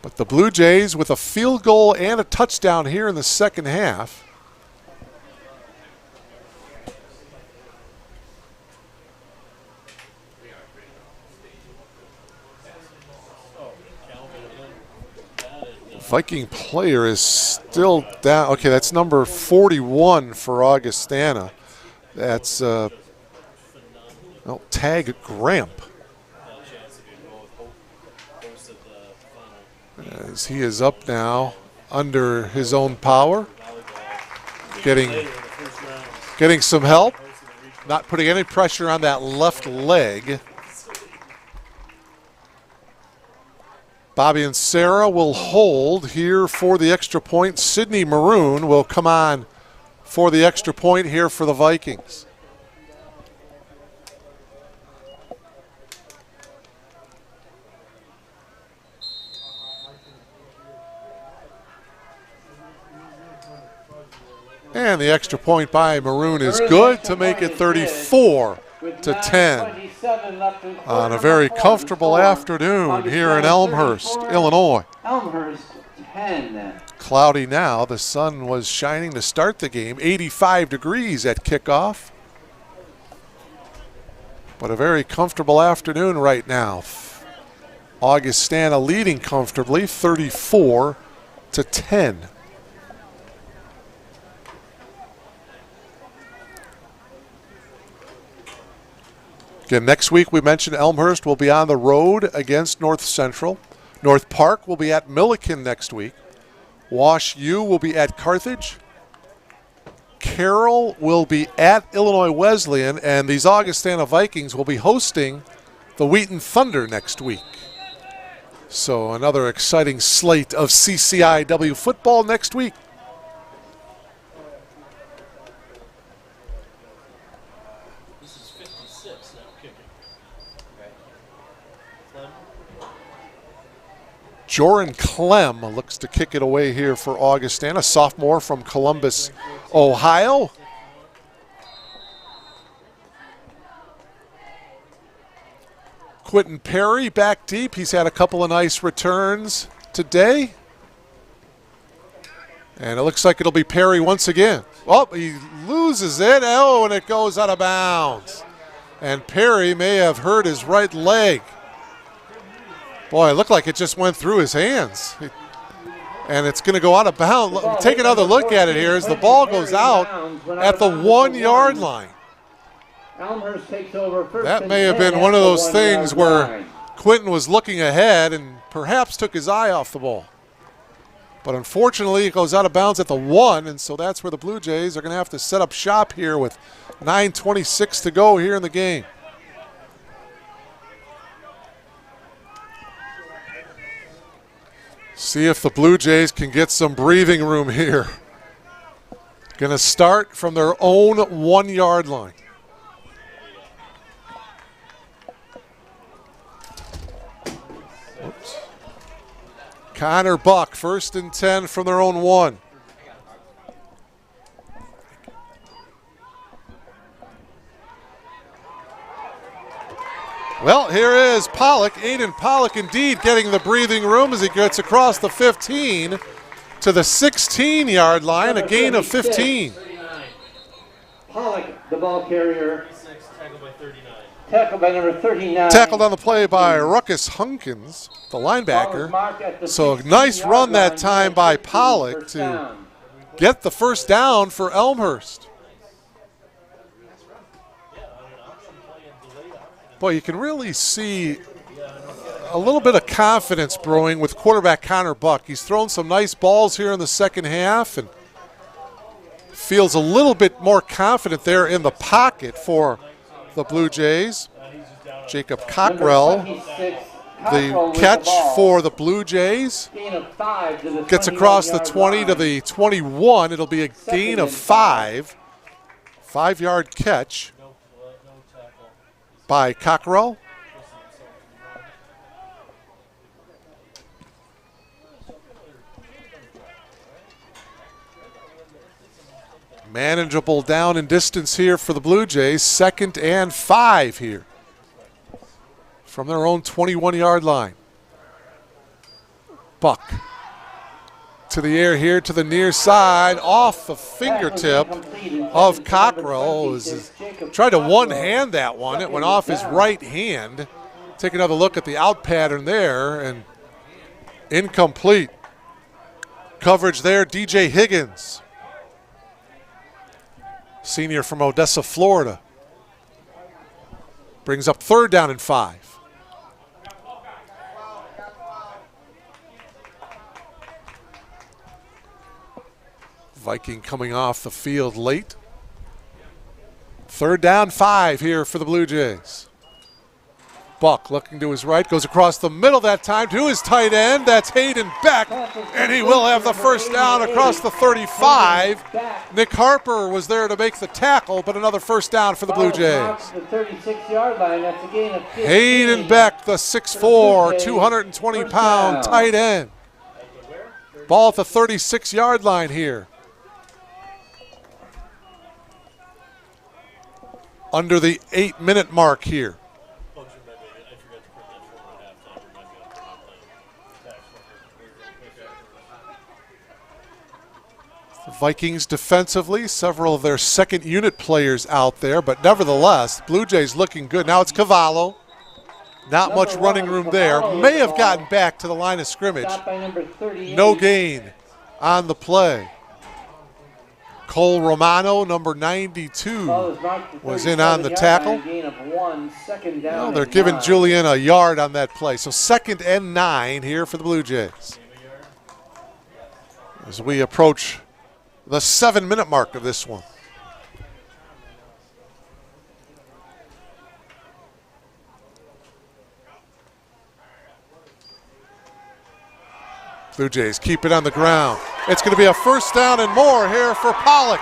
But the Blue Jays with a field goal and a touchdown here in the second half. Viking player is still down. Okay, that's number 41 for Augustana. That's Tag Gramp. As he is up now under his own power. Getting some help. Not putting any pressure on that left leg. Bobby and Sarah will hold here for the extra point. Sydney Maroon will come on for the extra point here for the Vikings. And the extra point by Maroon is good to make it 34-10 on a very comfortable afternoon here in Elmhurst, Illinois. Elmhurst 10. Cloudy now. The sun was shining to start the game. 85 degrees at kickoff. But a very comfortable afternoon right now. Augustana leading comfortably, 34-10. Again, next week we mentioned Elmhurst will be on the road against North Central. North Park will be at Milliken next week. Wash U will be at Carthage. Carroll will be at Illinois Wesleyan, and these Augustana Vikings will be hosting the Wheaton Thunder next week. So another exciting slate of CCIW football next week. Joran Clem looks to kick it away here for Augustana, sophomore from Columbus, Ohio. Quentin Perry back deep. He's had a couple of nice returns today. And it looks like it'll be Perry once again. Oh, he loses it. Oh, and it goes out of bounds. And Perry may have hurt his right leg. Boy, it looked like it just went through his hands. And it's going to go out of bounds. Take another look at it here as the ball goes out at the 1 yard line. That may have been one of those things where Quentin was looking ahead and perhaps took his eye off the ball. But unfortunately, it goes out of bounds at the 1, and so that's where the Blue Jays are going to have to set up shop here with 9:26 to go here in the game. See if the Blue Jays can get some breathing room here. Going to start from their own 1 yard line. Oops. Connor Buck, 1st and 10 from their own 1. Well, here is Pollock, Aiden Pollock indeed getting the breathing room as he gets across the 15 to the 16-yard line, a gain of 15. Pollock, the ball carrier. Tackled by number 39. Tackled on the play by Ruckus Hunkins, the linebacker. So a nice run that time by Pollock to get the first down for Elmhurst. Boy, you can really see a little bit of confidence brewing with quarterback Connor Buck. He's thrown some nice balls here in the second half and feels a little bit more confident there in the pocket for the Blue Jays. Jacob Cockrell, the catch for the Blue Jays, gets across the 20 to the 21. It'll be a gain of 5. 5-yard catch by Cockrell. Manageable down and distance here for the Blue Jays. 2nd and 5 here from their own 21-yard line. Buck to the air here to the near side, off the fingertip of Cockrell. Tried to one-hand that one. It went off his right hand. Take another look at the out pattern there, and incomplete. Coverage there, DJ Higgins, senior from Odessa, Florida. Brings up 3rd down and 5. Viking coming off the field late. 3rd down, 5 here for the Blue Jays. Buck looking to his right, goes across the middle that time to his tight end. That's Hayden Beck, and he will have the first down across the 35. Nick Harper was there to make the tackle, but another first down for the Blue Jays. Hayden Beck, the 6'4", 220-pound tight end. Ball at the 36-yard line here. Under the 8-minute mark here. The Vikings defensively, several of their second unit players out there, but nevertheless, Blue Jays looking good. Now it's Cavallo. Not much running room there. May have gotten back to the line of scrimmage. No gain on the play. Cole Romano, number 92, was in on the tackle. Well, they're giving Julian a yard on that play. So 2nd and 9 here for the Blue Jays as we approach the 7-minute mark of this one. Blue Jays keep it on the ground. It's going to be a first down and more here for Pollock.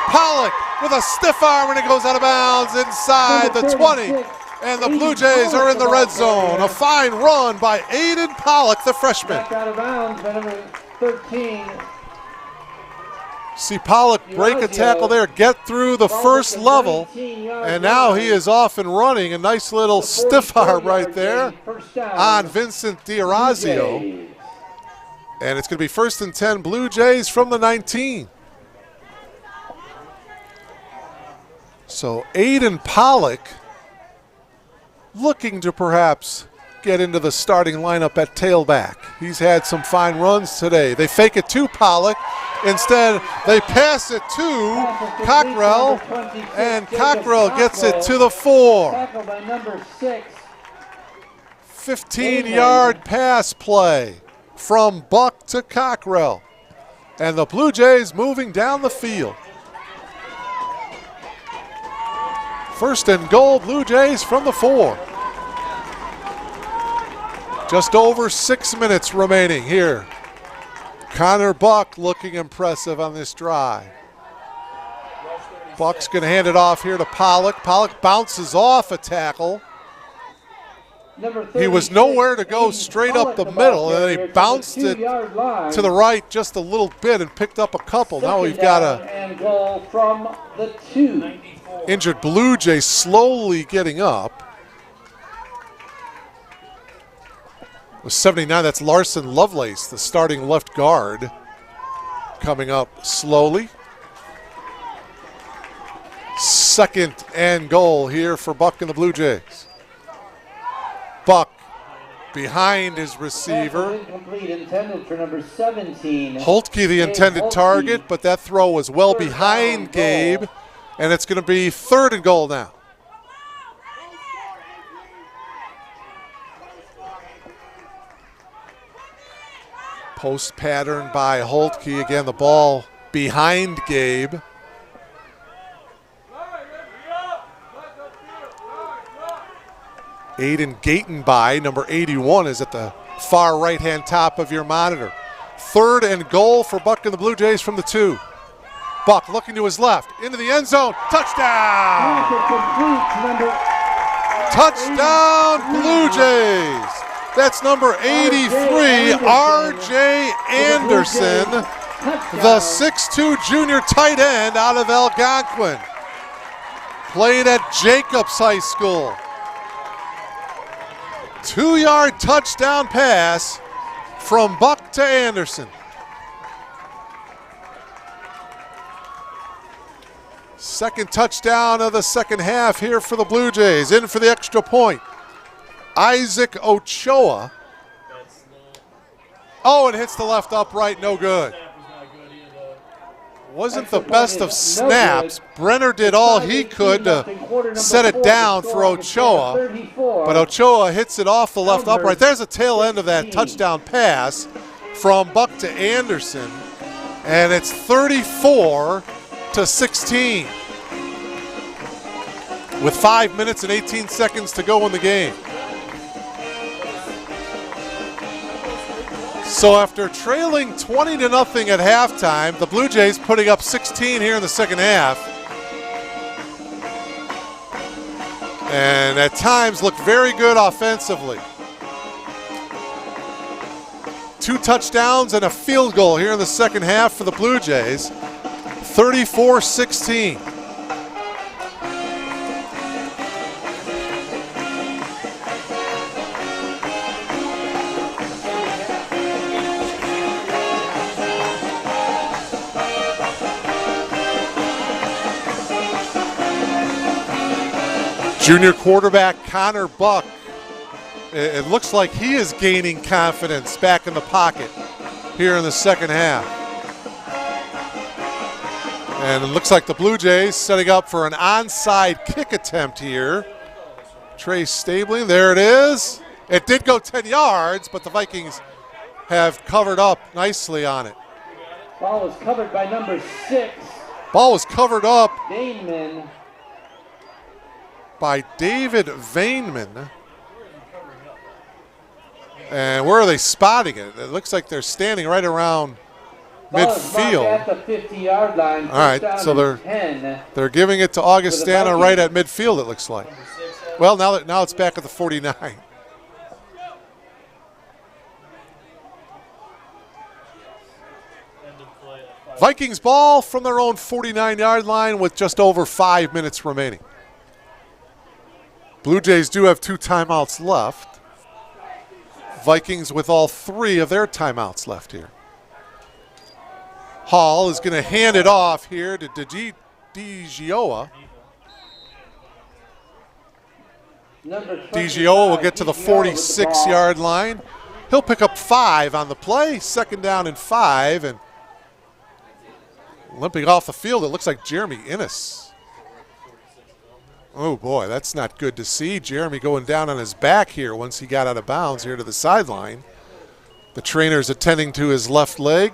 Pollock with a stiff arm, and it goes out of bounds inside the 20. And the Blue Jays are in the red zone. A fine run by Aiden Pollock, the freshman. Back out of bounds by number 13. See Pollock break a tackle there, get through the first level, and now he is off and running. A nice little stiff arm right there on Vincent D'Orazio. And it's going to be 1st and 10 Blue Jays from the 19. So Aiden Pollock looking to perhaps get into the starting lineup at tailback. He's had some fine runs today. They fake it to Pollock. Instead, they pass it to Cockrell, and Cockrell gets it to the 4. 15-yard pass play from Buck to Cockrell. And the Blue Jays moving down the field. 1st and goal, Blue Jays from the 4. Just over 6 minutes remaining here. Connor Buck looking impressive on this drive. Buck's going to hand it off here to Pollock. Pollock bounces off a tackle. He was nowhere to go straight up the middle, and then he bounced it to the right just a little bit and picked up a couple. Now we've got a from the 2. Injured Blue Jay slowly getting up. With 79, that's Larson Lovelace, the starting left guard, coming up slowly. 2nd and goal here for Buck and the Blue Jays. Buck behind his receiver. Incomplete, intended for number 17. Holtke the intended target, but that throw was well behind Gabe, and it's going to be 3rd and goal now. Post pattern by Holtke. Again, the ball behind Gabe. Aiden Gatenby, number 81, is at the far right-hand top of your monitor. 3rd and goal for Buck and the Blue Jays from the 2. Buck looking to his left, into the end zone, touchdown! Touchdown, Blue Jays! That's number 83, R.J. Anderson, the 6'2 junior tight end out of Algonquin. Played at Jacobs High School. 2-yard touchdown pass from Buck to Anderson. Second touchdown of the second half here for the Blue Jays. In for the extra point, Isaac Ochoa. Oh, it hits the left upright, no good. Wasn't the best of snaps. Brenner did all he could to set it down for Ochoa, but Ochoa hits it off the left upright. There's a tail end of that touchdown pass from Buck to Anderson, and it's 34-16 with 5 minutes and 18 seconds to go in the game. So after trailing 20-0 at halftime, the Blue Jays putting up 16 here in the second half. And at times look very good offensively. 2 touchdowns and a field goal here in the second half for the Blue Jays. 34-16. Junior quarterback Connor Buck, it looks like he is gaining confidence back in the pocket here in the second half. And it looks like the Blue Jays setting up for an onside kick attempt here. Trey Stabling, there it is. It did go 10 yards, but the Vikings have covered up nicely on it. Ball was covered by number 6. Ball was covered up Vainman. By David Vainman. And where are they spotting it? It looks like they're standing right around midfield. At the 50-yard line. All right, so they're giving it to Augustana right at midfield, it looks like. Well, now it's back at the 49. Vikings ball from their own 49-yard line with just over 5 minutes remaining. Blue Jays do have 2 timeouts left. Vikings with all 3 of their timeouts left here. Hall is going to hand it off here to DiGioia. DiGioia will get to the 46-yard line. He'll pick up 5 on the play. 2nd down and 5. And limping off the field, it looks like Jeremy Innes. Oh boy, that's not good to see. Jeremy going down on his back here once he got out of bounds here to the sideline. The trainer's attending to his left leg.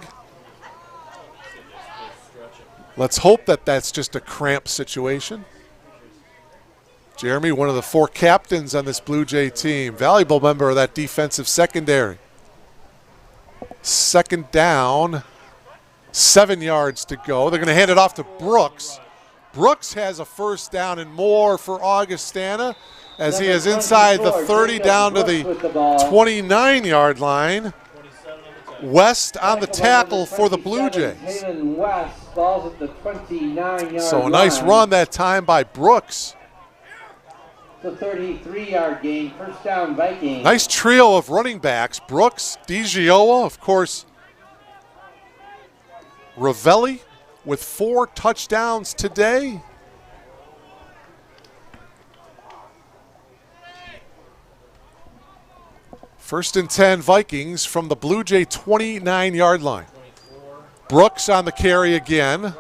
Let's hope that that's just a cramp situation. Jeremy, one of the 4 captains on this Blue Jay team, valuable member of that defensive secondary. 2nd down, 7 yards to go. They're going to hand it off to Brooks. Brooks has a 1st down and more for Augustana as he is inside the 30 down to the 29-yard line. West on the tackle for the Blue Jays. So a nice run that time by Brooks. The 33-yard gain, 1st down Vikings. Nice trio of running backs. Brooks, DiGioia, of course, Ravelli with 4 touchdowns today. First and 10 Vikings from the Blue Jay 29-yard line. Brooks on the carry again.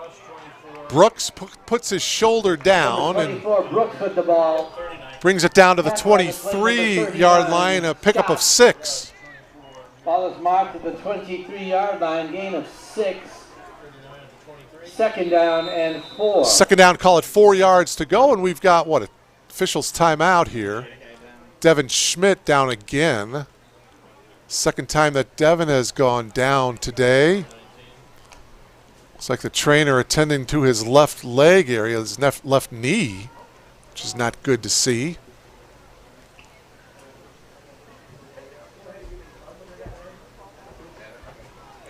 Brooks puts his shoulder down and Brooks with the ball. brings it down to the 23-yard line, a pickup of 6. Ball is marked at the 23-yard line, gain of 6. Second down and 4. Second down, call it 4 yards to go, and we've got, what, officials timeout here. Devin Schmidt down again. Second time that Devin has gone down today. Looks like the trainer attending to his left leg area, his left knee, which is not good to see.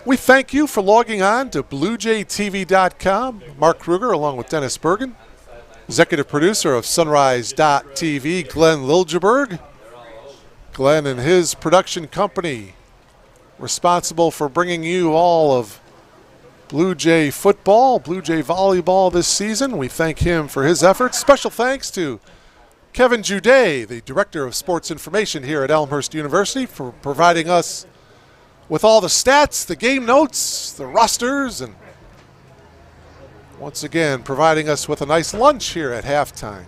We thank you for logging on to BlueJayTV.com. Mark Kruger along with Dennis Bergen. Executive producer of Sunrise.tv, Glenn Liljeberg. Glenn and his production company responsible for bringing you all of Blue Jay football, Blue Jay volleyball this season. We thank him for his efforts. Special thanks to Kevin Juday, the Director of Sports Information here at Elmhurst University, for providing us with all the stats, the game notes, the rosters, and once again providing us with a nice lunch here at halftime.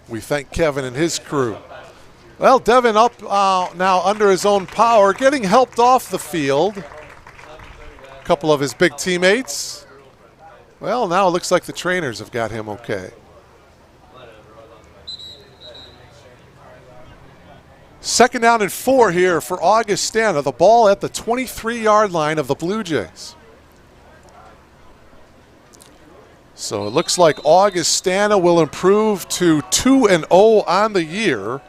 We thank Kevin and his crew. Well, Devin up now under his own power, getting helped off the field. A couple of his big teammates. Well, now it looks like the trainers have got him okay. Second down and 4 here for Augustana. The ball at the 23-yard line of the Blue Jays. So it looks like Augustana will improve to 2-0 on the year.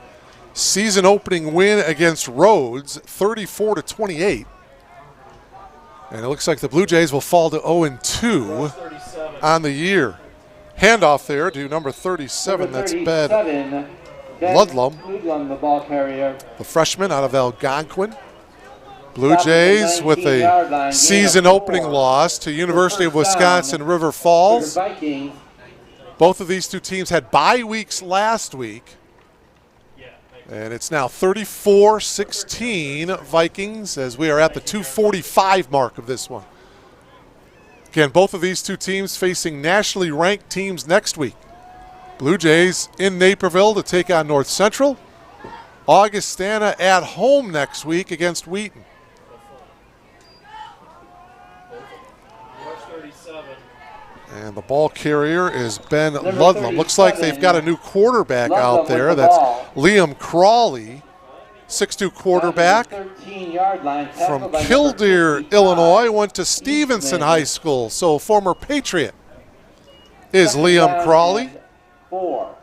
Season opening win against Rhodes, 34-28. And it looks like the Blue Jays will fall to 0-2 on the year. Handoff there to number 37, that's Ben Ludlum, the ball carrier. the freshman out of Algonquin. Blue Jays with a season opening loss to University of Wisconsin River Falls. Both of these two teams had bye weeks last week. And it's now 34-16 Vikings as we are at the 2:45 mark of this one. Again, both of these two teams facing nationally ranked teams next week. Blue Jays in Naperville to take on North Central. Augustana at home next week against Wheaton. And the ball carrier is Ben Ludlum. Looks like they've got a new quarterback out there. That's Liam Crawley, 6'2 quarterback from Killdeer, Illinois. Went to Stevenson High School, so former Patriot is Liam Crawley. 4.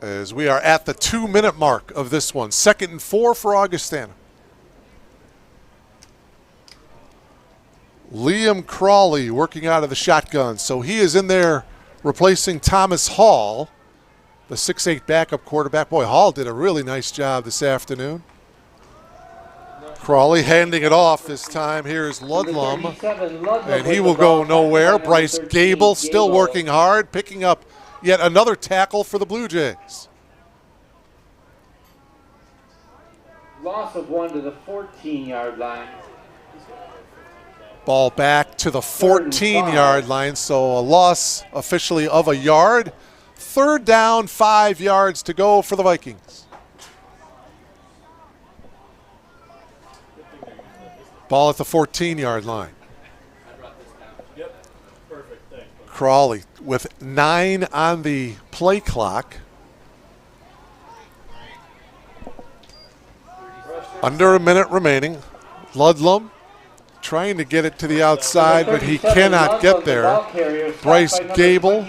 As we are at the 2-minute mark of this one. 2nd and 4 for Augustana. Liam Crawley working out of the shotgun. So he is in there replacing Thomas Hall, the 6'8 backup quarterback. Boy, Hall did a really nice job this afternoon. Crawley handing it off this time. Here's Ludlum, and he will go nowhere. Bryce Gable still working hard, picking up yet another tackle for the Blue Jays. Loss of 1 to the 14-yard line. Ball back to the 14-yard line, so a loss officially of a yard. 3rd down, 5 yards to go for the Vikings. Ball at the 14-yard line. Crawley with 9 on the play clock. Under a minute remaining. Ludlum trying to get it to the outside, but he cannot get there. Bryce Gable,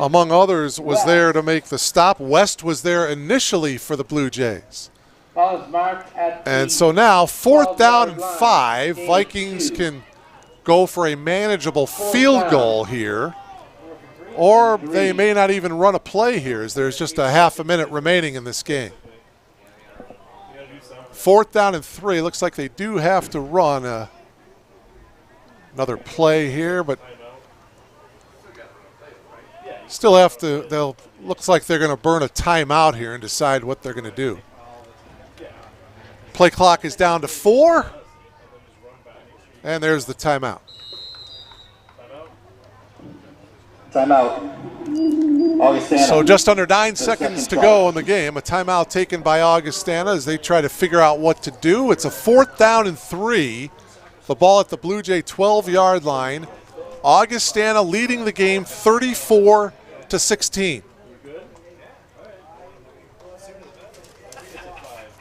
among others, was there to make the stop. West was there initially for the Blue Jays. And so now, 4th down and 5. Vikings can go for a manageable field goal here, or they may not even run a play here, as there's just a half a minute remaining in this game. 4th down and 3. Looks like they do have to run another play here, but Still have to, looks like they're going to burn a timeout here and decide what they're going to do. Play clock is down to 4. And there's the timeout. Timeout. Augustana. So just under 9 seconds to go in the game. A timeout taken by Augustana as they try to figure out what to do. It's a 4th down and 3. The ball at the Blue Jay 12-yard line. Augustana leading the game 34-16.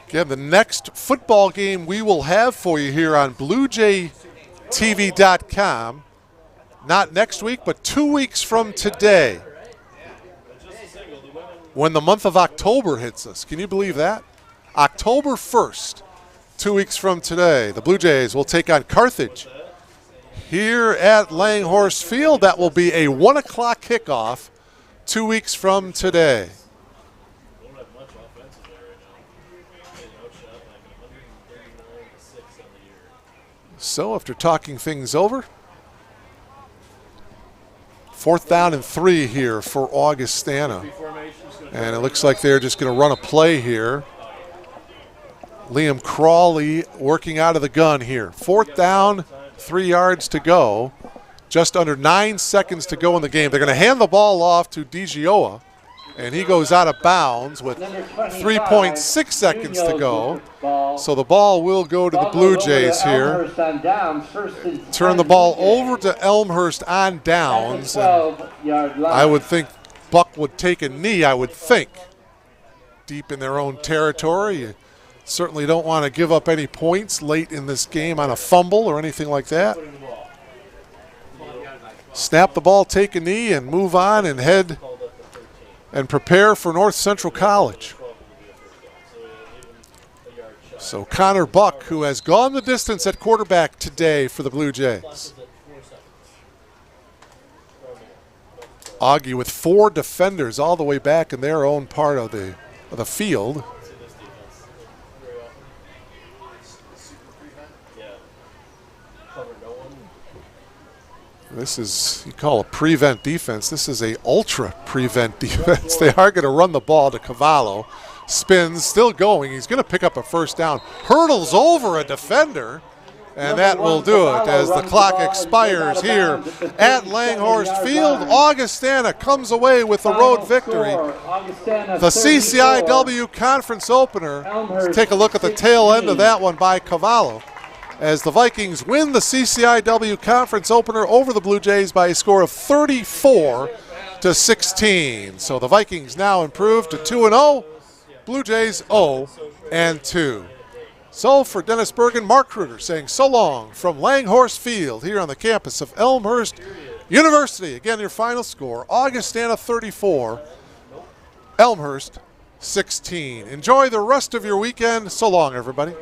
Again, the next football game we will have for you here on BlueJayTV.com, not next week, but 2 weeks from today, when the month of October hits us. Can you believe that? October 1st, 2 weeks from today, the Blue Jays will take on Carthage here at Langhorse Field. That will be a 1 o'clock kickoff 2 weeks from today. So after talking things over, 4th down and 3 here for Augustana. And it looks like they're just going to run a play here. Liam Crawley working out of the gun here. 4th down, 3 yards to go. Just under 9 seconds to go in the game. They're going to hand the ball off to DiGioia, and he goes out of bounds with 3.6 seconds to go. So the ball will go to the Blue Jays here. Turn the ball over to Elmhurst on downs. And I would think Buck would take a knee, I would think, deep in their own territory. You certainly don't want to give up any points late in this game on a fumble or anything like that. Snap the ball, take a knee, and move on and head and prepare for North Central College. So Connor Buck, who has gone the distance at quarterback today for the Blue Jays. Augie with 4 defenders all the way back in their own part of the field. This is, you call a prevent defense. This is a ultra prevent defense. They are going to run the ball to Cavallo. Spins, still going. He's going to pick up a 1st down. Hurdles over a defender, and that will do it as the clock expires here at Langhorst Field. Augustana comes away with the road victory. The CCIW conference opener. Let's take a look at the tail end of that one by Cavallo, as the Vikings win the CCIW conference opener over the Blue Jays by a score of 34-16. So the Vikings now improved to 2-0, Blue Jays 0-2. So for Dennis Bergen, Mark Kruger saying so long from Langhorse Field here on the campus of Elmhurst University. Again, your final score, Augustana 34, Elmhurst 16. Enjoy the rest of your weekend. So long, everybody.